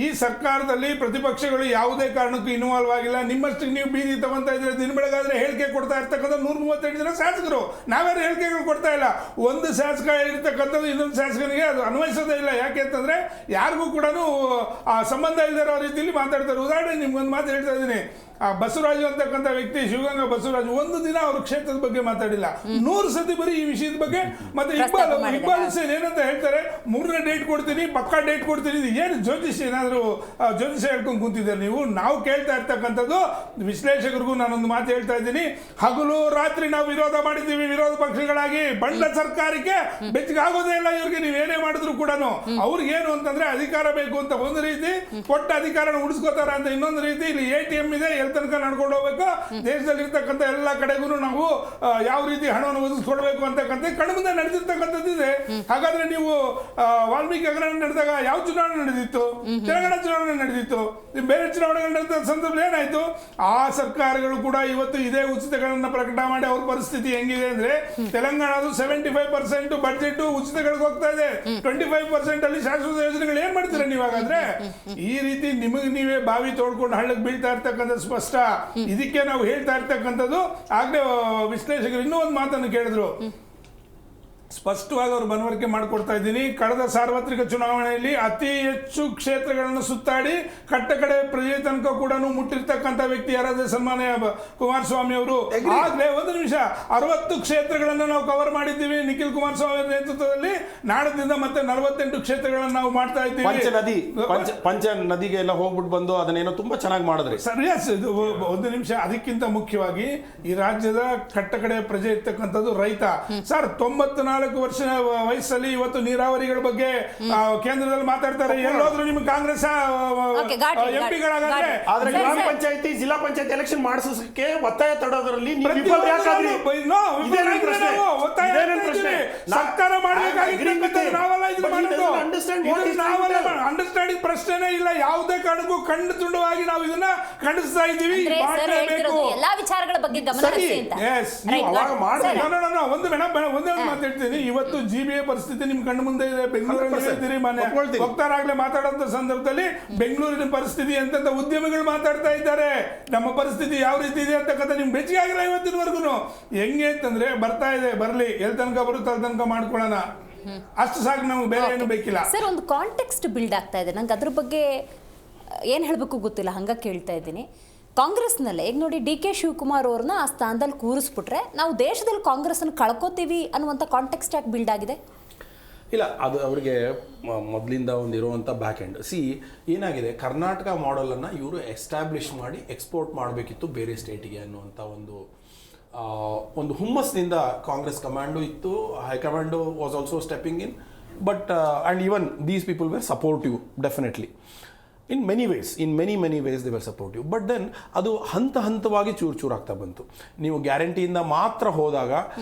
ಈ ಸರ್ಕಾರದಲ್ಲಿ ಪ್ರತಿಪಕ್ಷಗಳು ಯಾವುದೇ ಕಾರಣಕ್ಕೂ ಇನ್ವಾಲ್ವ್ ಆಗಿಲ್ಲ. ನಿಮ್ಮಷ್ಟಕ್ಕೆ ನೀವು ಬೀದಿ ತಗೊಂತಾ ಇದ್ರೆ ದಿನ ಬೆಳಗಾದ್ರೆ ಹೇಳಿಕೆ ಕೊಡ್ತಾ ಇರ್ತಕ್ಕಂಥ 138 ಜನ ಶಾಸಕರು, ನಾವ್ಯಾರು ಹೇಳಿಕೆಗಳು ಕೊಡ್ತಾ ಇಲ್ಲ. ಒಂದು ಶಾಸಕ ಇರ್ತಕ್ಕಂಥದ್ದು ಇನ್ನೊಂದು ಶಾಸಕನಿಗೆ ಅದು ಅನ್ವಯಿಸೋದೇ ಇಲ್ಲ. ಯಾಕೆ ಅಂತಂದ್ರೆ ಯಾರಿಗೂ ಕೂಡ ಆ ಸಂಬಂಧ ಇಲ್ಲದಿರೋ ರೀತಿಯಲ್ಲಿ ಮಾತಾಡ್ತಾರೆ. ಉದಾಹರಣೆ ನಿಮ್ಗೊಂದು ಮಾತು ಹೇಳ್ತಾ ಇದ್ದೀನಿ, ಆ ಬಸವರಾಜು ಅಂತಕ್ಕಂಥ ವ್ಯಕ್ತಿ, ಶಿವಗಂಗಾ ಬಸವರಾಜು, ಒಂದು ದಿನ ಅವ್ರ ಕ್ಷೇತ್ರದ ಬಗ್ಗೆ ಮಾತಾಡಿಲ್ಲ. 100 ಸತಿ ಬರೀ ಈ ವಿಷಯದ ಬಗ್ಗೆ. ಮತ್ತೆ ಇಕ್ಬಾಲ್ ಹುಸೇನ್ ಏನಂತ ಹೇಳ್ತಾರೆ, 3ನೇ ಡೇಟ್ ಕೊಡ್ತೀನಿ, ಪಕ್ಕಾ ಡೇಟ್ ಕೊಡ್ತೀನಿ. ಇದು ಏನು ಜ್ಯೋತಿಷ್ಯ, ಏನಾದ್ರು ಜ್ಯೋತಿಷ್ಯ ಹೇಳ್ಕೊಂಡು ಕೂತಿದ್ದಾರೆ ನೀವು? ನಾವು ಕೇಳ್ತಾ ಇರ್ತಕ್ಕಂಥದ್ದು, ವಿಶ್ಲೇಷಕರಿಗೂ ನಾನೊಂದು ಮಾತು ಹೇಳ್ತಾ ಇದ್ದೀನಿ, ಹಗಲು ರಾತ್ರಿ ನಾವು ವಿರೋಧ ಮಾಡಿದ್ದೀವಿ, ವಿರೋಧ ಪಕ್ಷಗಳಾಗಿ. ಬಂಡ ಸರ್ಕಾರಕ್ಕೆ ಬೆಚ್ಚಗೆ ಆಗೋದೇ ಇಲ್ಲ ಇವ್ರಿಗೆ, ನೀವೇನೇ ಮಾಡಿದ್ರು ಕೂಡ. ಅವ್ರಿಗೇನು ಅಂತಂದ್ರೆ ಅಧಿಕಾರ ಬೇಕು ಅಂತ ಒಂದು ರೀತಿ, ಕೊಟ್ಟ ಅಧಿಕಾರನ ಉಳಿಸ್ಕೋತಾರ ಅಂತ ಇನ್ನೊಂದು ರೀತಿ. ಇಲ್ಲಿ ATM ಇದೆ, ತನಕ ನಡ್ಕೊಂಡು ಹೋಗ್ಬೇಕು, ದೇಶದಲ್ಲಿ ಇರ್ತಕ್ಕಂಥ ಎಲ್ಲ ಕಡೆಗೂ ನಾವು ಯಾವ ರೀತಿ ಹಣವನ್ನು ಒದಗಿಸ್ಕೊಡ್ಬೇಕು ಅಂತಕ್ಕಂಥ ಕಣ್ಮುಂದೆ ನಡೆದಿರ್ತಕ್ಕಂಥದ್ದು ಇದೆ. ಹಾಗಾದ್ರೆ ನೀವು ವಾಲ್ಮೀಕಿ ಹಗರಣ ನಡೆದಾಗ ಯಾವ ಚುನಾವಣೆ ನಡೆದಿತ್ತು? ತೆಲಂಗಾಣ ಚುನಾವಣೆ ನಡೆದಿತ್ತು. ಬೇರೆ ಚುನಾವಣೆಗಳು ನಡೆದ ಸಂದರ್ಭದಲ್ಲಿ ಏನಾಯ್ತು? ಆ ಸರ್ಕಾರಗಳು ಕೂಡ ಇವತ್ತು ಇದೇ ಉಚಿತಗಳನ್ನ ಪ್ರಕಟ ಮಾಡಿ ಅವ್ರ ಪರಿಸ್ಥಿತಿ ಹೆಂಗಿದೆ ಅಂದ್ರೆ, ತೆಲಂಗಾಣದು 75% ಬಡ್ಜೆಟ್ ಉಚಿತಗಳಿಗೆ ಹೋಗ್ತಾ ಇದೆ, 25% ಅಲ್ಲಿ ಶಾಶ್ವತ ಯೋಜನೆಗಳು. ಏನ್ ಮಾಡ್ತೀರಾ ನೀವು? ಹಾಗಾದ್ರೆ ಈ ರೀತಿ ನಿಮಗೆ ನೀವೇ ಬಾವಿ ತೋಡ್ಕೊಂಡು ಹಳ್ಳಕ್ಕೆ ಬೀಳ್ತಾ ಇರ್ತಕ್ಕಂಥ ಸ್ಪಷ್ಟ. ಇದಕ್ಕೆ ನಾವು ಹೇಳ್ತಾ ಇರ್ತಕ್ಕಂಥದ್ದು. ಆಗ್ಲೇ ವಿಶ್ಲೇಷಕರು ಇನ್ನೂ ಒಂದು ಮಾತನ್ನು ಕೇಳಿದ್ರು, ಸ್ಪಷ್ಟವಾಗಿ ಅವರು ಮನವರಿಕೆ ಮಾಡಿಕೊಡ್ತಾ ಇದ್ದೀನಿ. ಕಳೆದ ಸಾರ್ವತ್ರಿಕ ಚುನಾವಣೆಯಲ್ಲಿ ಅತಿ ಹೆಚ್ಚು ಕ್ಷೇತ್ರಗಳನ್ನು ಸುತ್ತಾಡಿ ಕಟ್ಟಕಡೆ ಪ್ರಜೆ ತನಕ ಕೂಡ ಮುಟ್ಟಿರ್ತಕ್ಕಂಥ ವ್ಯಕ್ತಿ ಯಾರಾದ್ರೆ ಸನ್ಮಾನ್ಯ ಕುಮಾರಸ್ವಾಮಿ ಅವರು. ಆಗ್ಲೇ ಒಂದು ನಿಮಿಷ, 60 ಕ್ಷೇತ್ರಗಳನ್ನು ನಾವು ಕವರ್ ಮಾಡಿದ್ದೀವಿ ನಿಖಿಲ್ ಕುಮಾರಸ್ವಾಮಿ ಅವರ ನೇತೃತ್ವದಲ್ಲಿ. ನಾಡದಿಂದ ಮತ್ತೆ 48 ಕ್ಷೇತ್ರಗಳನ್ನು ನಾವು ಮಾಡ್ತಾ ಇದ್ದೀವಿ. ಪಂಚ ನದಿಗೆ ಎಲ್ಲ ಹೋಗ್ಬಿಟ್ಟು ಬಂದು ಅದನ್ನೇನೋ ತುಂಬಾ ಚೆನ್ನಾಗಿ ಮಾಡಿದ್ರಿ ಸರ್. ಒಂದು ನಿಮಿಷ, ಅದಕ್ಕಿಂತ ಮುಖ್ಯವಾಗಿ ಈ ರಾಜ್ಯದ ಕಟ್ಟಕಡೆ ಪ್ರಜೆ ಇರ್ತಕ್ಕಂಥದ್ದು ರೈತ ಸರ್. 94 ವರ್ಷ ವಯಸ್ಸಲ್ಲಿ ಇವತ್ತು ನೀರಾವರಿಗಳ ಬಗ್ಗೆ ಕೇಂದ್ರದಲ್ಲಿ ಮಾತಾಡ್ತಾರೆ. ಎಲ್ಲೋದ್ರು ನಿಮ್ಗೆ ಕಾಂಗ್ರೆಸ್ ಎಂಪಿಗಳಾಗಂದ್ರೆ, ಆದ್ರೆ ಗ್ರಾಮ ಪಂಚಾಯತಿ ಜಿಲ್ಲಾ ಪಂಚಾಯತ್ ಎಲೆಕ್ಷನ್ ಮಾಡಿಸೋಕೆ ಒತ್ತಾಯ ತಡೋದ್ರಲ್ಲಿ ಸರ್ಕಾರ ಅಂಡರ್ಸ್ಟ್ಯಾಂಡಿಂಗ್ ಪ್ರಶ್ನೆನೇ ಇಲ್ಲ. ಯಾವುದೇ ಕಾರಣಕ್ಕೂ ಖಂಡ ತುಂಡವಾಗಿ ನಾವು ಇದನ್ನ ಖಂಡಿಸ್ತಾ ಇದ್ದೀವಿ. ಎಲ್ಲಾ ವಿಚಾರಗಳ ಬಗ್ಗೆ ಒಂದೇ ಮಾತಾಡ್ತೀನಿ. ಇವತ್ತು GBA ಪರಿಸ್ಥಿತಿ ನಿಮ್ ಕಣ್ಣು ಮುಂದೆ ಇದೆ. ಬೆಂಗಳೂರಲ್ಲಿ ವಕ್ತಾರಾಗ್ಲೇ ಮಾತಾಡೋಂಥ ಸಂದರ್ಭದಲ್ಲಿ ಬೆಂಗಳೂರಿನ ಪರಿಸ್ಥಿತಿ ಎಂತ ಉದ್ಯಮಿಗಳು ಮಾತಾಡ್ತಾ ಇದ್ದಾರೆ. ನಮ್ಮ ಪರಿಸ್ಥಿತಿ ಯಾವ ರೀತಿ ಇದೆ ಅಂತಕ್ಕಂಥ ನಿಮ್ಗೆ ಬೆಚ್ಚಿಗೆ ಆಗಿಲ್ಲ ಇವತ್ತಿನವರೆಗೂ. ಹೆಂಗೆ ಅಂತಂದ್ರೆ, ಬರ್ತಾ ಇದೆ, ಬರ್ಲಿ, ಎಲ್ಲಿ ತನಕ ಬರುತ್ತೆ ಅಲ್ಲಿ ತನಕ ಮಾಡ್ಕೊಳ್ಳೋಣ, ಅಷ್ಟು ಸಾಕು, ನಮ್ಗೆ ಬೇರೆ ಏನು ಬೇಕಿಲ್ಲ. ಸರ್, ಒಂದು ಕಾಂಟೆಕ್ಸ್ಟ್ ಬಿಲ್ಡ್ ಆಗ್ತಾ ಇದೆ. ನಂಗೆ ಅದ್ರ ಬಗ್ಗೆ ಏನು ಹೇಳಬೇಕು ಗೊತ್ತಿಲ್ಲ, ಹಂಗ ಕೇಳ್ತಾ ಇದ್ದೀನಿ. ಕಾಂಗ್ರೆಸ್ನಲ್ಲೇ ಈಗ ನೋಡಿ, DK ಶಿವಕುಮಾರ್ ಅವ್ರನ್ನ ಆ ಸ್ಥಾನದಲ್ಲಿ ಕೂರಿಸ್ಬಿಟ್ರೆ ನಾವು ದೇಶದಲ್ಲಿ ಕಾಂಗ್ರೆಸ್ನ ಕಳ್ಕೋತೀವಿ ಅನ್ನುವಂಥ ಕಾಂಟೆಕ್ಸ್ಟ್ ಯಾಕೆ ಬಿಲ್ಡ್ ಆಗಿದೆ? ಇಲ್ಲ, ಅದು ಅವರಿಗೆ ಮೊದಲಿಂದ ಒಂದಿರುವಂಥ ಬ್ಯಾಕ್ ಎಂಡ್. ಏನಾಗಿದೆ, ಕರ್ನಾಟಕ ಮಾಡೆಲನ್ನು ಇವರು ಎಸ್ಟಾಬ್ಲಿಷ್ ಮಾಡಿ ಎಕ್ಸ್ಪೋರ್ಟ್ ಮಾಡಬೇಕಿತ್ತು ಬೇರೆ ಸ್ಟೇಟಿಗೆ ಅನ್ನುವಂಥ ಒಂದು ಹುಮ್ಮಸ್ನಿಂದ ಕಾಂಗ್ರೆಸ್ ಕಮಾಂಡು ಇತ್ತು. High command was also stepping in, but and even these people were supportive definitely. In many ways they were supportive. But then ಅದು ಹಂತವಾಗಿ ಚೂರು ಆಗ್ತಾ ಬಂತು. ನೀವು ಗ್ಯಾರಂಟಿಯಿಂದ ಮಾತ್ರ ಹೋದಾಗ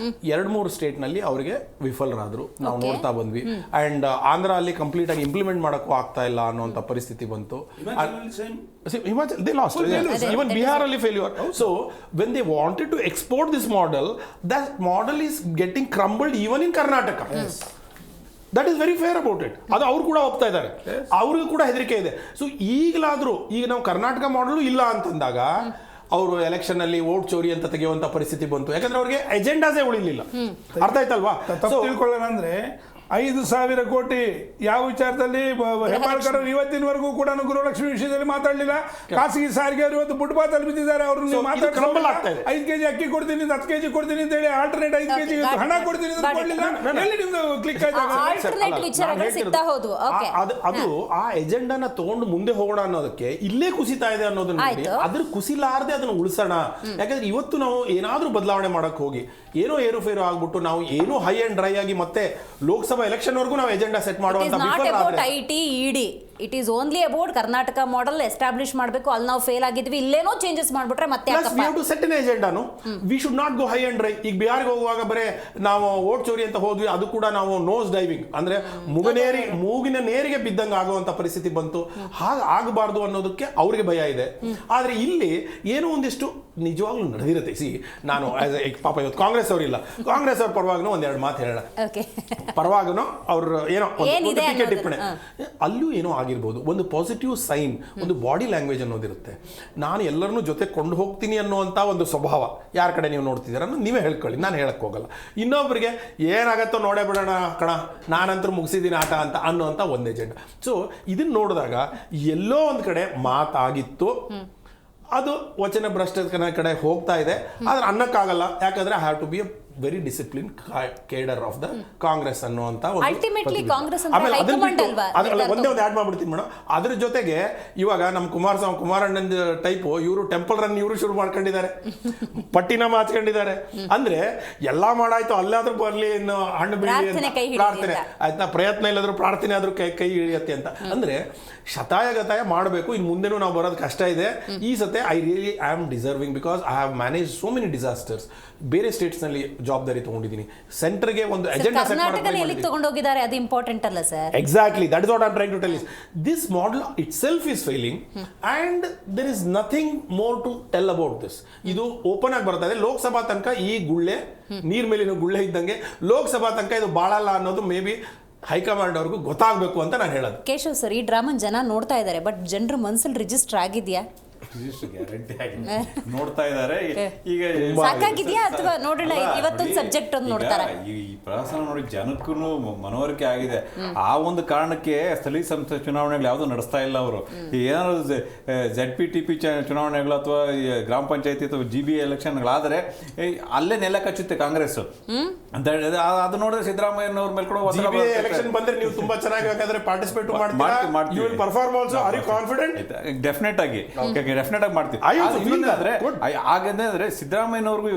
2-3 ಸ್ಟೇಟ್ನಲ್ಲಿ ಅವರಿಗೆ ವಿಫಲರಾದರು, ನಾವು ನೋಡ್ತಾ ಬಂದ್ವಿ. ಆ್ಯಂಡ್ ಆಂಧ್ರ ಅಲ್ಲಿ ಕಂಪ್ಲೀಟ್ ಆಗಿ ಇಂಪ್ಲಿಮೆಂಟ್ ಮಾಡೋಕ್ಕೂ ಆಗ್ತಾ ಇಲ್ಲ ಅನ್ನೋಂಥ ಪರಿಸ್ಥಿತಿ ಬಂತು. ಹಿಮಾಚಲ್ ದೇ ಲಾಸ್ಟ್, ಇವನ್ ಬಿಹಾರಲ್ಲಿ failure. So when they wanted to export this model, that model is getting crumbled even in Karnataka. That is very fair about it. ಅದು ಅವ್ರು ಕೂಡ ಒಪ್ತಾ ಇದ್ದಾರೆ, ಅವ್ರಿಗೂ ಕೂಡ ಹೆದರಿಕೆ ಇದೆ. ಸೊ ಈಗಲಾದರೂ ಈಗ ನಾವು ಕರ್ನಾಟಕ ಮಾಡಲು ಇಲ್ಲ ಅಂತಂದಾಗ ಅವರು ಎಲೆಕ್ಷನ್ ಅಲ್ಲಿ ವೋಟ್ ಚೋರಿ ಅಂತ ತೆಗೆಯುವಂತ ಪರಿಸ್ಥಿತಿ ಬಂತು. ಯಾಕಂದ್ರೆ ಅವ್ರಿಗೆ ಎಜೆಂಡಾಸೇ ಉಳಿಲಿಲ್ಲ. ಅರ್ಥ ಆಯ್ತಲ್ವಾ? ತಿಳ್ಕೊಳ್ಳೋಣ ಅಂದ್ರೆ 5,000 ಕೋಟಿ ಯಾವ ವಿಚಾರದಲ್ಲಿ ಹೆಬ್ಬಾಳ್ಕರ್ ಇವತ್ತಿನವರೆಗೂ ಕೂಡ ಗೃಹಲಕ್ಷ್ಮಿ ವಿಷಯದಲ್ಲಿ ಮಾತಾಡಲಿಲ್ಲ. ಖಾಸಗಿ ಸಾರಿಗೆ ಅವರು ಇವತ್ತು ಫುಟ್ಪಾತ್ ಅಲ್ಲಿ ಬಿದ್ದಿದ್ದಾರೆ. ಅವ್ರನ್ನ 5 ಕೆಜಿ ಅಕ್ಕಿ ಕೊಡ್ತೀನಿ, 10 ಕೆಜಿ ಕೊಡ್ತೀನಿ ಅಂತ ಹೇಳಿ ಆಲ್ಟರ್ನೇಟ್ 5 ಕೆಜಿ ಹಣ ಕೊಡ್ತೀನಿ ಅಂತ ಕೊಡ್ಲಿಲ್ಲ. ಎಲ್ಲಿ ನಿಮ್ದು ಕ್ಲಿಕ್ ಆಯ್ತು? ಅದು ಆ ಎಜೆಂಡಾನ ತಗೊಂಡು ಮುಂದೆ ಹೋಗೋಣ ಅನ್ನೋದಕ್ಕೆ ಇಲ್ಲೇ ಕುಸಿತಾ ಇದೆ ಅನ್ನೋದನ್ನ ನೋಡಿ ಅದ್ರ ಕುಸಿಲಾರದೆ ಅದನ್ನ ಉಳಿಸೋಣ. ಯಾಕಂದ್ರೆ ಇವತ್ತು ನಾವು ಏನಾದ್ರೂ ಬದಲಾವಣೆ ಮಾಡಕ್ ಹೋಗಿ ಏನೋ ಏರುಫೇರು ಆಗ್ಬಿಟ್ಟು ನಾವು ಏನೋ ಹೈ ಅಂಡ್ ಡ್ರೈ ಆಗಿ ಮತ್ತೆ ಲೋಕಸಭಾ ಎಲೆಕ್ಷನ್ ವರೆಗೂ ನಾವು ಎಜೆಂಡಾ ಸೆಟ್ ಮಾಡುವಂತ it is only about Karnataka model establish ಮಾಡಬೇಕು. ಅಲ್ಲಿ ನಾವು ಫೇಲ್ ಆಗಿದ್ವಿ, ಇಲ್ಲೇನೋ ಚೇಂಜಸ್ ಮಾಡ್ಬಿಟ್ರೆ ಮತ್ತೆ ಸೆಟ್ ಇನ್ ಎಜೆಂಡಾನು we should not go high and dry. ಈಗ ಬಿಹಾರ್ಗೆ ಹೋಗುವಾಗ ಬರೇ ನಾವು ವೋಟ್ ಚೋರಿ ಅಂತ ಹೋದ್ವಿ, ಅದು ಕೂಡ ನಾವು ನೋಸ್ ಡೈವಿಂಗ್ ಅಂದ್ರೆ ಮೂಗಿನ ನೇರಿಗೆ ಬಿದ್ದಂಗೆ ಆಗುವಂತ ಪರಿಸ್ಥಿತಿ ಬಂತು. ಹಾಗೆ ಆಗಬಾರ್ದು ಅನ್ನೋದಕ್ಕೆ ಅವ್ರಿಗೆ ಭಯ ಇದೆ. ಆದ್ರೆ ಇಲ್ಲಿ ಏನೋ ಒಂದಿಷ್ಟು ನಿಜವಾಗ್ಲೂ ನಡೆದಿರುತ್ತೆ. ನಾನು ಪಾಪ ಇವತ್ತು ಕಾಂಗ್ರೆಸ್ ಅವರಿಲ್ಲ, ಕಾಂಗ್ರೆಸ್ ಅವ್ರ ಪರವಾಗೂ ಒಂದೆರಡು ಮಾತು ಹೇಳೋಣ. ಪರವಾಗೂ ಅವ್ರ ಏನೋ ಟೀಕೆ ಟಿಪ್ಪಣಿ ಅಲ್ಲೂ ಏನೋ ಆಗಿರ್ಬೋದು. ಒಂದು ಪಾಸಿಟಿವ್ ಸೈನ್, ಒಂದು ಬಾಡಿ ಲ್ಯಾಂಗ್ವೇಜ್ ಅನ್ನೋದಿರುತ್ತೆ. ನಾನು ಎಲ್ಲರನ್ನೂ ಜೊತೆ ಕೊಂಡು ಹೋಗ್ತೀನಿ ಅನ್ನುವಂಥ ಒಂದು ಸ್ವಭಾವ ಯಾರ ಕಡೆ ನೀವು ನೋಡ್ತಿದ್ದೀರ ನೀವೇ ಹೇಳ್ಕೊಳ್ಳಿ, ನಾನು ಹೇಳಕ್ ಹೋಗಲ್ಲ. ಇನ್ನೊಬ್ಬರಿಗೆ ಏನಾಗತ್ತೋ ನೋಡೇ ಬಿಡೋಣ ಕಣ, ನಾನಂತರೂ ಮುಗಿಸಿದ್ದೀನಿ ಆಟ ಅಂತ ಅನ್ನೋಂಥ ಒಂದು ಎಜೆಂಡಾ. ಸೊ ಇದನ್ನ ನೋಡಿದಾಗ ಎಲ್ಲೋ ಒಂದು ಕಡೆ ಮಾತಾಗಿತ್ತು, ಅದು ವಚನ ಭ್ರಷ್ಟನ ಕಡೆ ಹೋಗ್ತಾ ಇದೆ. ಆದ್ರೆ ಅನ್ನಕ್ಕಾಗಲ್ಲ, ಯಾಕಂದ್ರೆ I have to be a very discipline cadre of the Congress ಅನ್ನುವಂತ ಒಂದೇ ಒಂದು ಆಡ್ ಮಾಡ್ಬಿಡ್ತೀನಿ ಮೇಡಮ್. ಅದ್ರ ಜೊತೆಗೆ ಇವಾಗ ನಮ್ಮ ಕುಮಾರಣ್ಣನ ಟೈಪು ಇವರು ಟೆಂಪಲ್ ರನ್ ಇವರು ಶುರು ಮಾಡ್ಕೊಂಡಿದ್ದಾರೆ, ಪಟ್ಟಿನಾಮ ಹಚ್ಕೊಂಡಿದ್ದಾರೆ. ಅಂದ್ರೆ ಎಲ್ಲಾ ಮಾಡಾಯ್ತು, ಅಲ್ಲಾದ್ರೂ ಬರ್ಲಿ, ಇನ್ನು ಹಣ್ಣು ಬೀಳಿ ಪ್ರಾರ್ಥನೆ ಆಯ್ತಾ, ಪ್ರಯತ್ನ ಇಲ್ಲಾದ್ರೂ ಪ್ರಾರ್ಥನೆ ಆದ್ರೂ ಕೈ ಹಿಡಿಯತ್ತೆ ಅಂತ. ಅಂದ್ರೆ ಶತಾಯಗತಾಯ ಮಾಡಬೇಕು. ಇನ್ನು ಮುಂದೆನೂ ನಾವು ಬರೋದು ಕಷ್ಟ ಇದೆ. ಈ ಸತೆ I really I am deserving because I have manage so many disasters. ಬೇರೆ ಸ್ಟೇಟ್ಸ್ ನಲ್ಲಿ ಜವಾಬ್ದಾರಿ ತಗೊಂಡಿದ್ದೀನಿ. ಸೆಂಟರ್ಗೆ ಒಂದು ಎಜೆಂಡಾ ಸೆಟ್ ಮಾಡಿ ತಗೊಂಡೋಗಿದ್ದಾರೆ, ಅದು ಇಂಪಾರ್ಟೆಂಟ್ ಅಲ್ಲ sir? Exactly, that is what I am trying to tell. This model itself is failing and there is nothing more to tell about this. ಇದು ಓಪನ್ ಆಗಿ ಬರ್ತಾ ಇದೆ. ಲೋಕಸಭಾ ತನಕ ಈ ಗುಳ್ಳೆ ನೀರ್ ಮೇಲಿನ ಗುಳ್ಳೆ ಇದ್ದಂಗೆ, ಲೋಕಸಭಾ ತನಕ ಇದು ಬಾಳಲ್ಲ ಅನ್ನೋದು ಮೇ ಬಿ ಹೈಕಮಾಂಡ್ ಅವ್ರಿಗೂ ಗೊತ್ತಾಗಬೇಕು ಅಂತ ನಾನು ಹೇಳೋದು. ಕೇಶವ್ ಸರ್, ಈ ಡ್ರಾಮನ್ ಜನ ನೋಡ್ತಾ ಇದ್ದಾರೆ, ಬಟ್ ಜನರ ಮನಸ್ಸಲ್ಲಿ ರಿಜಿಸ್ಟರ್ ಆಗಿದೆಯಾ? ಗ್ಯಾರಂಟಿ ಆಗಿ ನೋಡ್ತಾ ಇದ್ದಾರೆ. ಈಗ ಸಾಕಾಗಿದೆಯಾ ಅಥವಾ ನೋಡೋಣ ಇವತ್ತೊಂದು ಸಬ್ಜೆಕ್ಟ್ ಒಂದು ನೋಡ್ತಾರ? ಈ ಪ್ರವಾಸನ ನೋಡಿ ಜನಕ್ಕೂ ಮನವರಿಕೆ ಆಗಿದೆ. ಆ ಒಂದು ಕಾರಣಕ್ಕೆ ಸ್ಥಳೀಯ ಸಂಸ್ಥೆ ಚುನಾವಣೆಗಳು ಯಾವುದು ನಡೆಸ್ತಾ ಇಲ್ಲ ಅವರು. ಏನಾದ್ರು ZPTP ಚುನಾವಣೆಗಳು ಅಥವಾ ಗ್ರಾಮ ಪಂಚಾಯತಿ ಅಥವಾ GB ಎಲೆಕ್ಷನ್ಗಳಾದ್ರೆ ಅಲ್ಲೇ ನೆಲ ಕಚ್ಚುತ್ತೆ ಕಾಂಗ್ರೆಸ್. ಅದು ನೋಡಿದ್ರೆ ಸಿದ್ದರಾಮಯ್ಯನವ್ರ ಮೇಲೆ ಕೂಡ ಎಲೆಕ್ಷನ್ ಬಂದ್ರೆ ನೀವು ತುಂಬಾ ಚೆನ್ನಾಗಿ ಪಾರ್ಟಿಸಿಪೇಟ್ ಮಾಡ್ತೀವಿ, perform also. Are you confident? Definite ಆಗಿ ಮಾಡ್ತೀವಿ. ಹಾಗಂದ್ರೆ ಸಿದ್ದರಾಮಯ್ಯನವ್ರಿಗೂ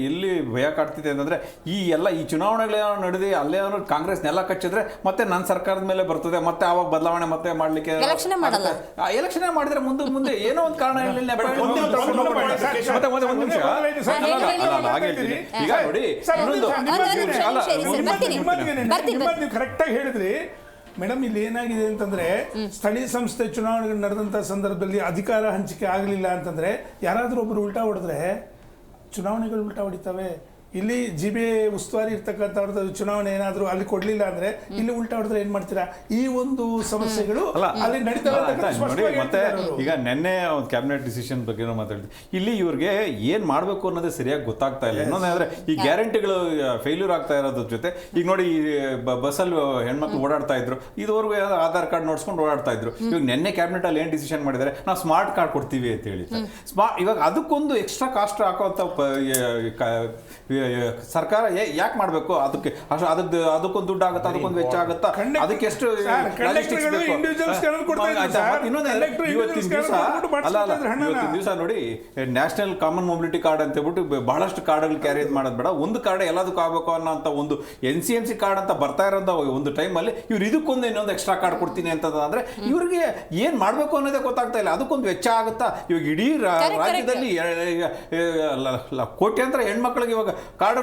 ಎಲ್ಲಿ ಭಯ ಕಾಡ್ತಿದೆ ಅಂತಂದ್ರೆ ಈ ಚುನಾವಣೆಗಳು ನಡೆದಿ ಅಲ್ಲೇ ಕಾಂಗ್ರೆಸ್ ನೆಲ ಕಚ್ಚಿದ್ರೆ ಮತ್ತೆ ನನ್ನ ಸರ್ಕಾರದ ಮೇಲೆ ಬರ್ತದೆ, ಮತ್ತೆ ಆವಾಗ ಬದಲಾವಣೆ ಮತ್ತೆ ಮಾಡ್ಲಿಕ್ಕೆ ಎಲೆಕ್ಷನ್ ಮಾಡಿದ್ರೆ ಮುಂದೆ ಏನೋ ಒಂದು ಕಾರಣ ಈಗ ನೋಡಿ ಕರೆಕ್ಟ್ ಆಗಿ ಹೇಳಿದ್ರಿ ಮೇಡಮ್. ಇಲ್ಲಿ ಏನಾಗಿದೆ ಅಂತಂದ್ರೆ, ಸ್ಥಳೀಯ ಸಂಸ್ಥೆ ಚುನಾವಣೆಗಳು ನಡೆದಂತ ಸಂದರ್ಭದಲ್ಲಿ ಅಧಿಕಾರ ಹಂಚಿಕೆ ಆಗಲಿಲ್ಲ ಅಂತಂದ್ರೆ ಯಾರಾದ್ರೂ ಒಬ್ರು ಉಲ್ಟಾ ಹೊಡೆದ್ರೆ ಚುನಾವಣೆಗಳು ಉಲ್ಟಾ ಹೊಡಿತವೆ. ಇಲ್ಲಿ GBA ಉಸ್ತುವಾರಿ ಇರ್ತಕ್ಕಂಥವ್ರದ್ದು ಚುನಾವಣೆ ಏನಾದ್ರು ಅಲ್ಲಿ ಕೊಡ್ಲಿಲ್ಲ ಅಂದ್ರೆ ಇಲ್ಲಿ ಉಲ್ಟಾ ಹೊಡೆದ್ರೆ ಏನ್ ಮಾಡ್ತೀರಾ? ಈ ಒಂದು ಸಮಸ್ಯೆಗಳು ಅಲ್ಲಿ ನಡೀತವೆ. ಮತ್ತೆ ಈಗ ನಿನ್ನೆ ಒಂದು ಕ್ಯಾಬಿನೆಟ್ ಡಿಸಿಷನ್ ಬಗ್ಗೆ ಮಾತಾಡ್ತೀವಿ. ಇಲ್ಲಿ ಇವ್ರಿಗೆ ಏನ್ ಮಾಡ್ಬೇಕು ಅನ್ನೋದೇ ಸರಿಯಾಗಿ ಗೊತ್ತಾಗ್ತಾ ಇಲ್ಲ. ಇನ್ನೊಂದಂದ್ರೆ ಈ ಗ್ಯಾರಂಟಿಗಳು ಫೇಲ್ಯೂರ್ ಆಗ್ತಾ ಇರೋದ್ರ ಜೊತೆ ಈಗ ನೋಡಿ ಬಸ್ಸಲ್ಲಿ ಹೆಣ್ಮಕ್ಳು ಓಡಾಡ್ತಾ ಇದ್ರು, ಇದುವರೆಗೂ ಆಧಾರ್ ಕಾರ್ಡ್ ನೋಡ್ಸ್ಕೊಂಡು ಓಡಾಡ್ತಾ ಇದ್ರು. ಇವಾಗ ನಿನ್ನೆ ಕ್ಯಾಬಿನೆಟ್ ಅಲ್ಲಿ ಏನ್ ಡಿಸಿಷನ್ ಮಾಡಿದ್ದಾರೆ, ನಾವು ಸ್ಮಾರ್ಟ್ ಕಾರ್ಡ್ ಕೊಡ್ತೀವಿ ಅಂತ ಹೇಳಿ. ಇವಾಗ ಅದಕ್ಕೊಂದು ಎಕ್ಸ್ಟ್ರಾ ಕಾಸ್ಟ್ ಹಾಕೋಂತ ಸರ್ಕಾರ ಯಾಕೆ ಮಾಡಬೇಕು? ಅದಕ್ಕೆ ಅದಕ್ಕೊಂದು ದುಡ್ಡು ಆಗುತ್ತಾ, ಅದಕ್ಕೊಂದು ವೆಚ್ಚ ಆಗುತ್ತಾ, ಅದಕ್ಕೆ ಎಷ್ಟು ಇವತ್ತಿನ ದಿವಸ ನೋಡಿ ನ್ಯಾಷನಲ್ ಕಾಮನ್ ಮೊಬಿಲಿಟಿ ಕಾರ್ಡ್ ಅಂತ ಹೇಳ್ಬಿಟ್ಟು ಬಹಳಷ್ಟು ಕಾರ್ಡ್ಗಳು ಕ್ಯಾರಿ ಮಾಡೋದು ಬೇಡ, ಒಂದು ಕಾರ್ಡ್ ಎಲ್ಲದಕ್ಕೂ ಆಗಬೇಕು ಅನ್ನೋ ಒಂದು NCMC ಕಾರ್ಡ್ ಅಂತ ಬರ್ತಾ ಇರೋದು ಒಂದು ಟೈಮಲ್ಲಿ ಇವ್ರು ಇದಕ್ಕೊಂದು ಇನ್ನೊಂದು ಎಕ್ಸ್ಟ್ರಾ ಕಾರ್ಡ್ ಕೊಡ್ತೀನಿ ಅಂತಂದ್ರೆ ಇವ್ರಿಗೆ ಏನ್ ಮಾಡ್ಬೇಕು ಅನ್ನೋದೇ ಗೊತ್ತಾಗ್ತಾ ಇಲ್ಲ. ಅದಕ್ಕೊಂದು ವೆಚ್ಚ ಆಗುತ್ತಾ? ಇವಾಗ ಇಡೀ ರಾಜ್ಯದಲ್ಲಿ ಕೋಟ್ಯಾಂತರ ಹೆಣ್ಮಕ್ಳಿಗೆ ಇವಾಗ ಕಾರ್ಡ್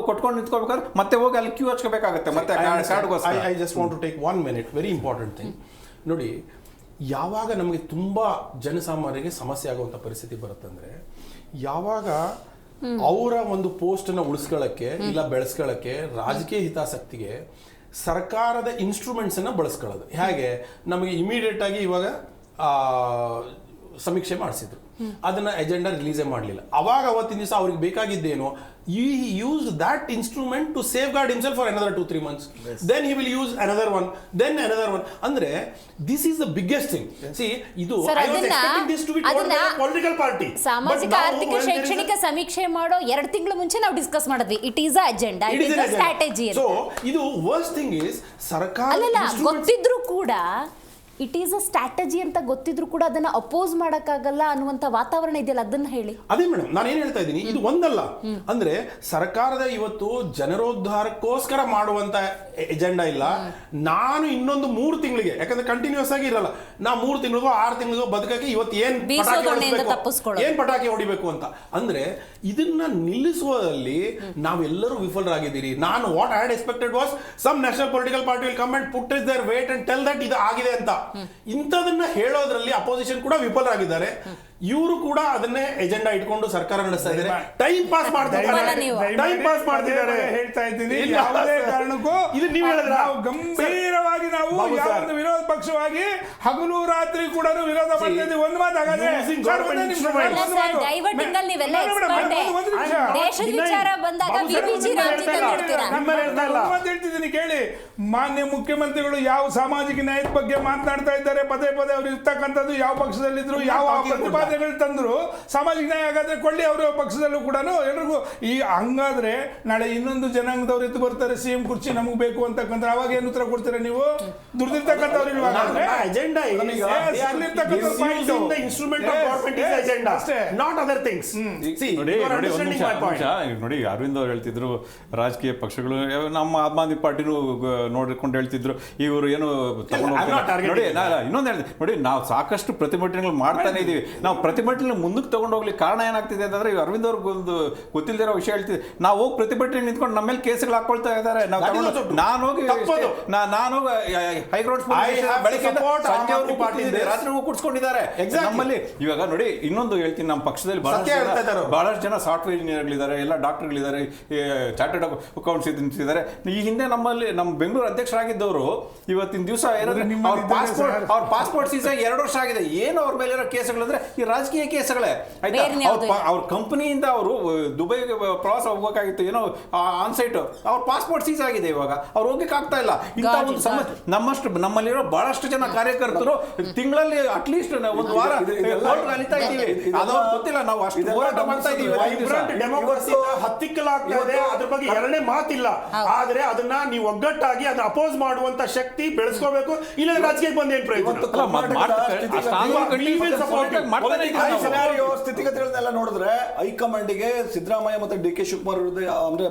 ಕೊಟ್ಕೊಂಡು ನಿಂತ್ಕೋಬೇಕಾದ್ರೆ ಮತ್ತೆ ಹೋಗಿ ಅಲ್ಲಿ ಕ್ಯೂ ಹಚ್ಕೋಬೇಕಾಗುತ್ತೆ ಮತ್ತೆ ಕಾರ್ಡ್ಗೋಸ್ಕರ. I just want to take 1 minute, very important thing. ನೋಡಿ, ಯಾವಾಗ ನಮಗೆ ತುಂಬ ಜನಸಾಮಾನ್ಯರಿಗೆ ಸಮಸ್ಯೆ ಆಗುವಂಥ ಪರಿಸ್ಥಿತಿ ಬರುತ್ತಂದ್ರೆ, ಯಾವಾಗ ಅವರ ಒಂದು ಪೋಸ್ಟನ್ನು ಉಳಿಸ್ಕೊಳ್ಳೋಕ್ಕೆ ಇಲ್ಲ ಬೆಳೆಸ್ಕೊಳ್ಳೋಕ್ಕೆ ರಾಜಕೀಯ ಹಿತಾಸಕ್ತಿಗೆ ಸರ್ಕಾರದ ಇನ್ಸ್ಟ್ರೂಮೆಂಟ್ಸನ್ನು ಬಳಸ್ಕೊಳ್ಳೋದು. ಹೇಗೆ ನಮಗೆ ಇಮಿಡಿಯೇಟ್ ಆಗಿ ಇವಾಗ ಸಮೀಕ್ಷೆ ಮಾಡಿಸಿದ್ರು, ಅದನ್ನ ಎಜೆಂಡಾ ರಿಲೀಸೇ ಮಾಡಲಿಲ್ಲ. ಅವಾಗ ಅವತ್ತಿನ ದಿವಸ ಅವ್ರಿಗೆ ಬೇಕಾಗಿದ್ದೇನು, he used that instrument to safeguard himself for another 2-3 months. Then he will use another one, then another one. Andre, this is the biggest thing. See, idu I was expecting this to be told by a political party. ಸಾಮಾಜಿಕ ಆರ್ಥಿಕ ಶೈಕ್ಷಣಿಕ ಸಮೀಕ್ಷೆ ಮಾಡೋ 2 ತಿಂಗಳ ಮುಂಚೆ ನಾವು discuss ಮಾಡಿದ್ವಿ. It is a agenda, it is a strategy. So, ಇದು worst thing is ಸರ್ಕಾರ ಅಲ್ಲ ಗೊತ್ತಿದ್ರು ಕೂಡ ಇಟ್ ಈಸ್ ಅ ಸ್ಟ್ರಾಟಜಿ ಅಂತ ಗೊತ್ತಿದ್ರು ಕೂಡ ಅದನ್ನ ಅಪೋಸ್ ಮಾಡಕ್ಕಾಗಲ್ಲ ಅನ್ನುವಂತ ವಾತಾವರಣ ಇದೆಯಲ್ಲ, ಅದನ್ನ ಹೇಳಿ. ಅದೇ ಮೇಡಮ್, ನಾನು ಏನ್ ಹೇಳ್ತಾ ಇದ್ದೀನಿ, ಇದು ಒಂದಲ್ಲ. ಅಂದ್ರೆ ಸರ್ಕಾರದ ಇವತ್ತು ಜನರೋದ್ಧಾರಕ್ಕೋಸ್ಕರ ಮಾಡುವಂತ ಎಜೆಂಡಾ ಇಲ್ಲ. ನಾನು ಇನ್ನೊಂದು 3 ತಿಂಗಳಿಗೆ, ಯಾಕಂದ್ರೆ ಕಂಟಿನ್ಯೂಸ್ ಆಗಿ ಇರಲ್ಲ, ನಾ 3 ತಿಂಗಳಿಗೋ 6 ತಿಂಗಳಿಗೋ ಬದುಕಕ್ಕೆ ಇವತ್ತು ಏನ್ ಪಟಾಕಿ ಹೊಡಿಬೇಕು ಅಂತ. ಅಂದ್ರೆ ಇದನ್ನ ನಿಲ್ಲಿಸುವಲ್ಲಿ ನಾವೆಲ್ಲರೂ ವಿಫಲರಾಗಿದ್ದೀರಿ. ನಾನು what I had expected was some national political party will come and put is their weight and tell that ಇದು ಆಗಿದೆ ಅಂತ. ಇಂಥದನ್ನ ಹೇಳೋದ್ರಲ್ಲಿ ಅಪೋಸಿಷನ್ ಕೂಡ ವಿಫಲರಾಗಿದ್ದಾರೆ. ಇವರು ಕೂಡ ಅದನ್ನೇ ಎಜೆಂಡಾ ಇಟ್ಕೊಂಡು ಸರ್ಕಾರ ನಡೆಸ್ತಾ ಇದ್ದಾರೆ, ಟೈಮ್ ಪಾಸ್ ಮಾಡ್ತಿದ್ದಾರೆ. ಹೇಳ್ತಾ ಇದ್ದೀನಿ, ಯಾವುದೇ ಕಾರಣಕ್ಕೂ ಇದು ನೀವು ಹೇಳಿದ್ರೆ ನಾವು ಗಂಭೀರವಾಗಿ ನಾವು ಯಾವೊಂದು ವಿರೋಧ ಪಕ್ಷವಾಗಿ ಹಗಲು ರಾತ್ರಿ ಕೂಡ ವಿರೋಧ ಮಾಡ್ತಿದ್ದೀವಿ. ಒಂದು ಮಾತು ಹಾಗಾದ್ರೆ ಹೇಳ್ತಿದ್ದೀನಿ ಕೇಳಿ. ಮಾನ್ಯ ಮುಖ್ಯಮಂತ್ರಿಗಳು ಯಾವ ಸಾಮಾಜಿಕ ನ್ಯಾಯದ ಬಗ್ಗೆ ಮಾತನಾಡ್ತಾ ಇದ್ದಾರೆ, ಪದೇ ಪದೇ ಅವ್ರು ಇರ್ತಕ್ಕಂಥದ್ದು ಯಾವ ಪಕ್ಷದಲ್ಲಿದ್ರು, ಯಾವ ಪ್ರತಿಪಾದನೆಗಳು ತಂದ್ರು, ಸಾಮಾಜಿಕ ನ್ಯಾಯ ಹಾಗಾದ್ರೆ ಕೊಳ್ಳಿ ಅವರ ಪಕ್ಷದಲ್ಲೂ ಕೂಡ ಎಲ್ರಿಗೂ. ಈ ಹಂಗಾದ್ರೆ ನಾಳೆ ಇನ್ನೊಂದು ಜನಾಂಗದವ್ರು ಎದ್ದು ಬರ್ತಾರೆ, CM ಕುರ್ಚಿ ನಮಗ್ ಬೇಕು ಅಂತಕ್ಕಂಥ, ಅವಾಗ ಏನು ಉತ್ತರ ಕೊಡ್ತೀರಾ ನೀವು? ದುಡ್ದಿರ್ತಕ್ಕಂಥವ್ರು ಇಲ್ವಾ? ಅಜೆಂಡಾ ನೋಡಿ, ಅರವಿಂದ್ ಅವ್ರು ಹೇಳ್ತಿದ್ರು ರಾಜಕೀಯ ಪಕ್ಷಗಳು, ನಮ್ಮ ಆಮ್ ಆದ್ಮಿ ಪಾರ್ಟಿನೂ ನೋಡಿಕೊಂಡು ಹೇಳ್ತಿದ್ರು ಇವರು ಏನು ತಗೊಂಡು ನೋಡಿ. ಇನ್ನೊಂದು ಹೇಳ್ತೀನಿ ನೋಡಿ, ನಾವು ಸಾಕಷ್ಟು ಪ್ರತಿಭಟನೆಗಳು ಮಾಡ್ತಾನೆ ಇದೀವಿ. ನಾವು ಪ್ರತಿಭಟನೆ ಮುಂದಕ್ಕೆ ತಗೊಂಡು ಹೋಗ್ಲಿಕ್ಕೆ ಕಾರಣ ಏನಾಗ್ತಿದೆ ಅಂತಂದ್ರೆ, ಅರವಿಂದ್ ಅವ್ರಿಗೆ ಒಂದು ಗೊತ್ತಿಲ್ಲದಿರೋ ವಿಷಯ ಹೇಳ್ತಿದ್ದೆ. ನಾವು ಹೋಗಿ ಪ್ರತಿಭಟನೆ ನಿಂತ್ಕೊಂಡು ನಮ್ಮ ಮೇಲೆ ಕೇಸ್ಗಳು ಹಾಕೊಳ್ತಾ ಇದ್ದಾರೆ. ನಾನು ಹೋಗಿ ಹೈಕೋರ್ಟ್ ಬೆಳಗ್ಗೆ ರಾತ್ರಿ ಕೂಡ್ಸ್ಕೊಂಡಿದ್ದಾರೆ ನಮ್ಮಲ್ಲಿ. ಇವಾಗ ನೋಡಿ, ಇನ್ನೊಂದು ಹೇಳ್ತೀನಿ, ನಮ್ಮ ಪಕ್ಷದಲ್ಲಿ ಬಹಳಷ್ಟು ಜನ ಸಾಫ್ಟ್ವೇರ್ ಇಂಜಿನಿಯರ್ಗಳಿದ್ದಾರೆ, ಎಲ್ಲ ಡಾಕ್ಟರ್ಗಳಿದ್ದಾರೆ, ಚಾರ್ಟರ್ಡ್ ಅಕೌಂಟ್ಸ್ ಇದ್ದಾರೆ. ಈ ಹಿಂದೆ ನಮ್ಮಲ್ಲಿ ನಮ್ಮ ಬೆಂಗಳೂರು ಅಧ್ಯಕ್ಷರಾಗಿದ್ದವರು ಇವತ್ತಿನ ದಿವಸ ಅವ್ರ ಪಾಸ್ಪೋರ್ಟ್ ಸೀಸಾ 2 ವರ್ಷ ಆಗಿದೆ. ಏನು ಅವ್ರ ಮೇಲೆ ಇರೋ ಕೇಸ್ಗಳಂದ್ರೆ ಈ ರಾಜಕೀಯ ಕೇಸ್ಗಳೇ. ಆಯ್ತಾ, ಅವ್ರ ಕಂಪನಿಯಿಂದ ಅವರು ದುಬೈಗೆ ಪ್ರವಾಸ ಹೋಗ್ಬೇಕಾಗಿತ್ತು, ಏನೋ ಆನ್ಸೈಟ್, ಅವ್ರ ಪಾಸ್ಪೋರ್ಟ್ ಸೀಸ್ ಆಗಿದೆ. ಇವಾಗ ಅವ್ರು ಹೋಗಕ್ಕೆ ಆಗ್ತಾ ಇಲ್ಲ. ಇಂಥ ಒಂದು ಸಮಸ್ಯೆ ನಮ್ಮಲ್ಲಿರೋ ಬಹಳಷ್ಟು ಜನ ಕಾರ್ಯಕರ್ತರು ತಿಂಗಳಲ್ಲಿ ಅಟ್ಲೀಸ್ಟ್ 1 ವಾರ ಅಲಿತಾ ಇದ್ದೀವಿ. ಅದವ್ರು ಗೊತ್ತಿಲ್ಲ, ನಾವು ಅಷ್ಟು ಹೋರಾಟ ಮಾಡ್ತಾ ಇದ್ದೀವಿ. ಡೆಮೋಕ್ರಸಿ ಹತ್ತಿಕ್ಕಲಾಗ್ತದೆ, ಅದ್ರ ಬಗ್ಗೆ ಎರಡನೇ ಮಾತಿಲ್ಲ. ಆದ್ರೆ ಅದನ್ನ ನೀವು ಒಗ್ಗಟ್ಟಾಗಿ ಅದನ್ನ ಅಪೋಸ್ ಮಾಡುವಂತ ಶಕ್ತಿ ಬೆಳೆಸ್ಕೋಬೇಕು. ಇಲ್ಲ ರಾಜಕೀಯಕ್ಕೆ ಬಂದ ಏನ್ ಪ್ರಯೋಜನ? ಸ್ಥಿತಿಗತಿಗಳನ್ನೆಲ್ಲ ನೋಡಿದ್ರೆ ಹೈಕಮಾಂಡಿಗೆ ಸಿದ್ದರಾಮಯ್ಯ ಮತ್ತೆ DK ಶಿವಕುಮಾರ್ ವಿರುದ್ಧ ಅಂದ್ರೆ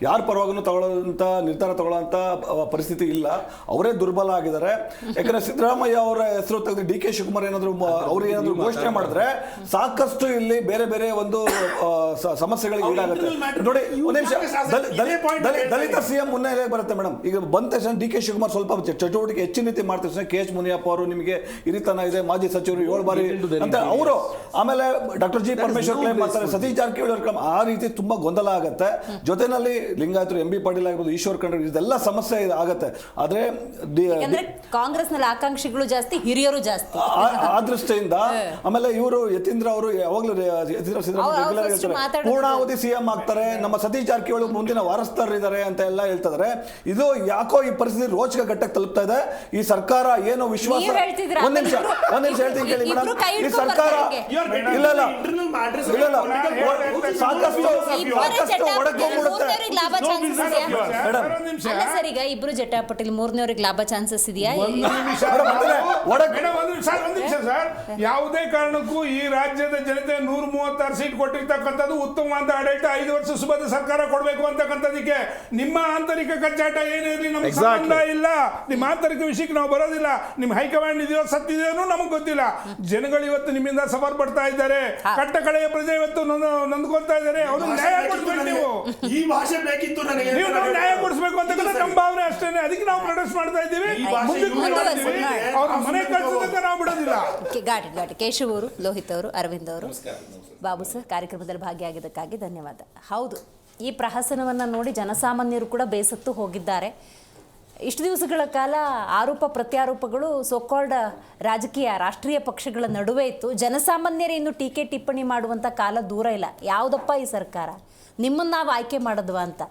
ಯಾರ ಪರವಾಗೂ ತಗೊಳ್ಳೋಂತ ನಿರ್ಧಾರ ತಗೊಳ್ಳೋಂತ ಪರಿಸ್ಥಿತಿ ಇಲ್ಲ. ಅವರೇ ದುರ್ಬಲ ಆಗಿದ್ದಾರೆ. ಯಾಕಂದ್ರೆ ಸಿದ್ದರಾಮಯ್ಯ ಅವರ ಹೆಸರು ತೆಗೆದು DK ಶಿವಕುಮಾರ್ ಏನಾದ್ರು ಅವ್ರು ಏನಾದ್ರು ಘೋಷಣೆ ಮಾಡಿದ್ರೆ ಸಾಕಷ್ಟು ಇಲ್ಲಿ ಬೇರೆ ಬೇರೆ ಒಂದು ಸಮಸ್ಯೆಗಳಿಗೆ ಈಡಾಗುತ್ತೆ. ನೋಡಿ, ಒಂದ್ ನಿಮಿಷ, ದಲಿತ CM ಮುನ್ನೆಲೆಗೆ ಬರುತ್ತೆ ಮೇಡಮ್. ಈಗ ಬಂದ ತಕ್ಷಣ DK ಶಿವಕುಮಾರ್ ಸ್ವಲ್ಪ ಚಟುವಟಿಕೆ ಹೆಚ್ಚಿನ ರೀತಿ ಮಾಡ್ತಿರ್ತಾರೆ. KH ಮುನಿಯಪ್ಪ ಅವರು ನಿಮಗೆ ಹಿರಿತನ ಇದೆ, ಮಾಜಿ ಸಚಿವರು 7 ಬಾರಿ ಅಂತ ಅವರು. ಆಮೇಲೆ ಡಾಕ್ಟರ್ G ಪರಮೇಶ್ವರ್ ಕ್ಲೇಮ್ ಮಾಡ್ತಾರೆ, ಸತೀಶ್ ಜಾರಕಿಹೊಳಿ ಅವ್ರ ಕ್ಲೇಮ್. ಆ ರೀತಿ ತುಂಬಾ ಗೊಂದಲ ಆಗುತ್ತೆ. ಜೊತೆನಲ್ಲಿ ಲಿಂಗಾಯತರು MB ಪಾಟೀಲ್ ಆಗಿರ್ಬೋದು, ಈಶ್ವರ್ ಖಂಡ್ರೆ, ಇದೆಲ್ಲ ಸಮಸ್ಯೆ ಆಗುತ್ತೆ. ಆದ್ರೆ ಕಾಂಗ್ರೆಸ್ ನಲ್ಲಿ ಆಕಾಂಕ್ಷಿಗಳು ಜಾಸ್ತಿ, ಹಿರಿಯರು ಜಾಸ್ತಿ. ಆ ದೃಷ್ಟಿಯಿಂದ ಆಮೇಲೆ ಇವರು ಯತೀಂದ್ರ ಅವರು ಯಾವಾಗಲೂ ಪೂರ್ಣಾವಧಿ CM ಆಗ್ತಾರೆ, ನಮ್ಮ ಸತೀಶ್ ಜಾರಕಿಹೊಳಿ ಮುಂದಿನ ವಾರಸ್ಥರಿದ್ದಾರೆ ಅಂತ ಎಲ್ಲ ಹೇಳ್ತಿದ್ದಾರೆ. ಇದು ಯಾಕೋ ಈ ಪರಿಸ್ಥಿತಿ ರೋಚಕ ಘಟ್ಟಕ್ಕೆ ತಲುಪ್ತಾ ಇದೆ. ಈ ಸರ್ಕಾರ ಏನೋ ವಿಶ್ವಾಸ, ಒಂದ್ ನಿಮಿಷ ಹೇಳ್ತೀನಿ ಕೇಳಿ ಮೇಡಮ್. ಈ ಸರ್ಕಾರ ಇಲ್ಲ ಸಾಕಷ್ಟು ಒಡಕೋಗ್ಬಿಡುತ್ತೆ. ಲಾಭ ಚಾನ್ಸಸ್ ಇದೆಯಾ? ಅಲ್ಲ ಸರ್, ಈಗ ಇಬ್ರು ಜಟಾಪಟಿಲಿ ಮೂರನೇವ್ರಿಗೆ ಲಾಭ ಚಾನ್ಸಸ್ ಇದೆಯಾ? ಒಂದ್ ನಿಮಿಷ ಸರ್, ಯಾವುದೇ ಕಾರಣಕ್ಕೂ ಈ ರಾಜ್ಯದ ಜನತೆ 136 ಸೀಟ್ ಕೊಟ್ಟಿರ್ತಕ್ಕಂಥದ್ದು ಉತ್ತಮವಾದ ಆಡಳಿತ, 5 ವರ್ಷ ಸುಭದ್ರ ಸರ್ಕಾರ ಕೊಡಬೇಕು ಅಂತಕ್ಕಂಥದಕ್ಕೆ ನಿಮ್ಮ ಆಂತರಿಕ ಕಚ್ಚಾಟ ಏನಿರಲಿ ನಮ್ಗೆ ಸಂಬಂಧ ಇಲ್ಲ. ನಿಮ್ಮ ಆಂತರಿಕ ವಿಷಯಕ್ಕೆ ನಾವು ಬರೋದಿಲ್ಲ. ನಿಮ್ಮ ಹೈಕಮಾಂಡ್ ಇದೆಯೋ ಸತ್ತಿದೆಯೋ ನಮಗೆ ಗೊತ್ತಿಲ್ಲ. ಜನಗಳು ಇವತ್ತು ನಿಮ್ಮಿಂದ ಸಫರ್ ಪಡ್ತಾ ಇದ್ದಾರೆ. ಕಟ್ಟ ಕಡೆಯ ಪ್ರಜೆ ಇವತ್ತು ನೊಂದ್ಕೊಳ್ತಾ ಇದ್ದಾರೆ. ಅವ್ರು ನ್ಯಾಯ ಕೊಡಿಸ್ಬೇಕು. ನೀವು ಈ ಭಾಷೆ ಬೇಕಿತ್ತು ನನಗೆ, ನೀವು ನ್ಯಾಯ ಕೊಡಿಸ್ಬೇಕು ಅಂತಕ್ಕಂಥ ನಮ್ಮ ಭಾವನೆ ಅಷ್ಟೇನೆ. ಅದಕ್ಕೆ ನಾವು ಪ್ರೊಟೆಸ್ಟ್ ಮಾಡ್ತಾ ಇದ್ದೀವಿ. ಅವ್ರ ಮನೆ ಕಳ್ಸೋದಕ್ಕೆ ನಾವು ಬಿಡೋದಿಲ್ಲ. ಘಾಟಿ ಕೇಶವ್ ಅವರು, ಲೋಹಿತ್ ಅವರು, ಅರವಿಂದ್ ಅವರು, ಬಾಬು ಸರ್ ಕಾರ್ಯಕ್ರಮದಲ್ಲಿ ಭಾಗಿಯಾಗಿದ್ದಕ್ಕಾಗಿ ಧನ್ಯವಾದ. ಹೌದು, ಈ ಪ್ರಹಸನವನ್ನು ನೋಡಿ ಜನಸಾಮಾನ್ಯರು ಕೂಡ ಬೇಸತ್ತು ಹೋಗಿದ್ದಾರೆ. ಇಷ್ಟು ದಿವಸಗಳ ಕಾಲ ಆರೋಪ ಪ್ರತ್ಯಾರೋಪಗಳು ಸೋಕಾಲ್ಡ್ ರಾಜಕೀಯ ರಾಷ್ಟ್ರೀಯ ಪಕ್ಷಗಳ ನಡುವೆ ಇತ್ತು. ಜನಸಾಮಾನ್ಯರೇ ಇನ್ನು ಟೀಕೆ ಟಿಪ್ಪಣಿ ಮಾಡುವಂಥ ಕಾಲ ದೂರ ಇಲ್ಲ. ಯಾವುದಪ್ಪ ಈ ಸರ್ಕಾರ, ನಿಮ್ಮನ್ನು ನಾವು ಆಯ್ಕೆ ಮಾಡೋದ್ವಾ ಅಂತ.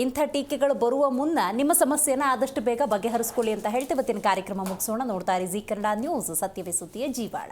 ಇಂಥ ಟೀಕೆಗಳು ಬರುವ ಮುನ್ನ ನಿಮ್ಮ ಸಮಸ್ಯೆನ ಆದಷ್ಟು ಬೇಗ ಬಗೆಹರಿಸ್ಕೊಳ್ಳಿ ಅಂತ ಹೇಳ್ತೇವೆ. ಇವತ್ತಿನ ಕಾರ್ಯಕ್ರಮ ಮುಗಿಸೋಣ. ನೋಡ್ತಾ ಇರಿ ಜೀ ಕನ್ನಡ ನ್ಯೂಸ್, ಸತ್ಯವೇ ಸುದ್ದಿಯ ಜೀವಾಳ.